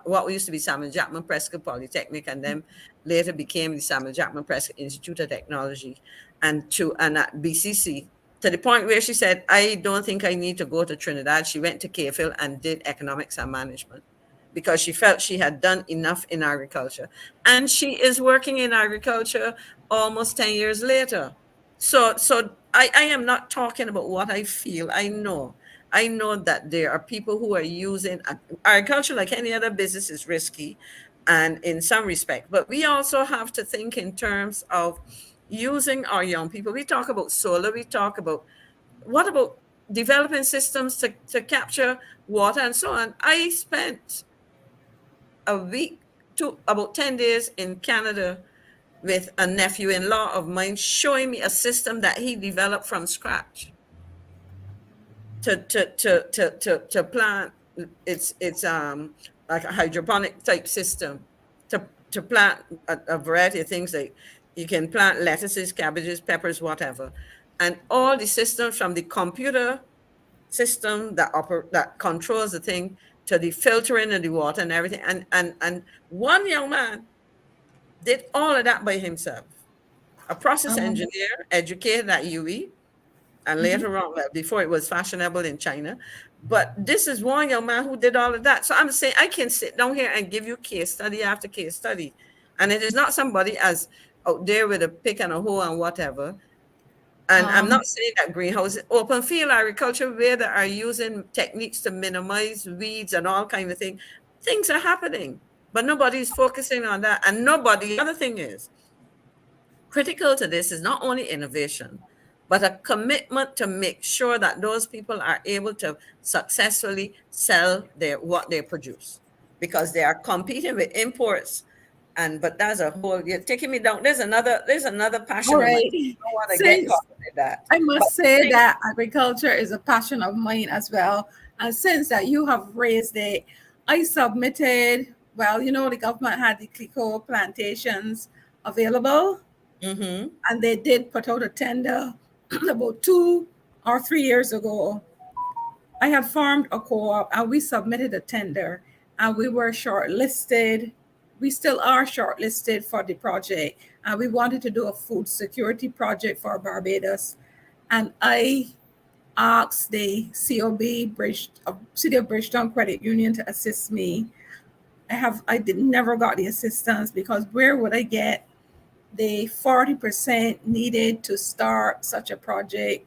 what used to be Samuel Jackman Prescott Polytechnic, and then later became the Samuel Jackman Prescott Institute of Technology, and at BCC, to the point where she said, I don't think I need to go to Trinidad. She went to CAFIL and did economics and management because she felt she had done enough in agriculture. And she is working in agriculture almost 10 years later. So I am not talking about what I feel. I know that there are people who are using agriculture, like any other business, is risky and in some respect, but we also have to think in terms of using our young people. We talk about solar, we talk about what about developing systems to capture water and so on. I spent a week to about 10 days in Canada with a nephew-in-law of mine, showing me a system that he developed from scratch to plant. It's like a hydroponic type system to plant a variety of things. Like you can plant lettuces, cabbages, peppers, whatever, and all the systems from the computer system that controls the thing to the filtering of the water and everything. And one young man did all of that by himself. A process engineer, educated at UE, and later on, well, before it was fashionable in China. But this is one young man who did all of that. So I'm saying I can sit down here and give you case study after case study. And it is not somebody as out there with a pick and a hoe and whatever. And I'm not saying that greenhouses, open field agriculture, where they are using techniques to minimize weeds and all kinds of things. Things are happening, but nobody's focusing on that. And the other thing is, critical to this is not only innovation, but a commitment to make sure that those people are able to successfully sell what they produce, because they are competing with imports but that's a whole, you're taking me down. There's another passion All of mine. right. I don't want to get Since caught with that. I But must say that agriculture is a passion of mine as well. And since that you have raised it, I submitted, well, you know, the government had the cocoa plantations available, mm-hmm. and they did put out a tender about 2 or 3 years ago. I had formed a co-op and we submitted a tender and we were shortlisted. We still are shortlisted for the project, and we wanted to do a food security project for Barbados. And I asked the COB, City of Bridgetown Credit Union, to assist me. I never got the assistance, because where would I get the 40% needed to start such a project?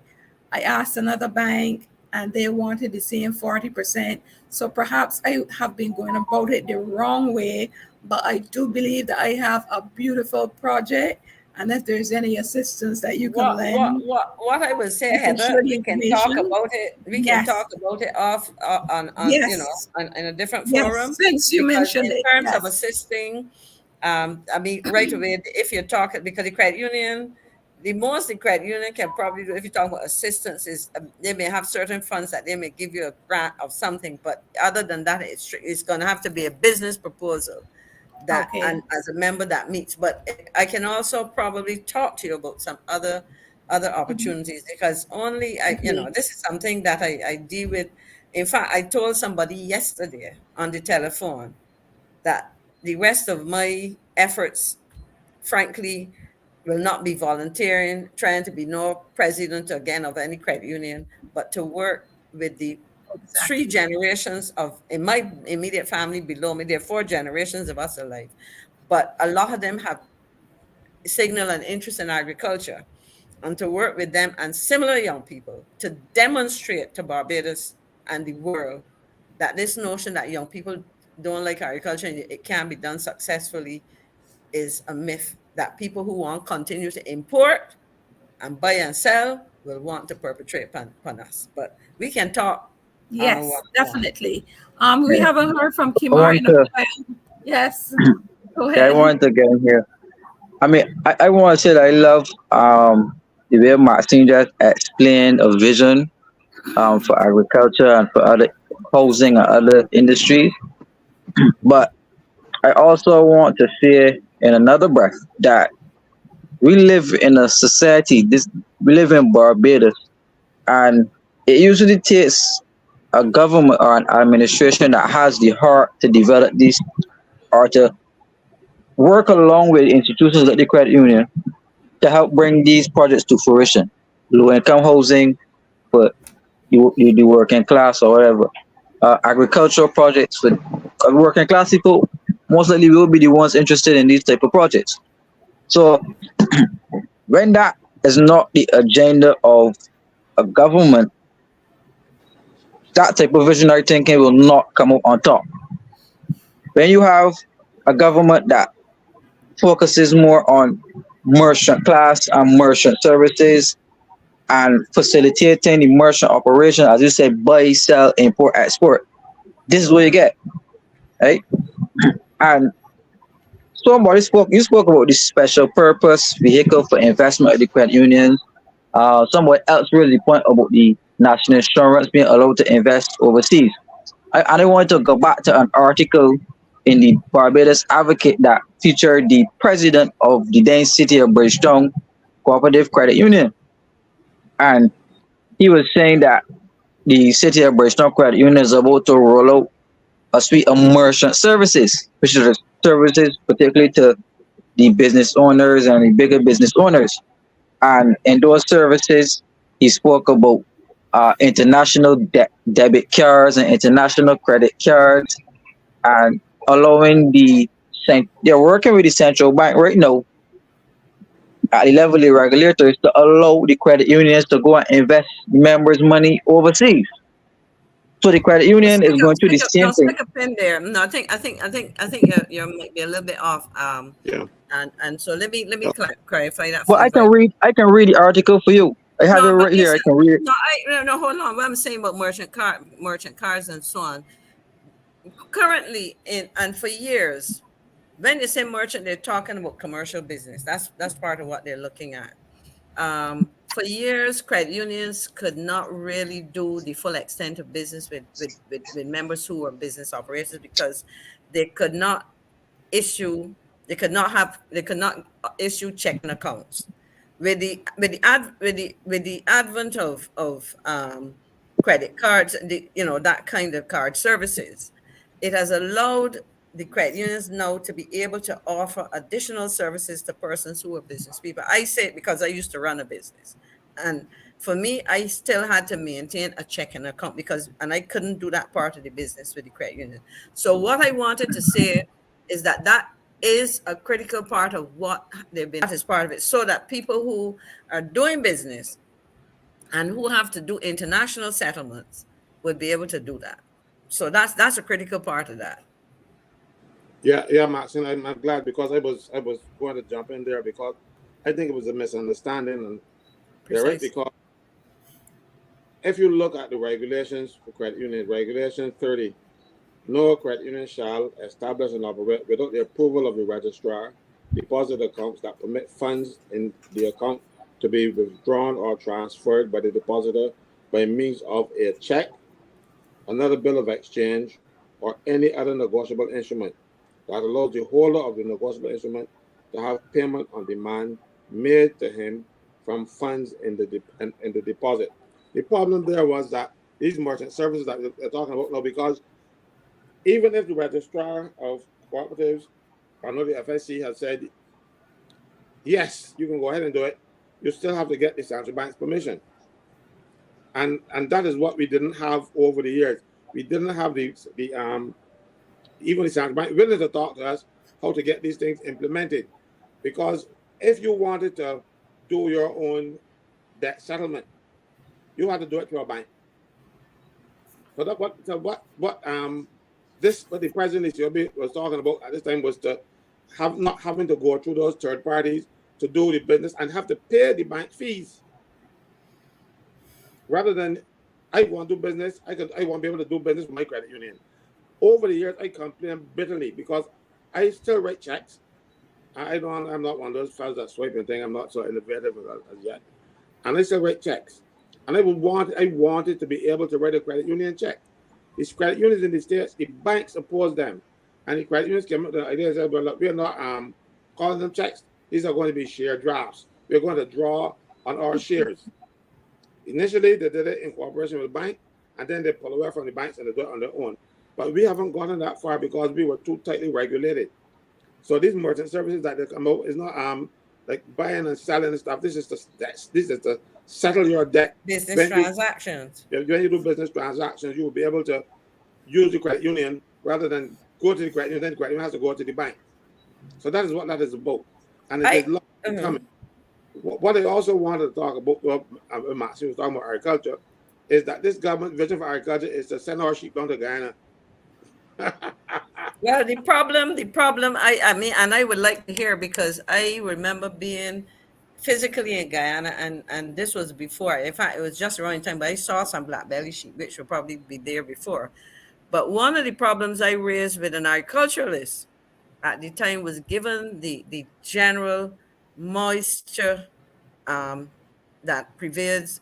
I asked another bank and they wanted the same 40%. So perhaps I have been going about it the wrong way, but I do believe that I have a beautiful project. And if there's any assistance that you can lend, what I would say, you can Heather, share the we can talk information. about it. We can Yes. talk about it off on Yes. you know, in a different Yes, forum. since you Because mentioned in it, terms of yes. assisting, I mean, right away, if you're talking, because the credit union, the most the credit union can probably do, if you talk about assistance, is they may have certain funds that they may give you a grant of something, but other than that, it's going to have to be a business proposal that, Okay. and as a member that meets. But I can also probably talk to you about some other opportunities, because only you know, this is something that I deal with. In fact, I told somebody yesterday on the telephone that the rest of my efforts, frankly, will not be volunteering, trying to be no president again of any credit union, but to work with the 3 generations of, in my immediate family below me, there are 4 generations of us alive, but a lot of them have signal an interest in agriculture, and to work with them and similar young people to demonstrate to Barbados and the world that this notion that young people don't like agriculture and it can be done successfully is a myth, that people who want to continue to import and buy and sell will want to perpetrate upon us. But we can talk. Yes, One-on-one. definitely. We Yeah. haven't heard from I Kemar want in a to, while. Yes, go yeah, I ahead. want to get in here. I mean, I want to say that I love the way Maxine just explained a vision for agriculture and for other housing and other industries. But I also want to say in another breath that we live in a society, we live in Barbados, and it usually takes a government or an administration that has the heart to develop these, or to work along with institutions like the credit union to help bring these projects to fruition. Low income housing for the working class or whatever. Agricultural projects for working class people most likely will be the ones interested in these type of projects. So when that is not the agenda of a government, that type of visionary thinking will not come up on top. When you have a government that focuses more on merchant class and merchant services and facilitating the merchant operation, as you say, buy, sell, import, export, this is what you get, right? And you spoke about this special purpose vehicle for investment of the credit unions. Someone else raised the point about the national insurance being allowed to invest overseas. I want to go back to an article in the Barbados Advocate that featured the president of the then city of Bridgetown Cooperative Credit Union. And he was saying that the city of Bridgetown Credit Union is about to roll out a suite of merchant services, which is services particularly to the business owners and the bigger business owners. And in those services, he spoke about international debit cards and international credit cards, and allowing they're working with the central bank right now at the level of the regulators to allow the credit unions to go and invest members' money overseas. So the credit union is going through the same thing. Stick a pin there. No, I think you might be a little bit off. Yeah. And so let me clarify that. Well, I can read the article for you. I have it right here. I can read it. No, hold on. What I'm saying about merchant cars and so on. Currently, and for years, when they say merchant, they're talking about commercial business. That's part of what they're looking at. For years, credit unions could not really do the full extent of business with members who were business operators because they could not issue, they could not issue checking accounts. With the advent of credit cards, that kind of card services, it has allowed the credit unions now to be able to offer additional services to persons who are business people. I say it because I used to run a business. And for me, I still had to maintain a checking account and I couldn't do that part of the business with the credit union. So what I wanted to say is that is a critical part of what they've been, that is part of it, so that people who are doing business and who have to do international settlements would be able to do that. So that's a critical part of that. Yeah, Maxine, I'm glad because I was going to jump in there because I think it was a misunderstanding, and they're right, because if you look at the regulations for credit union, regulation 30, no credit union shall establish and operate without the approval of the registrar deposit accounts that permit funds in the account to be withdrawn or transferred by the depositor by means of a check, another bill of exchange, or any other negotiable instrument that allows the holder of the negotiable instrument to have payment on demand made to him from funds in the deposit. The problem there was that these merchant services that we're talking about now, because even if the registrar of cooperatives, I know the FSC has said, yes, you can go ahead and do it, you still have to get the central bank's permission. And that is what we didn't have over the years. We didn't have even the central bank willing to talk to us how to get these things implemented. Because if you wanted to do your own debt settlement, you had to do it through a bank. So what the president was talking about at this time was to not having to go through those third parties to do the business and have to pay the bank fees. Rather than, I want to do business, I want to be able to do business with my credit union. Over the years, I complain bitterly because I still write checks. I'm not one of those fellas that swiping thing. I'm not so innovative as yet. And I still write checks. And I wanted to be able to write a credit union check. These credit unions in the States, the banks oppose them. And the credit unions came up with the idea that, well, look, we're not calling them checks. These are going to be share drafts. We're going to draw on our shares. Initially, they did it in cooperation with the bank, and then they pull away from the banks and they do it on their own. But we haven't gotten that far because we were too tightly regulated. So these merchant services that they come out is not like buying and selling and stuff. This is to settle your debt. Business transactions. When you do business transactions, you will be able to use the credit union rather than go to the credit union. Then the credit union has to go to the bank. So that is what that is about. And it is long coming. What I also wanted to talk about, Maxine was talking about agriculture, is that this government vision for agriculture is to send our sheep down to Guyana. Well, the problem, I mean, and I would like to hear, because I remember being physically in Guyana, and this was before, in fact, it was just around time, but I saw some black belly sheep, which would probably be there before. But one of the problems I raised with an agriculturalist at the time was, given the general moisture that prevails,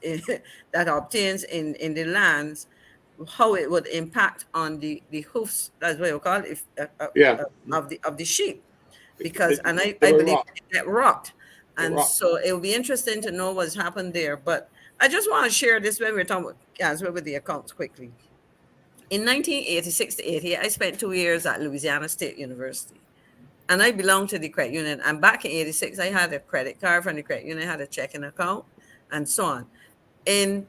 that obtains in the lands, how it would impact on the hoofs, that's what you call it, of the sheep, because I believe it get rocked, and so it will be interesting to know what's happened there. But I just want to share this when we're talking about Caswell with the accounts quickly. In 1986 to 88, I spent 2 years at Louisiana State University, and I belonged to the credit union. And back in 86, I had a credit card from the credit union, I had a checking account, and so on. In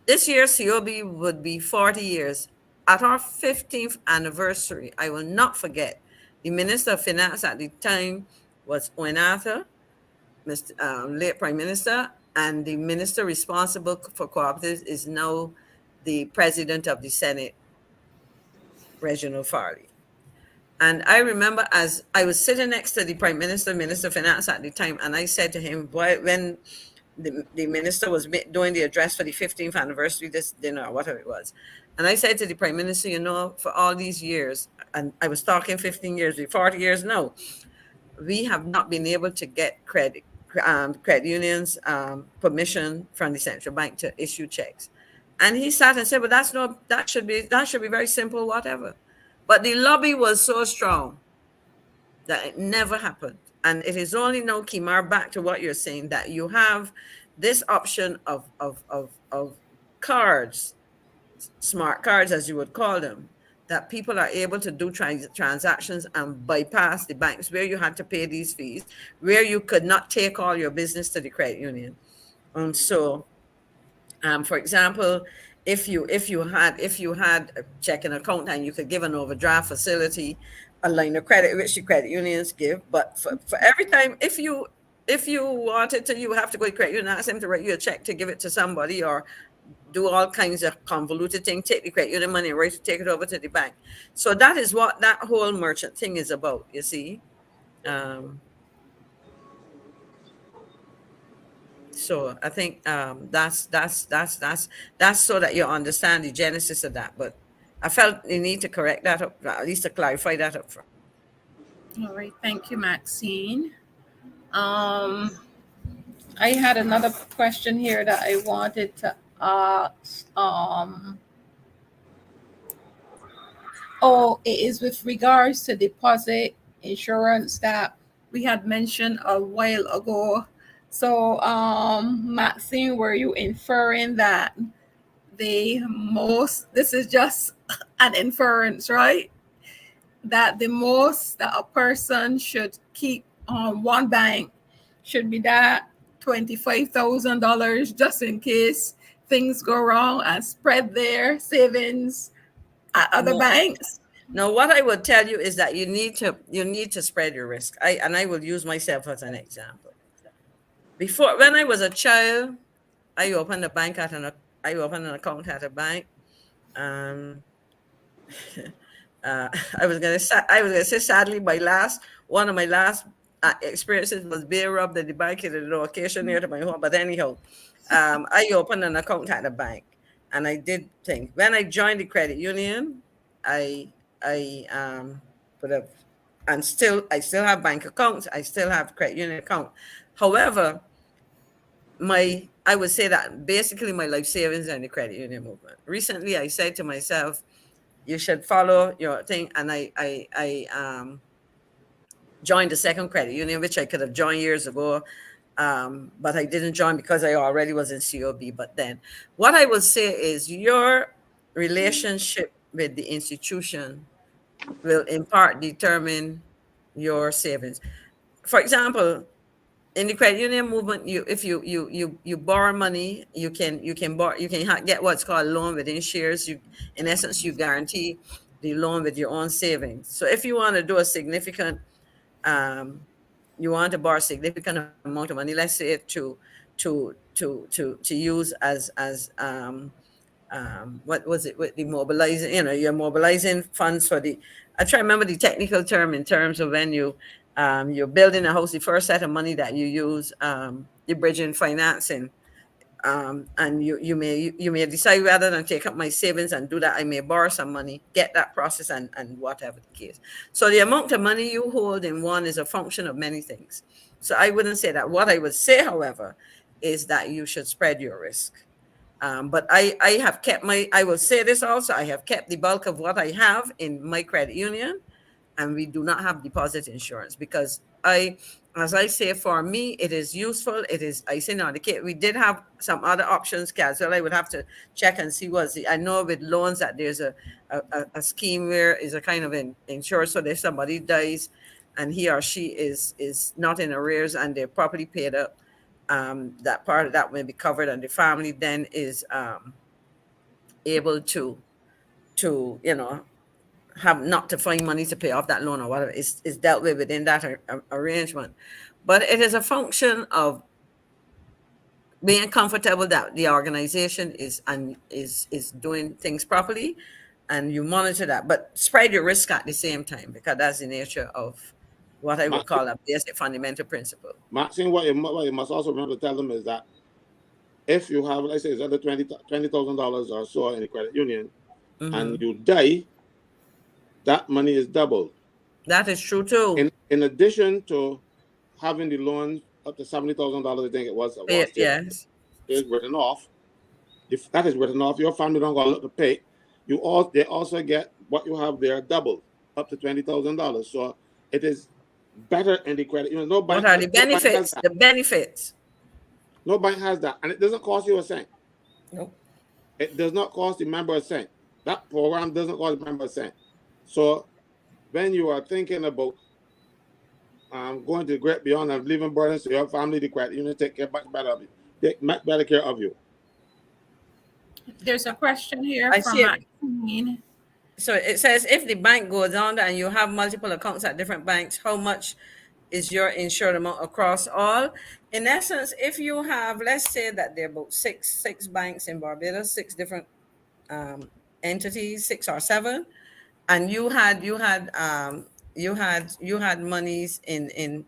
this year, COB would be 40 years. At our 15th anniversary, I will not forget, the Minister of Finance at the time was Owen Arthur, late Prime Minister, and the minister responsible for cooperatives is now the President of the Senate, Reginald Farley. And I remember, as I was sitting next to the Prime Minister, Minister of Finance at the time, and I said to him, when the minister was doing the address for the 15th anniversary, this dinner, or whatever it was. And I said to the prime minister, you know, for all these years, and I was talking 15 years, 40 years now, we have not been able to get credit unions permission from the central bank to issue checks. And he sat and said, well, that should be very simple, whatever. But the lobby was so strong that it never happened. And it is only now, Kemar, back to what you're saying, that you have this option of cards, smart cards, as you would call them, that people are able to do transactions and bypass the banks, where you had to pay these fees, where you could not take all your business to the credit union. And so, for example, if you had a checking account and you could give an overdraft facility, a line of credit, which the credit unions give, but for every time, if you wanted to, you have to go to credit union and ask them to write you a check to give it to somebody, or do all kinds of convoluted things, take the credit union money, right, to take it over to the bank. So that is what that whole merchant thing is about, you see. So I think that's so that you understand the genesis of that. But I felt you need to correct that up, at least to clarify that up front. All right, thank you, Maxine. I had another question here that I wanted to ask. It is with regards to deposit insurance that we had mentioned a while ago. So, Maxine, were you inferring that this is just an inference, right? That the most that a person should keep on one bank should be that $25,000, just in case things go wrong, and spread their savings at other banks? No, what I would tell you is that you need to spread your risk. I will use myself as an example. Before, when I was a child, I opened an account at a bank. I was gonna say sadly, one of my last experiences was being robbed at the bank in a location near to my home. But anyhow, I opened an account at a bank, and I did think, when I joined the credit union, I I still have bank accounts. I still have credit union account. However, I would say that basically my life savings are in the credit union movement. Recently, I said to myself, you should follow your thing. And I joined the second credit union, which I could have joined years ago. But I didn't join because I already was in COB. But then what I would say is your relationship with the institution will in part determine your savings. For example, in the credit union movement, if you borrow money, you can get what's called a loan within shares. In essence, you guarantee the loan with your own savings. So if you want to do a significant, you want to borrow a significant amount of money, let's say to use as what was it with the mobilizing? You're mobilizing funds for the. I try to remember the technical term in terms of when you're building a house. The first set of money that you use, the bridging financing, and you may decide, rather than take up my savings and do that, I may borrow some money, get that process, and whatever the case. So the amount of money you hold in one is a function of many things. So I wouldn't say that. What I would say, however, is that you should spread your risk. But I have kept I will say this also, I have kept the bulk of what I have in my credit union, and we do not have deposit insurance because as I say, for me, it is useful. It is, I say now, we did have some other options, Caswell. I would have to check and see I know with loans that there's a scheme where is a kind of insurance. So if somebody dies and he or she is not in arrears and they're properly paid up, that part of that may be covered, and the family then is able to have not to find money to pay off that loan or whatever is dealt with within that arrangement. But it is a function of being comfortable that the organization is doing things properly, and you monitor that, but spread your risk at the same time, because that's the nature of what I would call a basic fundamental principle. Maxine, what you must also remember to tell them is that if you have, let's say, it's under $20,000 or so in the credit union, and you die, that money is doubled. That is true too. In addition to having the loan up to $70,000, I think it was. Yes. Is written off. If that is written off, your family don't go to pay. They also get what you have there doubled, up to $20,000. So it is better in the credit. You know, no bank. What are the benefits? The benefits. No bank has that, and it doesn't cost you a cent. Nope. It does not cost the member a cent. That program doesn't cost the member a cent. So when you are thinking about going to the great beyond and leaving burdens to your family, the credit union take much better care of you. There's a question here from Maxine. So it says, if the bank goes on and you have multiple accounts at different banks, how much is your insured amount across all? In essence, if you have, let's say that there are about six banks in Barbados, 6 different entities, 6 or 7, and you had monies in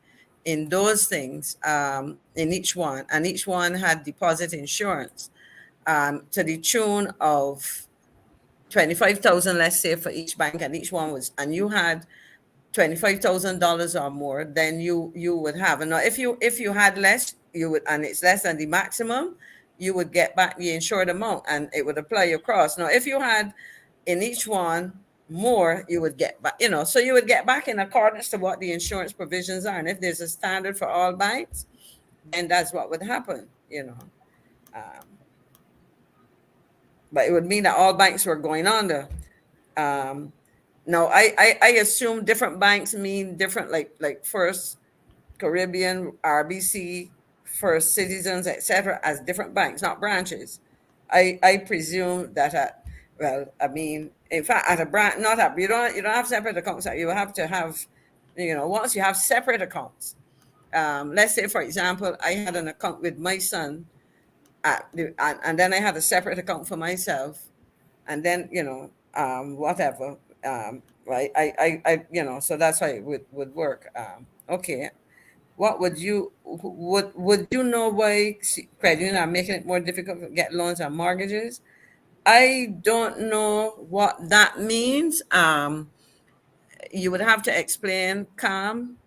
those things in each one, and each one had deposit insurance to the tune of 25,000, let's say, for each bank, and each one was, and you had $25,000 or more, then you would have. And now if you had less, you would, and it's less than the maximum, you would get back the insured amount, and it would apply across. Now, if you had in each one more, you would get back, so you would get back in accordance to what the insurance provisions are. And if there's a standard for all banks, then that's what would happen, but it would mean that all banks were going under. Now, I assume different banks mean different, like First Caribbean, RBC, First Citizens, etc., as different banks, not branches. I presume that in fact, at a branch, you don't have separate accounts. You have to have, once you have separate accounts. Let's say, for example, I had an account with my son, and then I had a separate account for myself, and then whatever. Right? I so that's how it would work. Okay. What would you know why credit unions are making it more difficult to get loans and mortgages? I don't know what that means. You would have to explain, Cam,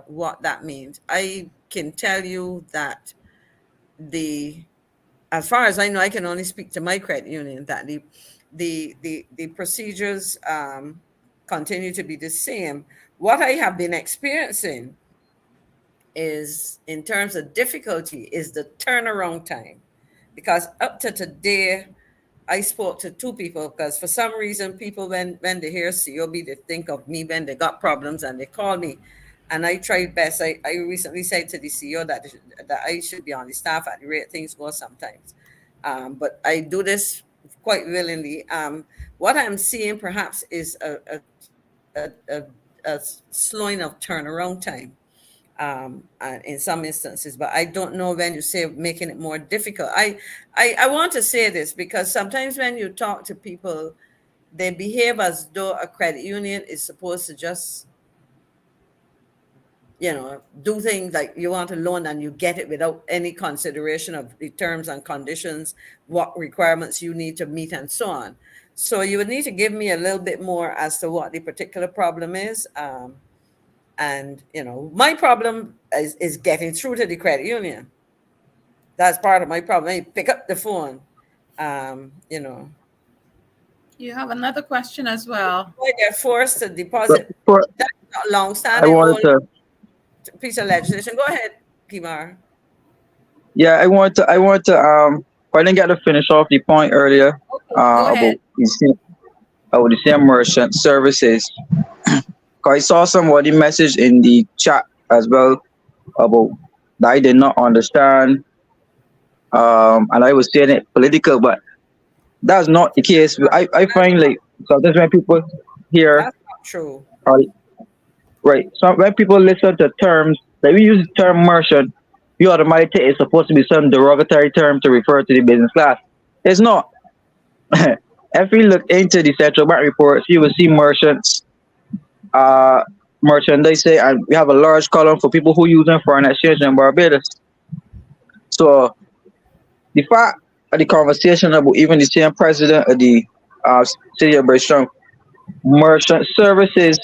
what that means. I can tell you that as far as I know, I can only speak to my credit union, that the procedures continue to be the same. What I have been experiencing is, in terms of difficulty, is the turnaround time. Because up to today, I spoke to 2 people, because for some reason, people, when they hear COB, they think of me when they got problems and they call me. And I tried best. I recently said to the CEO that I should be on the staff at the rate things go sometimes. But I do this quite willingly. What I'm seeing perhaps is a slowing of turnaround time in some instances, but I don't know when you say making it more difficult. I want to say this because sometimes when you talk to people, they behave as though a credit union is supposed to just do things like you want a loan and you get it without any consideration of the terms and conditions, what requirements you need to meet, and so on. So you would need to give me a little bit more as to what the particular problem is. And, my problem is getting through to the credit union. That's part of my problem. I pick up the phone, You have another question as well. They're forced to deposit. That's not long-standing. I wanted to piece of legislation. Go ahead, Kemar. Yeah, I want to I didn't get to finish off the point earlier about the same merchant services. I saw somebody message in the chat as well about that I did not understand, and I was saying it political, but that's not the case. I find like sometimes when people hear, that's not true. Right. So when people listen to terms, like we use the term merchant, you automatically think it's supposed to be some derogatory term to refer to the business class. It's not. If we look into the central bank reports, you will see merchants, merchandise, and we have a large column for people who use foreign exchange in Barbados. So the fact of the conversation about even the same president of the city of Bristol, merchant services,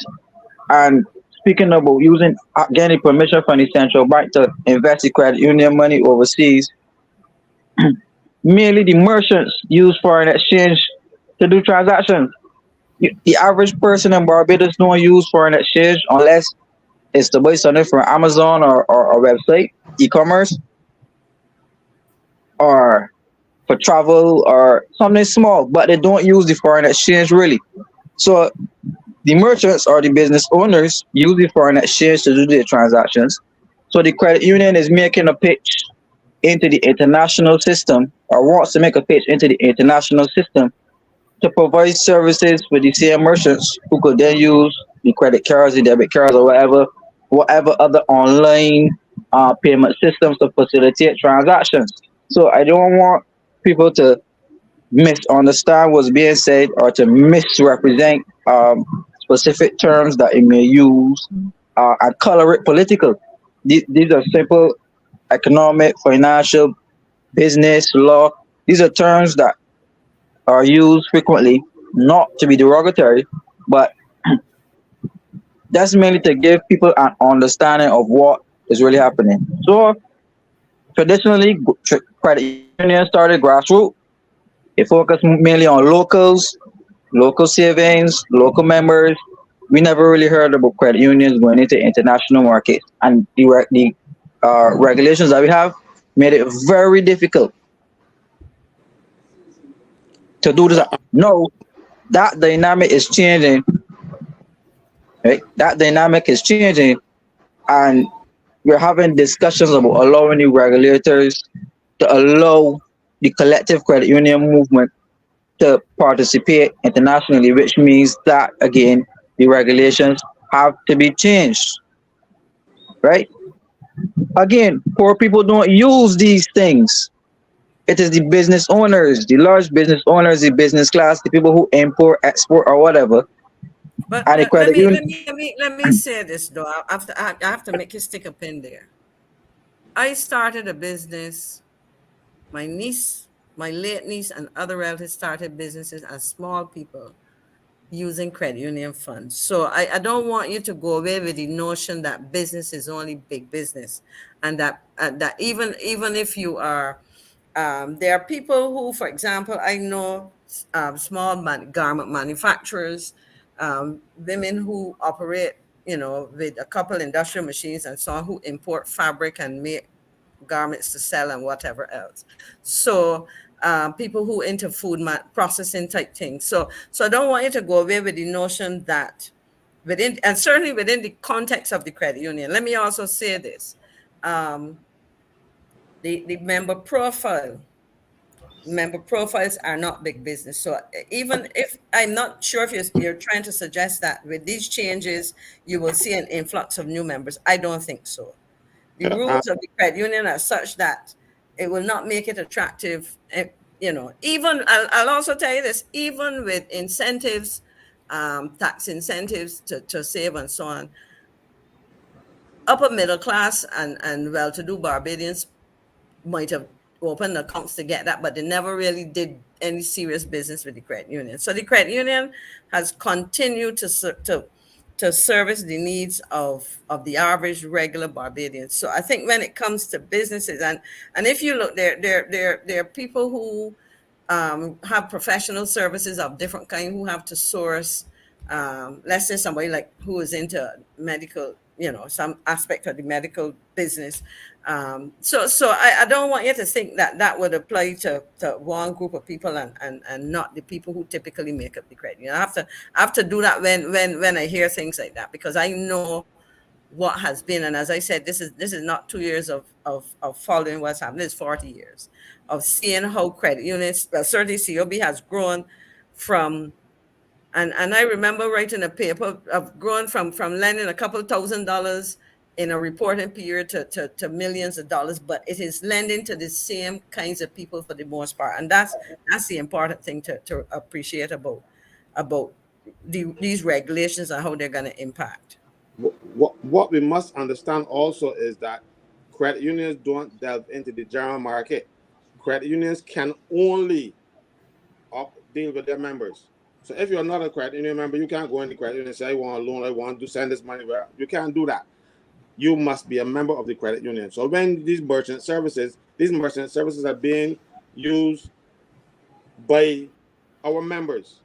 and speaking about using getting permission from the central bank to invest the credit union money overseas, merely the merchants use foreign exchange to do transactions. The average person in Barbados don't use foreign exchange unless it's to buy something from Amazon or a website, e-commerce, or for travel or something small, but they don't use the foreign exchange really. So the merchants or the business owners use the foreign exchange to do their transactions. So the credit union is making a pitch into the international system, or wants to make a pitch into the international system to provide services for the same merchants who could then use the credit cards, the debit cards, or whatever other online payment systems to facilitate transactions. So I don't want people to misunderstand what's being said or to misrepresent specific terms that it may use and color it political. These are simple economic, financial, business, law. These are terms that are used frequently, not to be derogatory, but that's mainly to give people an understanding of what is really happening. So traditionally, credit unions started grassroots. It focused mainly on locals, local savings, local members. We never really heard about credit unions going into international markets, and the regulations that we have made it very difficult to do this. No, that dynamic is changing. Right? That dynamic is changing, and we're having discussions about allowing the regulators to allow the collective credit union movement to participate internationally, which means that again the regulations have to be changed. Right? Again, poor people don't use these things. It is the business owners, the large business owners, the business class, the people who import, export, or whatever. But And the credit union. let me say this though. I have to make you stick a pin there. I started a business. My niece, my late niece, and other relatives started businesses as small people using credit union funds. So I don't want you to go away with the notion that business is only big business, and that even if you are, there are people who, for example, I know small garment manufacturers, women who operate, with a couple industrial machines and so on, who import fabric and make garments to sell and whatever else. So people who into food processing type things. So I don't want you to go away with the notion that within, and certainly within the context of the credit union. Let me also say this: the member profiles are not big business. So even if I'm not sure if you're trying to suggest that with these changes you will see an influx of new members, I don't think so. The rules of the credit union are such that it will not make it attractive. Even I'll also tell you this: even with incentives, tax incentives to save and so on, upper middle class and well-to-do Barbadians might have opened accounts to get that, but they never really did any serious business with the credit union. So the credit union has continued to service the needs of the average regular Barbadian. So I think when it comes to businesses, and if you look, there are people who have professional services of different kind who have to source, let's say somebody like who is into medical, some aspect of the medical business. So I don't want you to think that would apply to one group of people and not the people who typically make up the credit. I have to do that when I hear things like that, because I know what has been, and as I said, this is not 2 years of following what's happened. It's 40 years of seeing how credit unions, well, certainly COB has grown from. And I remember writing a paper of growing from lending a couple $1,000s in a reporting period to millions of dollars, but it is lending to the same kinds of people for the most part. And that's the important thing to appreciate about these regulations and how they're going to impact. What we must understand also is that credit unions don't delve into the general market. credit unions can only deal with their members. So if you're not a credit union member, you can't go in the credit union and say, I want a loan, I want to send this money. You can't do that. You must be a member of the credit union. So when these merchant services are being used by our members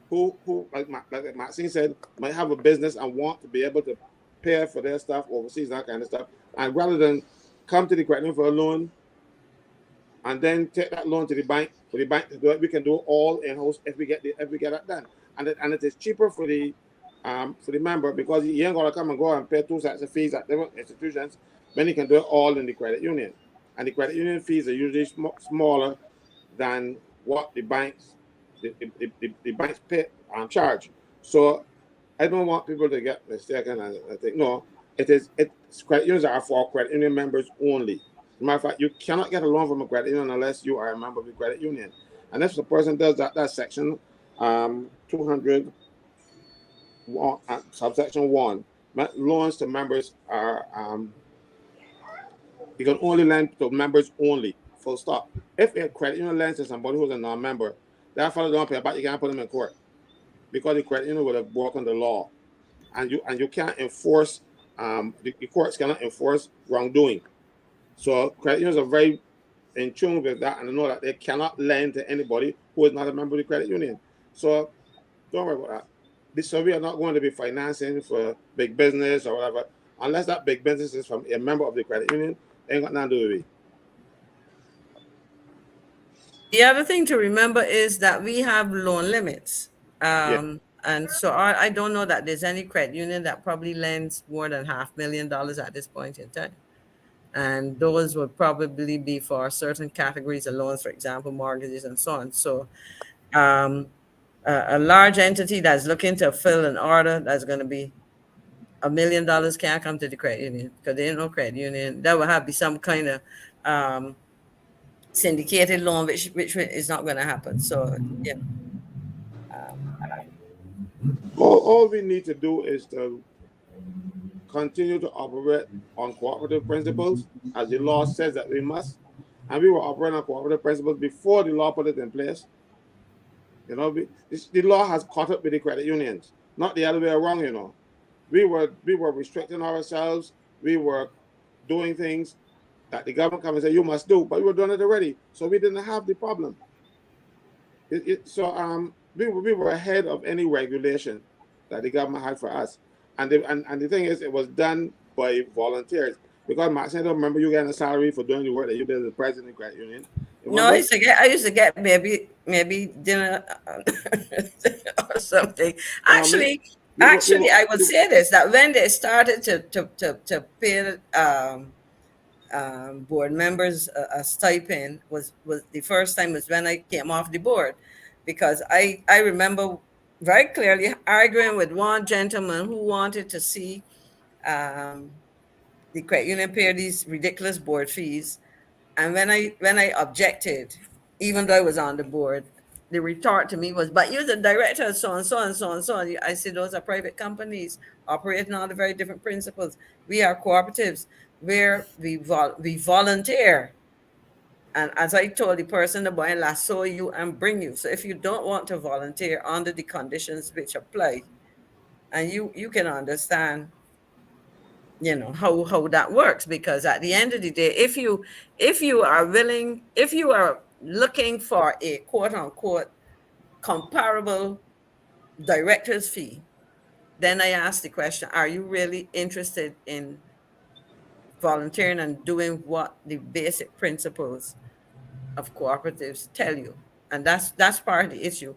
who like Maxine said, might have a business and want to be able to pay for their stuff overseas, that kind of stuff. And rather than come to the credit union for a loan and then take that loan to the bank, for the bank to do it, we can do it all in-house if we get that done. And it is cheaper for the member, because he ain't gonna come and go and pay two sets of fees at different institutions when he can do it all in the credit union. And the credit union fees are usually smaller than what the banks pay charge. So I don't want people to get mistaken and think, no, it's credit unions are for credit union members only. As a matter of fact, you cannot get a loan from a credit union unless you are a member of the credit union. And if the person does that section 200 subsection 1, loans to members are you can only lend to members only, full stop. If a credit union lends to somebody who's a non-member, that fellow don't pay back, you can't put them in court because the credit union would have broken the law, and you can't enforce the courts cannot enforce wrongdoing. So credit unions are very in tune with that, and they know that they cannot lend to anybody who is not a member of the credit union. So don't worry about that. So we are not going to be financing for big business or whatever, unless that big business is from a member of the credit union. They ain't got nothing to do with it. The other thing to remember is that we have loan limits. And so I don't know that there's any credit union that probably lends more than $500,000 at this point in time. And those would probably be for certain categories of loans, for example, mortgages and so on. So a large entity that's looking to fill an order that's going to be $1 million can't come to the credit union because there ain't no credit union. That will have to be some kind of syndicated loan, which is not going to happen. So, yeah. All we need to do is to continue to operate on cooperative principles, as the law says that we must. And we were operating on cooperative principles before the law put it in place. You know, the law has caught up with the credit unions, not the other way around. You know, we were restricting ourselves. We were doing things that the government come and say you must do, but we were doing it already, so we didn't have the problem. We were ahead of any regulation that the government had for us, and the thing is, it was done by volunteers. Because Maxine, I don't remember you getting a salary for doing the work that you did as the president of the credit union. No, I used to get maybe dinner or something. Actually, I would say this, that when they started to pay board members a stipend was the first time was when I came off the board, because I remember very clearly arguing with one gentleman who wanted to see the credit union pay these ridiculous board fees. And when I objected, even though I was on the board, the retort to me was, but you're the director of so and so and so and so. I said, those are private companies operating on the very different principles. We are cooperatives where we volunteer. And as I told the person, the boy lasso you and bring you. So if you don't want to volunteer under the conditions which apply, and you can understand, you know, how that works, because at the end of the day, if you are looking for a quote unquote comparable director's fee, then I ask the question, are you really interested in volunteering and doing what the basic principles of cooperatives tell you? And that's part of the issue,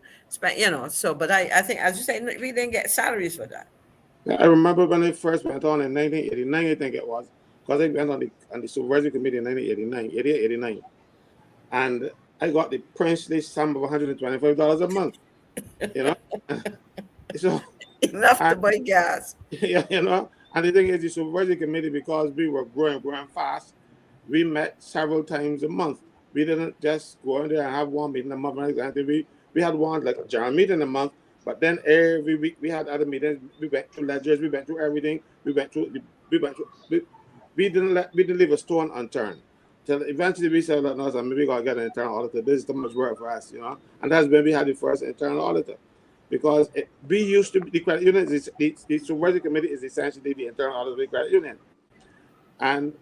you know. So, but I think, as you say, we didn't get salaries for that. I remember when I first went on in 1989, I think it was, because I went on the supervisory committee in 1989, and I got the princely sum of $125 a month. You know, so enough to buy gas. Yeah, you know. And the thing is, the supervisory committee, because we were growing fast, we met several times a month. We didn't just go in there and have one meeting a month. We had one like a general meeting a month. But then every week we had other meetings. We went through ledgers. We went through everything. We didn't leave a stone unturned. till eventually we said, look, no, so maybe we got to get an internal auditor. This is too much work for us, you know. And that's when we had the first internal auditor. Because we used to be the credit union, the supervisory committee is essentially the internal auditor of the credit union. And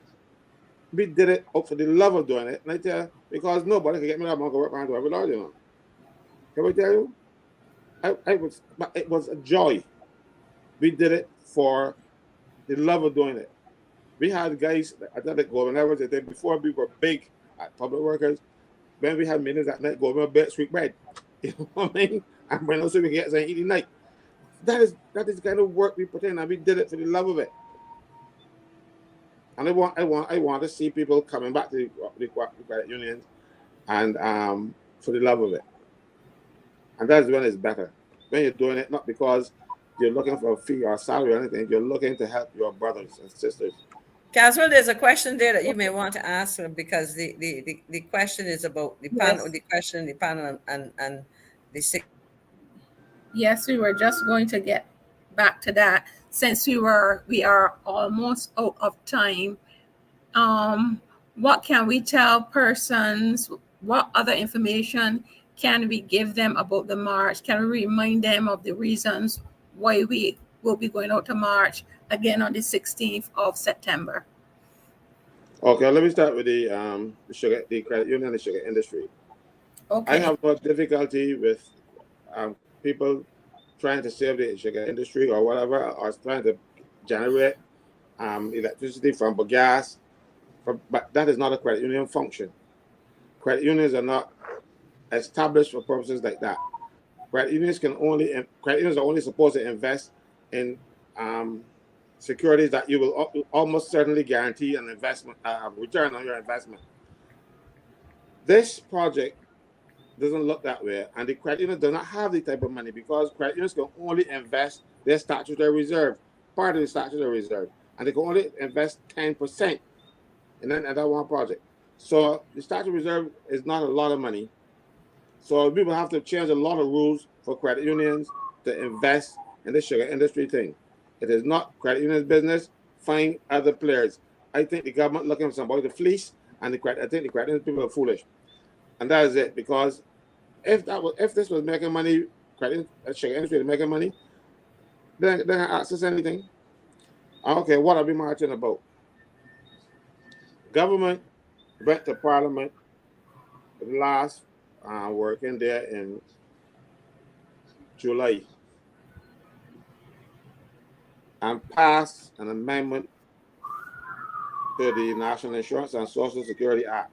we did it for the love of doing it. And I tell you, because nobody can get me that money to work behind every law, you know. Can I tell you? It was a joy. We did it for the love of doing it. We had guys, I thought that government, before we were big at public workers, when we had meetings at night, government bed, sweet bread. You know what I mean? And when also we get some eating night. That is the kind of work we put in, and we did it for the love of it. And I want to see people coming back to the credit unions and for the love of it. And that's when it's better. When you're doing it not because you're looking for a fee or a salary or anything, you're looking to help your brothers and sisters. Caswell, there's a question there that you may want to ask because the question is about the panel, Yes. the question, the panel, and the six. Yes, we were just going to get back to that since we are almost out of time. What can we tell persons? What other information can we give them about the march? Can we remind them of the reasons why we will be going out to march again on the 16th of September? Okay, let me start with the credit union and the sugar industry. Okay. I have no difficulty with people trying to save the sugar industry or whatever, or trying to generate electricity from gas, but that is not a credit union function. Credit unions are not established for purposes like that. Credit unions are only supposed to invest in securities that you will almost certainly guarantee an investment return on your investment. This project doesn't look that way, and the credit unions do not have the type of money because credit unions can only invest their statutory reserve, part of the statutory reserve, and they can only invest 10% in that one project. So the statutory reserve is not a lot of money. So we will have to change a lot of rules for credit unions to invest in the sugar industry thing. It is not credit unions' business. Find other players. I think the government looking for somebody to fleece, and I think the credit union people are foolish. And that is it, because if this was making money, sugar industry is making money, then ask us anything. Okay, what are we marching about? Government went to Parliament last working there in July and passed an amendment to the National Insurance and Social Security Act.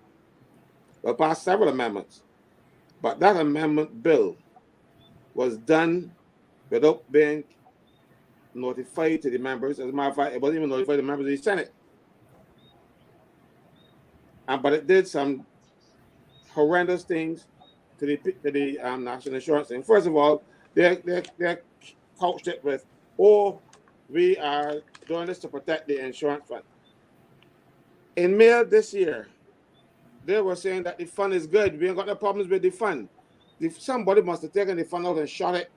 We passed several amendments, but that amendment bill was done without being notified to the members. As a matter of fact, it wasn't even notified to the members of the Senate. But it did some horrendous things to the National Insurance thing. First of all, they couched it with, "Oh, we are doing this to protect the insurance fund." In May this year, they were saying that the fund is good. We ain't got no problems with the fund. Somebody must have taken the fund out and shot it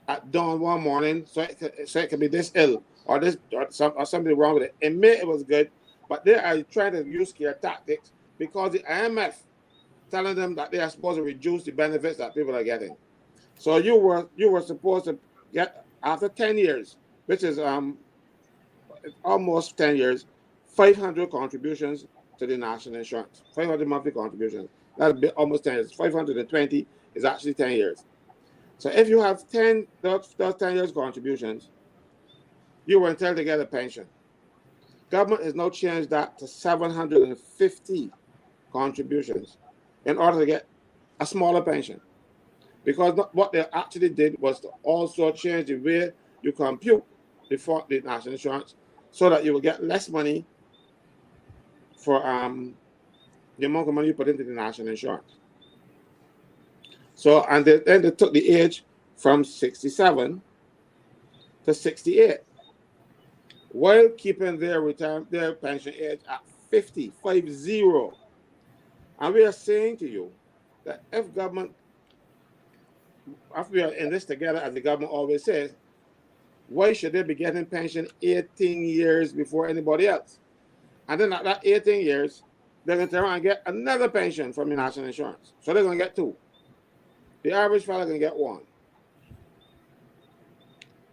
at dawn one morning so it can be this ill or something wrong with it. In May it was good, but they are trying to use scare tactics because the IMF telling them that they are supposed to reduce the benefits that people are getting. So you were supposed to get, after 10 years, which is almost 10 years, 500 contributions to the national insurance, 500 monthly contributions. That'll be almost 10 years. 520 is actually 10 years. So if you have 10 years contributions, you were entitled to get a pension. Government has now changed that to 750 contributions in order to get a smaller pension. Because what they actually did was to also change the way you compute the national insurance so that you will get less money for the amount of money you put into the national insurance. So, and then they took the age from 67 to 68, while keeping their pension age at 50. And we are saying to you that if we are in this together, as the government always says, why should they be getting pension 18 years before anybody else? And then at that 18 years, they're going to turn around and get another pension from the national insurance. So they're going to get two. The average fella going to get one.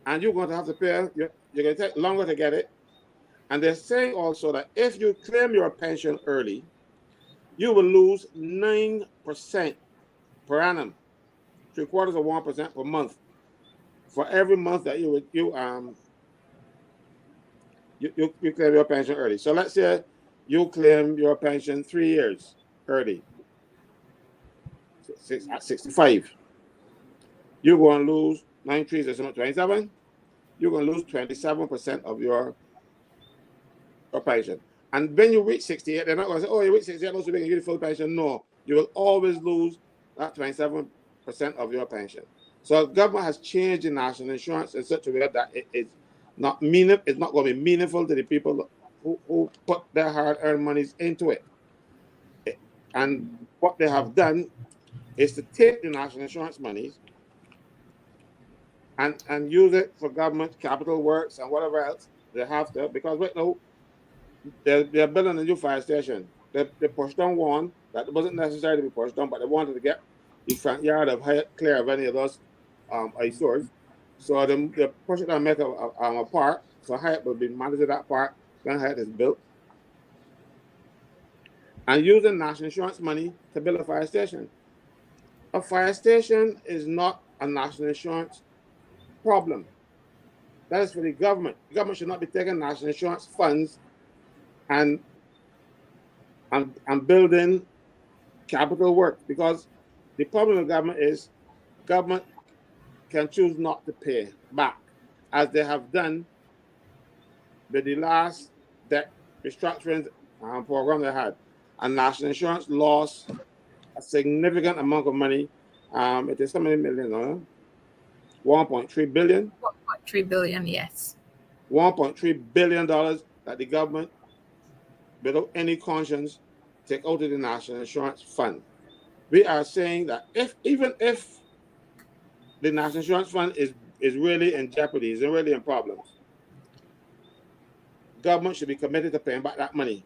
And you're going to have to pay, you're going to take longer to get it. And they're saying also that if you claim your pension early, you will lose 9% per annum, 3/4 of 1% per month, for every month that you claim your pension early. So let's say you claim your pension 3 years early, at 65. You're going to lose 9 3 is 27. You're going to lose 27% of your pension. And when you reach 68, they're not going to say, oh, you reach 68, also we can give you full pension. No, you will always lose that 27% of your pension. So the government has changed the national insurance in such a way that it's not going to be meaningful to the people who put their hard-earned monies into it. And what they have done is to take the national insurance monies and use it for government capital works and whatever else they have to, because right now they're building a new fire station. They pushed down one that wasn't necessary to be pushed down, but they wanted to get the front yard of Hyatt clear of any of those eyesores. So they push it down and make a park. So Hyatt will be managing that park when Hyatt is built. And using national insurance money to build a fire station. A fire station is not a national insurance problem. That is for the government. The government should not be taking national insurance funds and building capital work, because the problem with government is government can choose not to pay back, as they have done with the last debt restructuring program they had. And national insurance lost a significant amount of money. It is how many million? 1.3 billion. 1.3 billion, yes. $1.3 billion that the government, without any conscience, take out of the national insurance fund. We are saying that even if the national insurance fund is really in jeopardy, is really in problems, government should be committed to paying back that money.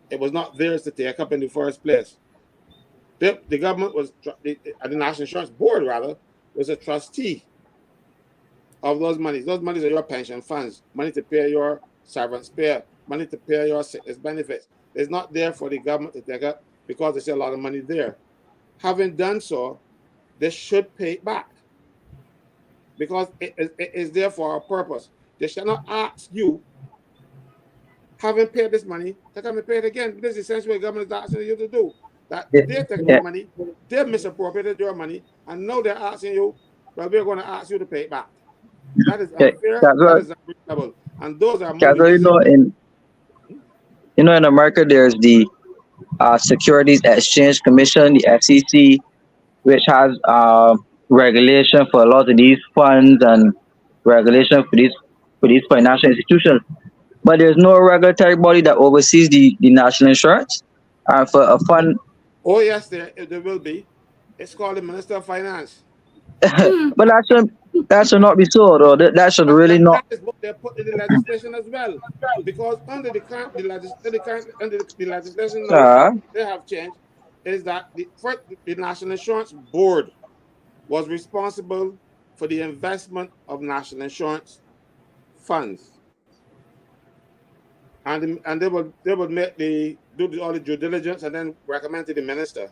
It was not theirs to take up in the first place. The government was, the National Insurance Board rather, was a trustee of those monies. Those monies are your pension funds, money to pay your servants' pay, money to pay your sickness benefits. It's not there for the government to take up because there's a lot of money there. Having done so, they should pay it back because it is there for a purpose. They shall not ask you, having paid this money, to come and pay it again. This is essentially what the government is asking you to do. That they take your money, they misappropriated your money, and now they're asking you, well, we're going to ask you to pay it back. That is unfair, that is unreasonable. And those are money. In America, there's the Securities Exchange Commission, the SEC, which has regulation for a lot of these funds and regulation for these financial institutions. But there's no regulatory body that oversees the national insurance for a fund. Oh yes, there will be. It's called the Minister of Finance. But that should not be so, though. That should really not. That is what they put in the legislation as well, because under the legislation they have changed is that the National Insurance Board was responsible for the investment of national insurance funds, and they would do all the due diligence and then recommend to the minister.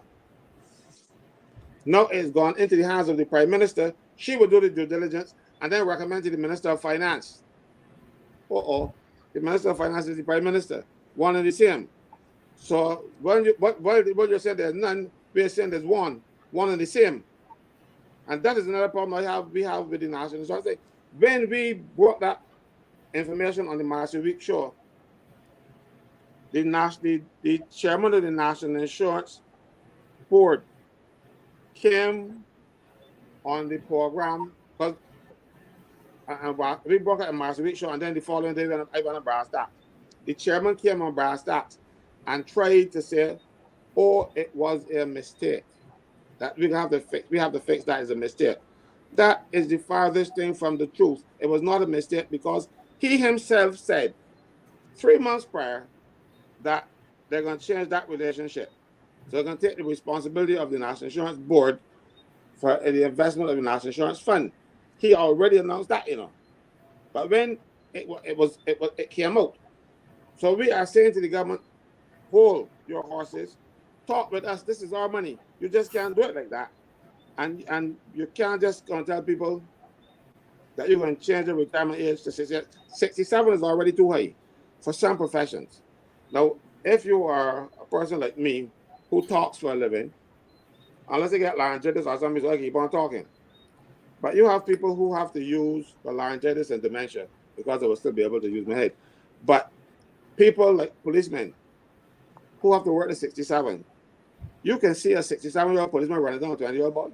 Now it's gone into the hands of the Prime Minister. She will do the due diligence and then recommend to the Minister of Finance. The Minister of Finance is the Prime Minister, one and the same. So what you're saying there's none, we're saying there's one and the same. And that is another problem we have with the national insurance. When we brought that information on the Master Week show, the chairman of the National Insurance Board came on the program because we broke out a Master Week show, and then the following day I went on Brass Stacks. The chairman came on Brass Stacks and tried to say, "Oh, it was a mistake. That we have to fix. We have to fix that as a mistake." That is the farthest thing from the truth. It was not a mistake because he himself said 3 months prior that they're going to change that relationship. So they're going to take the responsibility of the National Insurance Board for the investment of the National Insurance Fund. He already announced that, But when it came out, so we are saying to the government, hold your horses, talk with us. This is our money. You just can't do it like that, and you can't just go and tell people that you're going to change the retirement age to 67 is already too high for some professions. Now, if you are a person like me who talks for a living, unless they get laryngitis or something, so I keep on talking. But you have people who have to use the laryngitis and dementia because they will still be able to use my head. But people like policemen who have to work at 67, you can see a 67-year-old policeman running down a 20-year-old boy,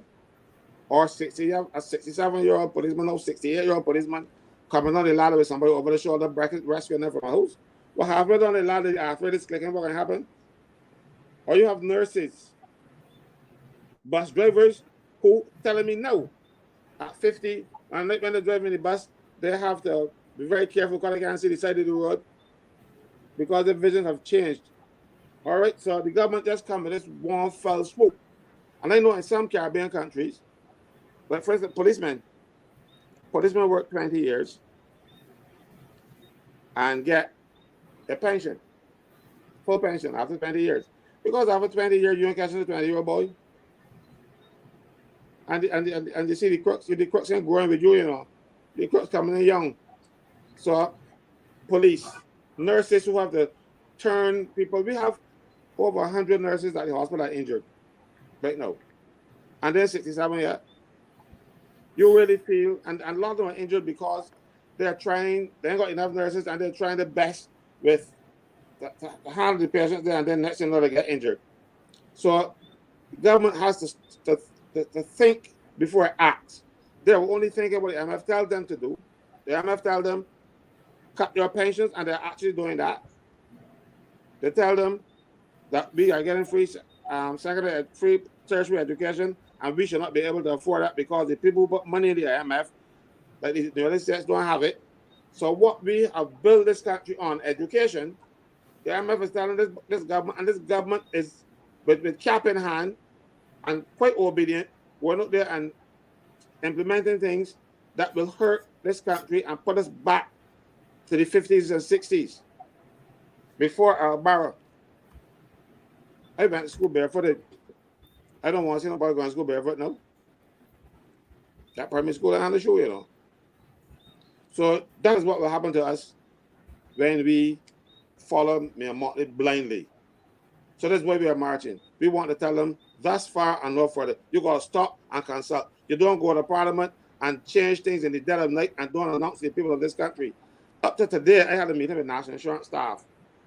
or a 67-year-old policeman, or 68-year-old policeman coming on the ladder with somebody over the shoulder, rescuing them from a house. What happened on the ladder after this clicking, what can happen? Or you have nurses, bus drivers who telling me no. At 50, and when they're driving the bus, they have to be very careful because they can't see the side of the road because their visions have changed. All right, so the government just come with this one fell swoop. And I know in some Caribbean countries, like for instance, policemen work 20 years and get a pension, full pension after 20 years. Because after 20 years, you ain't catching the 20-year-old boy. And you see the crooks ain't growing with you, The crooks coming in young. So police, nurses who have to turn people. We have over 100 nurses at the hospital are injured right now. And then 67 years. You really feel, and a lot of them are injured because they're trying, they ain't got enough nurses and they're trying their best with to handle the patients there, and then next thing you know, they get injured. So the government has to think before it acts. They're only thinking what the IMF tells them to do. The IMF tell them, cut your pensions, and they're actually doing that. They tell them that we are getting free secondary, free tertiary education, and we should not be able to afford that because the people who put money in the IMF, like the United States, don't have it. So what we have built this country on, education, the IMF is telling this government, and this government is with cap in hand and quite obedient, going out there and implementing things that will hurt this country and put us back to the 50s and 60s before our barrel. I went to school barefooted. I don't want to see nobody going to school barefoot now. That primary school and the shoe, So that is what will happen to us when we follow Motley blindly. So that's why we are marching. We want to tell them, thus far and no further. You got to stop and consult. You don't go to Parliament and change things in the dead of night and don't announce to the people of this country. Up to today, I had a meeting with National Insurance staff,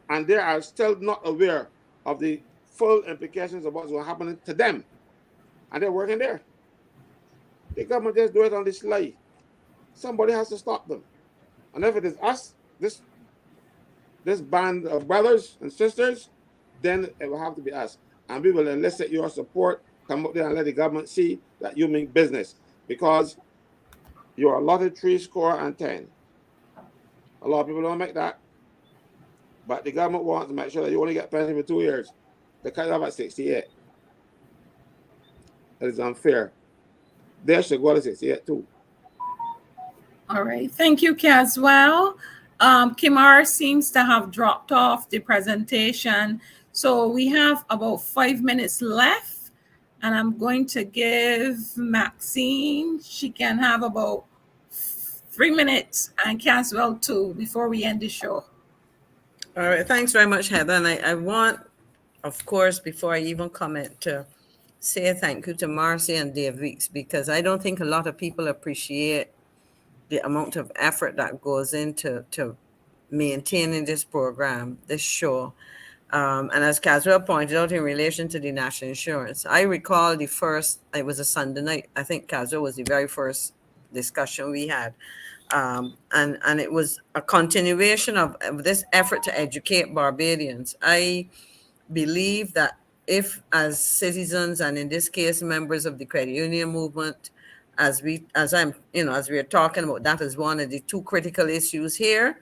and they are still not aware of the full implications of what's going to happen to them. And they're working there. The government just do it on the sly. Somebody has to stop them. And if it is us, this band of brothers and sisters, then it will have to be us. And we will elicit your support, come up there and let the government see that you mean business. Because you're allotted 70. A lot of people don't make that. But the government wants to make sure that you only get pension for 2 years. They cut it off at 68. That is unfair. They should go to 68 too. All right. Thank you, Caswell. Kemar seems to have dropped off the presentation. So we have about 5 minutes left. And I'm going to give Maxine, she can have about 3 minutes, and Caswell too, before we end the show. All right. Thanks very much, Heather. And I want, of course, before I even comment, to say thank you to Marcy and Dave Weeks, because I don't think a lot of people appreciate the amount of effort that goes into maintaining this program, this show. And as Caswell pointed out in relation to the national insurance, I recall the first, it was a Sunday night, I think Caswell was the very first discussion we had. And it was a continuation of this effort to educate Barbadians. I believe that if, as citizens, and in this case, members of the credit union movement, as we are talking about, that is one of the two critical issues here.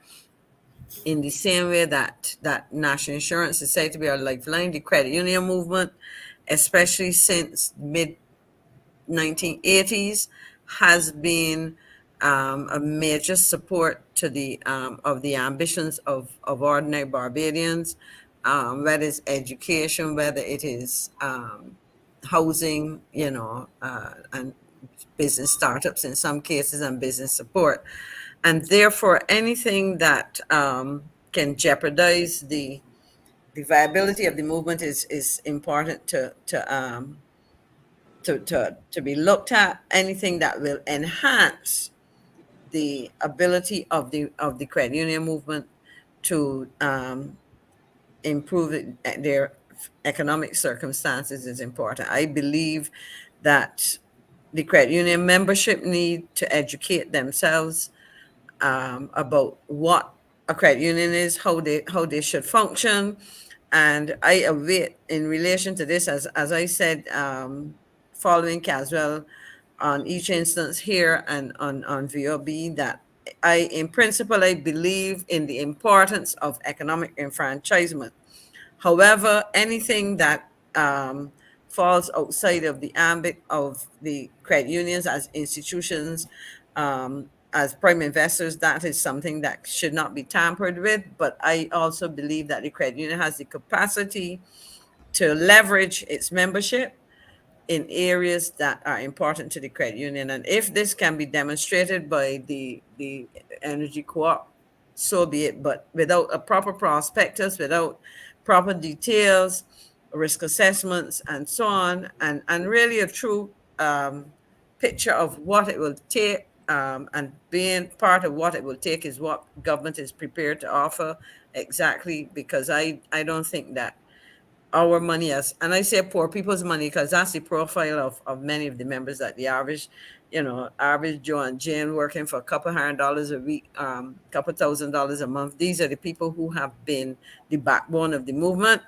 in the same way that National Insurance is said to be our lifeline, the credit union movement, especially since mid-1980s, has been a major support to the of the ambitions of ordinary Barbadians, whether it's education, whether it is housing, and business startups in some cases, and business support. And therefore, anything that can jeopardize the viability of the movement is important to be looked at. Anything that will enhance the ability of the credit union movement to improve their economic circumstances is important. I believe that the credit union membership need to educate themselves about what a credit union is, how they should function. And I await, in relation to this, as I said, following Caswell on each instance here and on VOB, that in principle, I believe in the importance of economic enfranchisement. However, anything that falls outside of the ambit of the credit unions as institutions, as prime investors, that is something that should not be tampered with. But I also believe that the credit union has the capacity to leverage its membership in areas that are important to the credit union. And if this can be demonstrated by the energy co-op, so be it. But without a proper prospectus, without proper details, risk assessments, and so on, and really a true picture of what it will take, and being part of what it will take is what government is prepared to offer exactly, because I don't think that our money, and I say poor people's money because that's the profile of many of the members, that the average Joe and Jane working for a couple $100 a week, couple $1,000 a month. These are the people who have been the backbone of the movement,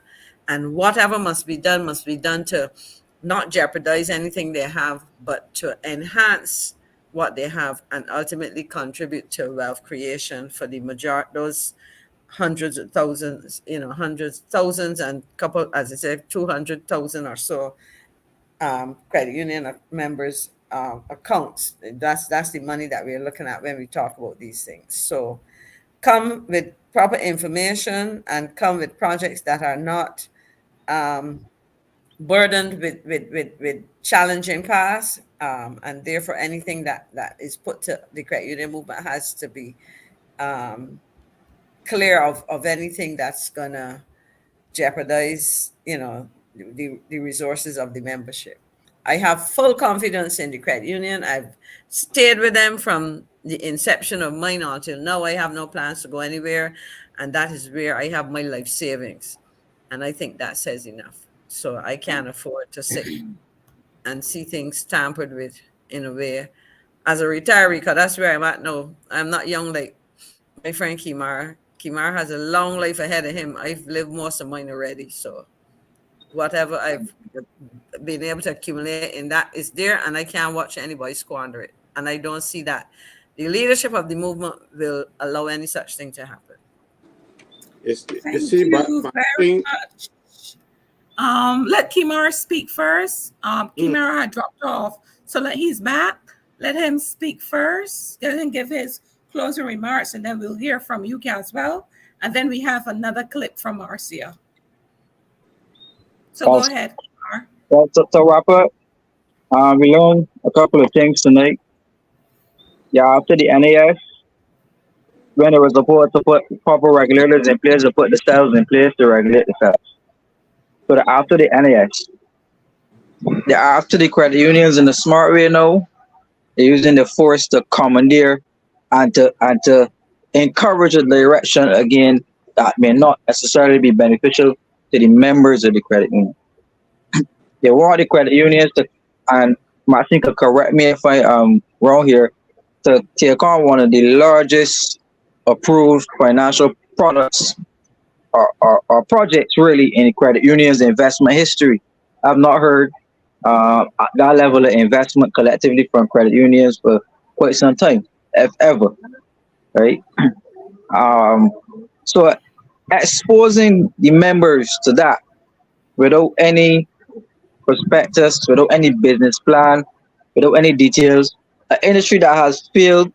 and whatever must be done to not jeopardize anything they have, but to enhance what they have and ultimately contribute to wealth creation for the majority, those hundreds of thousands, thousands, and couple, as I said, 200,000 or so credit union members accounts. That's the money that we're looking at when we talk about these things. So come with proper information and come with projects that are not burdened with challenging paths, and therefore anything that is put to the credit union movement has to be clear of anything that's gonna jeopardize, the resources of the membership. I have full confidence in the credit union. I've stayed with them from the inception of mine until now. I have no plans to go anywhere, and that is where I have my life savings, and I think that says enough. So I can't afford to sit and see things tampered with in a way as a retiree, because that's where I'm at now. I'm not young like my friend Kemar. Kemar has a long life ahead of him. I've lived most of mine already. So whatever I've been able to accumulate in that is there, and I can't watch anybody squander it. And I don't see that the leadership of the movement will allow any such thing to happen. Thank you very much. Let Kemar speak first. Kemar had dropped off, so he's back. Let him speak first. Let him give his closing remarks, and then we'll hear from you as well. And then we have another clip from Marcia. So go ahead, Kemar. Well, to wrap up, we learned a couple of things tonight. Yeah, after the NAS, when it was supposed to put proper regulators in place, to put the cells in place to regulate the cells. So after the NAS, after the credit unions in the smart way now, they're using the force to commandeer and to encourage a direction again that may not necessarily be beneficial to the members of the credit union. They want the credit unions to, and Maxine could correct me if I'm wrong here, to take on one of the largest approved financial products or projects really in the credit union's investment history. I've not heard that level of investment collectively from credit unions for quite some time, if ever, right? So exposing the members to that without any prospectus, without any business plan, without any details, an industry that has failed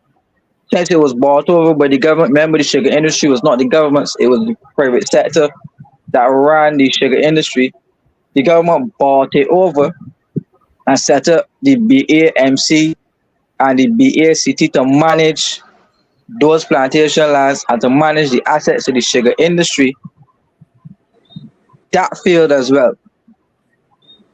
since it was bought over by the government. Remember, the sugar industry was not the government's, it was the private sector that ran the sugar industry. The government bought it over and set up the BAMC and the BACT to manage those plantation lands and to manage the assets of the sugar industry. That failed as well.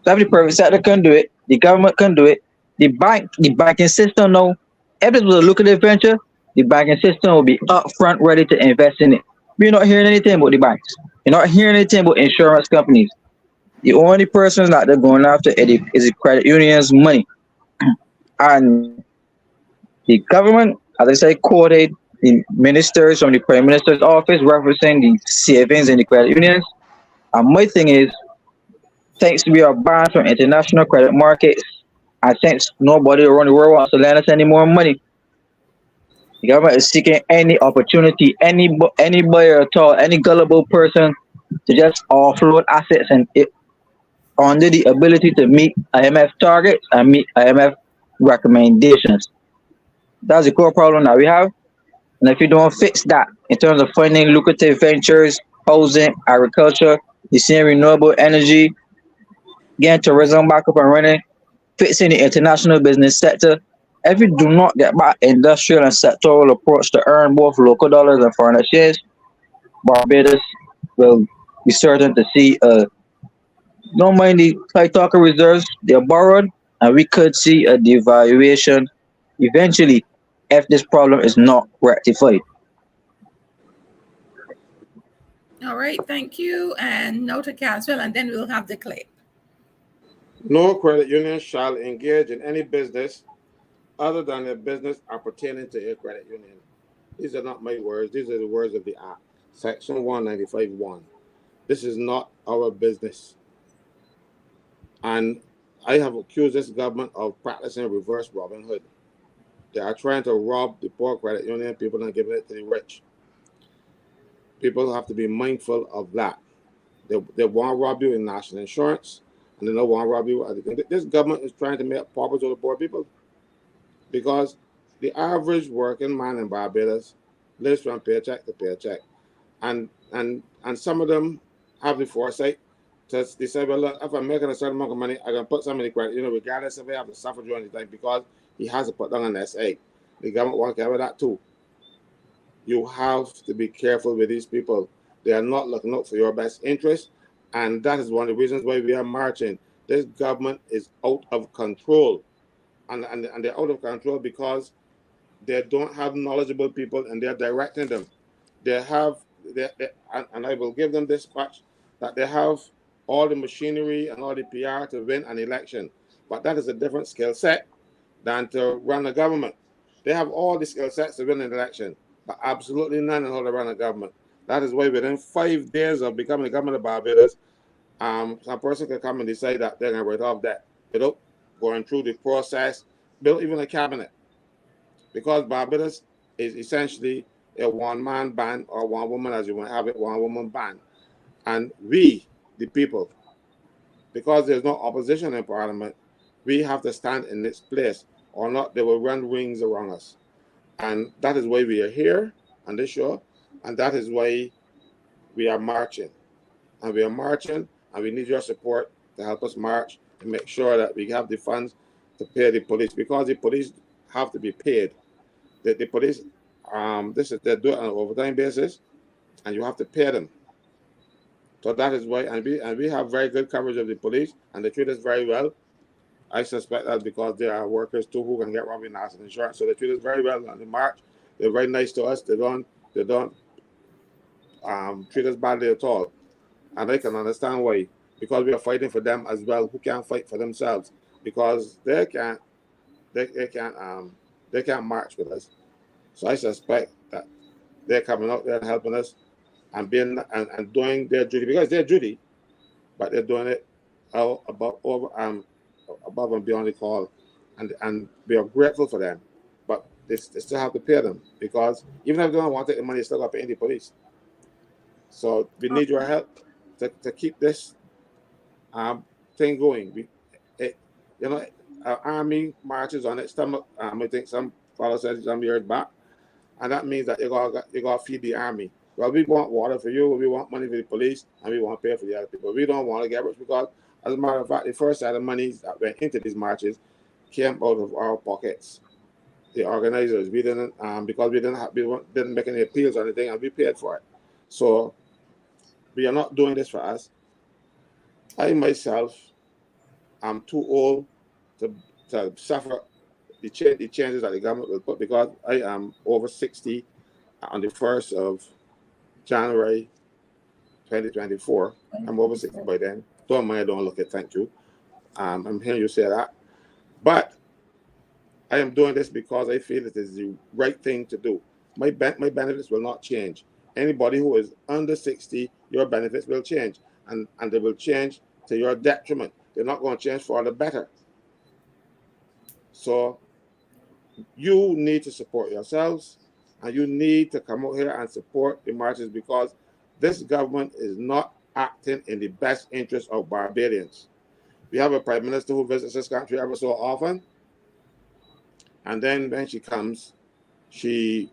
So if the private sector can do it, the government can do it, the banking system now, if it was a lucrative venture, the banking system will be upfront ready to invest in it. We're not hearing anything about the banks. You're not hearing anything about insurance companies. The only person that they're going after is the credit union's money. And the government, as I say, quoted the ministers from the Prime Minister's office referencing the savings in the credit unions. And my thing is, since we are banned from international credit markets, and since nobody around the world wants to lend us any more money, the government is seeking any opportunity, any buyer at all, any gullible person to just offload assets and under the ability to meet IMF targets and meet IMF recommendations. That's the core problem that we have. And if you don't fix that in terms of finding lucrative ventures, housing, agriculture, you see renewable energy, getting tourism back up and running, fixing the international business sector, if you do not get back industrial and sectoral approach to earn both local dollars and foreign exchange, Barbados will be certain to see don't mind the high talker reserves, they're borrowed, and we could see a devaluation eventually if this problem is not rectified. All right, thank you. And now to Caswell, and then we'll have the clip. No credit union shall engage in any business other than a business appertaining to a credit union. These are not my words. These are the words of the Act, Section 195(1). This is not our business. And I have accused this government of practicing reverse Robin Hood. They are trying to rob the poor credit union people and giving it to the rich. People have to be mindful of that. They want to rob you in national insurance, and they don't want to rob you. This government is trying to make paupers of the poor people, because the average working man in Barbados lives from paycheck to paycheck, and some of them have the foresight to they say, well, look, if I'm making a certain amount of money, I can put some in the credit, regardless if I have to suffer during the time, because he has to put down an SA. The government won't care about that too. You have to be careful with these people. They are not looking out for your best interest, and that is one of the reasons why we are marching. This government is out of control, and they're out of control because they don't have knowledgeable people, and they're directing them. And I will give them this much, that they have all the machinery and all the PR to win an election, but that is a different skill set than to run a government. They have all the skill sets to win an election, but absolutely none on how to run a government. That is why within 5 days of becoming the government of Barbados, some person can come and decide that they're going to write off debt without going through the process, build even a cabinet. Because Barbados is essentially a one-man band, or one woman, as you want to have it, one-woman band. And we, the people, because there's no opposition in Parliament, we have to stand in this place, or not they will run rings around us. And that is why we are here on this show, and that is why we are marching. And we are marching, and we need your support to help us march and make sure that we have the funds to pay the police, because the police have to be paid. The police, they do it on an overtime basis, and you have to pay them. So that is why, and we have very good coverage of the police, and they treat us very well. I suspect that because there are workers too who can get robbed in national insurance, so they treat us very well on the march. They're very nice to us. They don't treat us badly at all, and I can understand why, because we are fighting for them as well, who can't fight for themselves, because they can't march with us. So I suspect that they're coming out there and helping us and being and doing their duty, because their duty, but they're doing it above and beyond the call, and we are grateful for them. But they still have to pay them, because even if they don't want to take the money, they still got to pay the police. So we need your help to keep this thing going. Our army marches on its stomach. I think some fellow said some years back, and that means that you gotta feed the army. Well, we want water for you, we want money for the police, and we want to pay for the other people. We don't want to get rich because, as a matter of fact, the first set of money that went into these marches came out of our pockets. The organizers, we didn't because we didn't make any appeals or anything, and we paid for it. So we are not doing this for us. I myself am too old to suffer the changes that the government will put, because I am over 60 on the 1st of January 2024. I'm over 60 by then. Don't mind, don't look at, thank you. I'm hearing you say that. But I am doing this because I feel it is the right thing to do. My benefits will not change. Anybody who is under 60, your benefits will change. And they will change to your detriment. They're not going to change for the better. So you need to support yourselves, and you need to come out here and support the marches, because this government is not acting in the best interest of Barbadians. We have a prime minister who visits this country ever so often, and then when she comes, she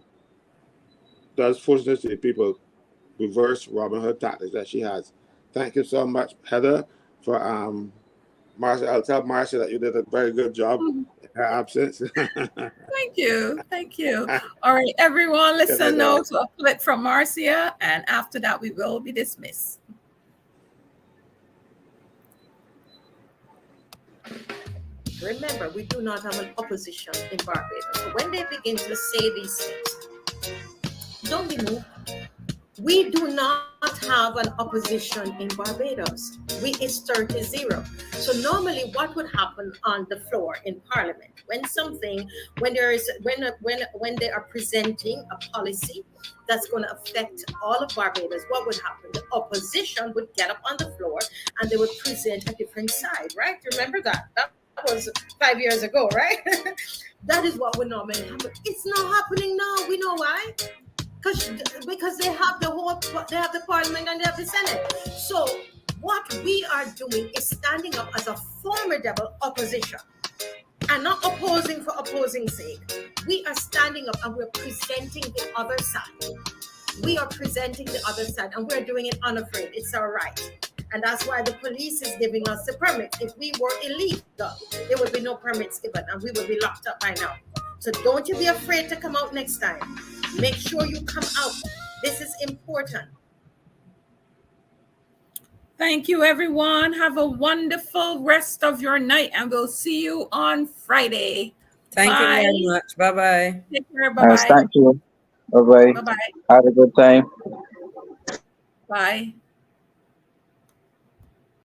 does foolishness to the people, reverse Robin Hood tactics that she has. Thank you so much, Heather, for Marcia. I'll tell Marcia that you did a very good job in her absence. Thank you. Thank you. All right, everyone, listen now to a clip from Marcia, and after that, we will be dismissed. Remember, we do not have an opposition in Barbados. So when they begin to say these things, don't be moved. We do not have an opposition in Barbados. It's 30-0. So normally what would happen on the floor in Parliament when they are presenting a policy that's going to affect all of Barbados, what would happen? The opposition would get up on the floor and they would present a different side, right? Remember that? That was 5 years ago, right? That is what would normally happen. It's not happening now. We know why. Because they have the Parliament and they have the Senate. So what we are doing is standing up as a formidable opposition and not opposing for opposing's sake. We are standing up and we're presenting the other side. We are presenting the other side, and we're doing it unafraid. It's our right. And that's why the police is giving us the permit. If we were illegal, there would be no permits given and we would be locked up by now. So don't you be afraid to come out next time. Make sure you come out. This is important. Thank you, everyone. Have a wonderful rest of your night, and we'll see you on Friday. Thank you very much. Bye-bye. Take care. Bye-bye. Thank you. Bye-bye. Bye-bye. Have a good time. Bye.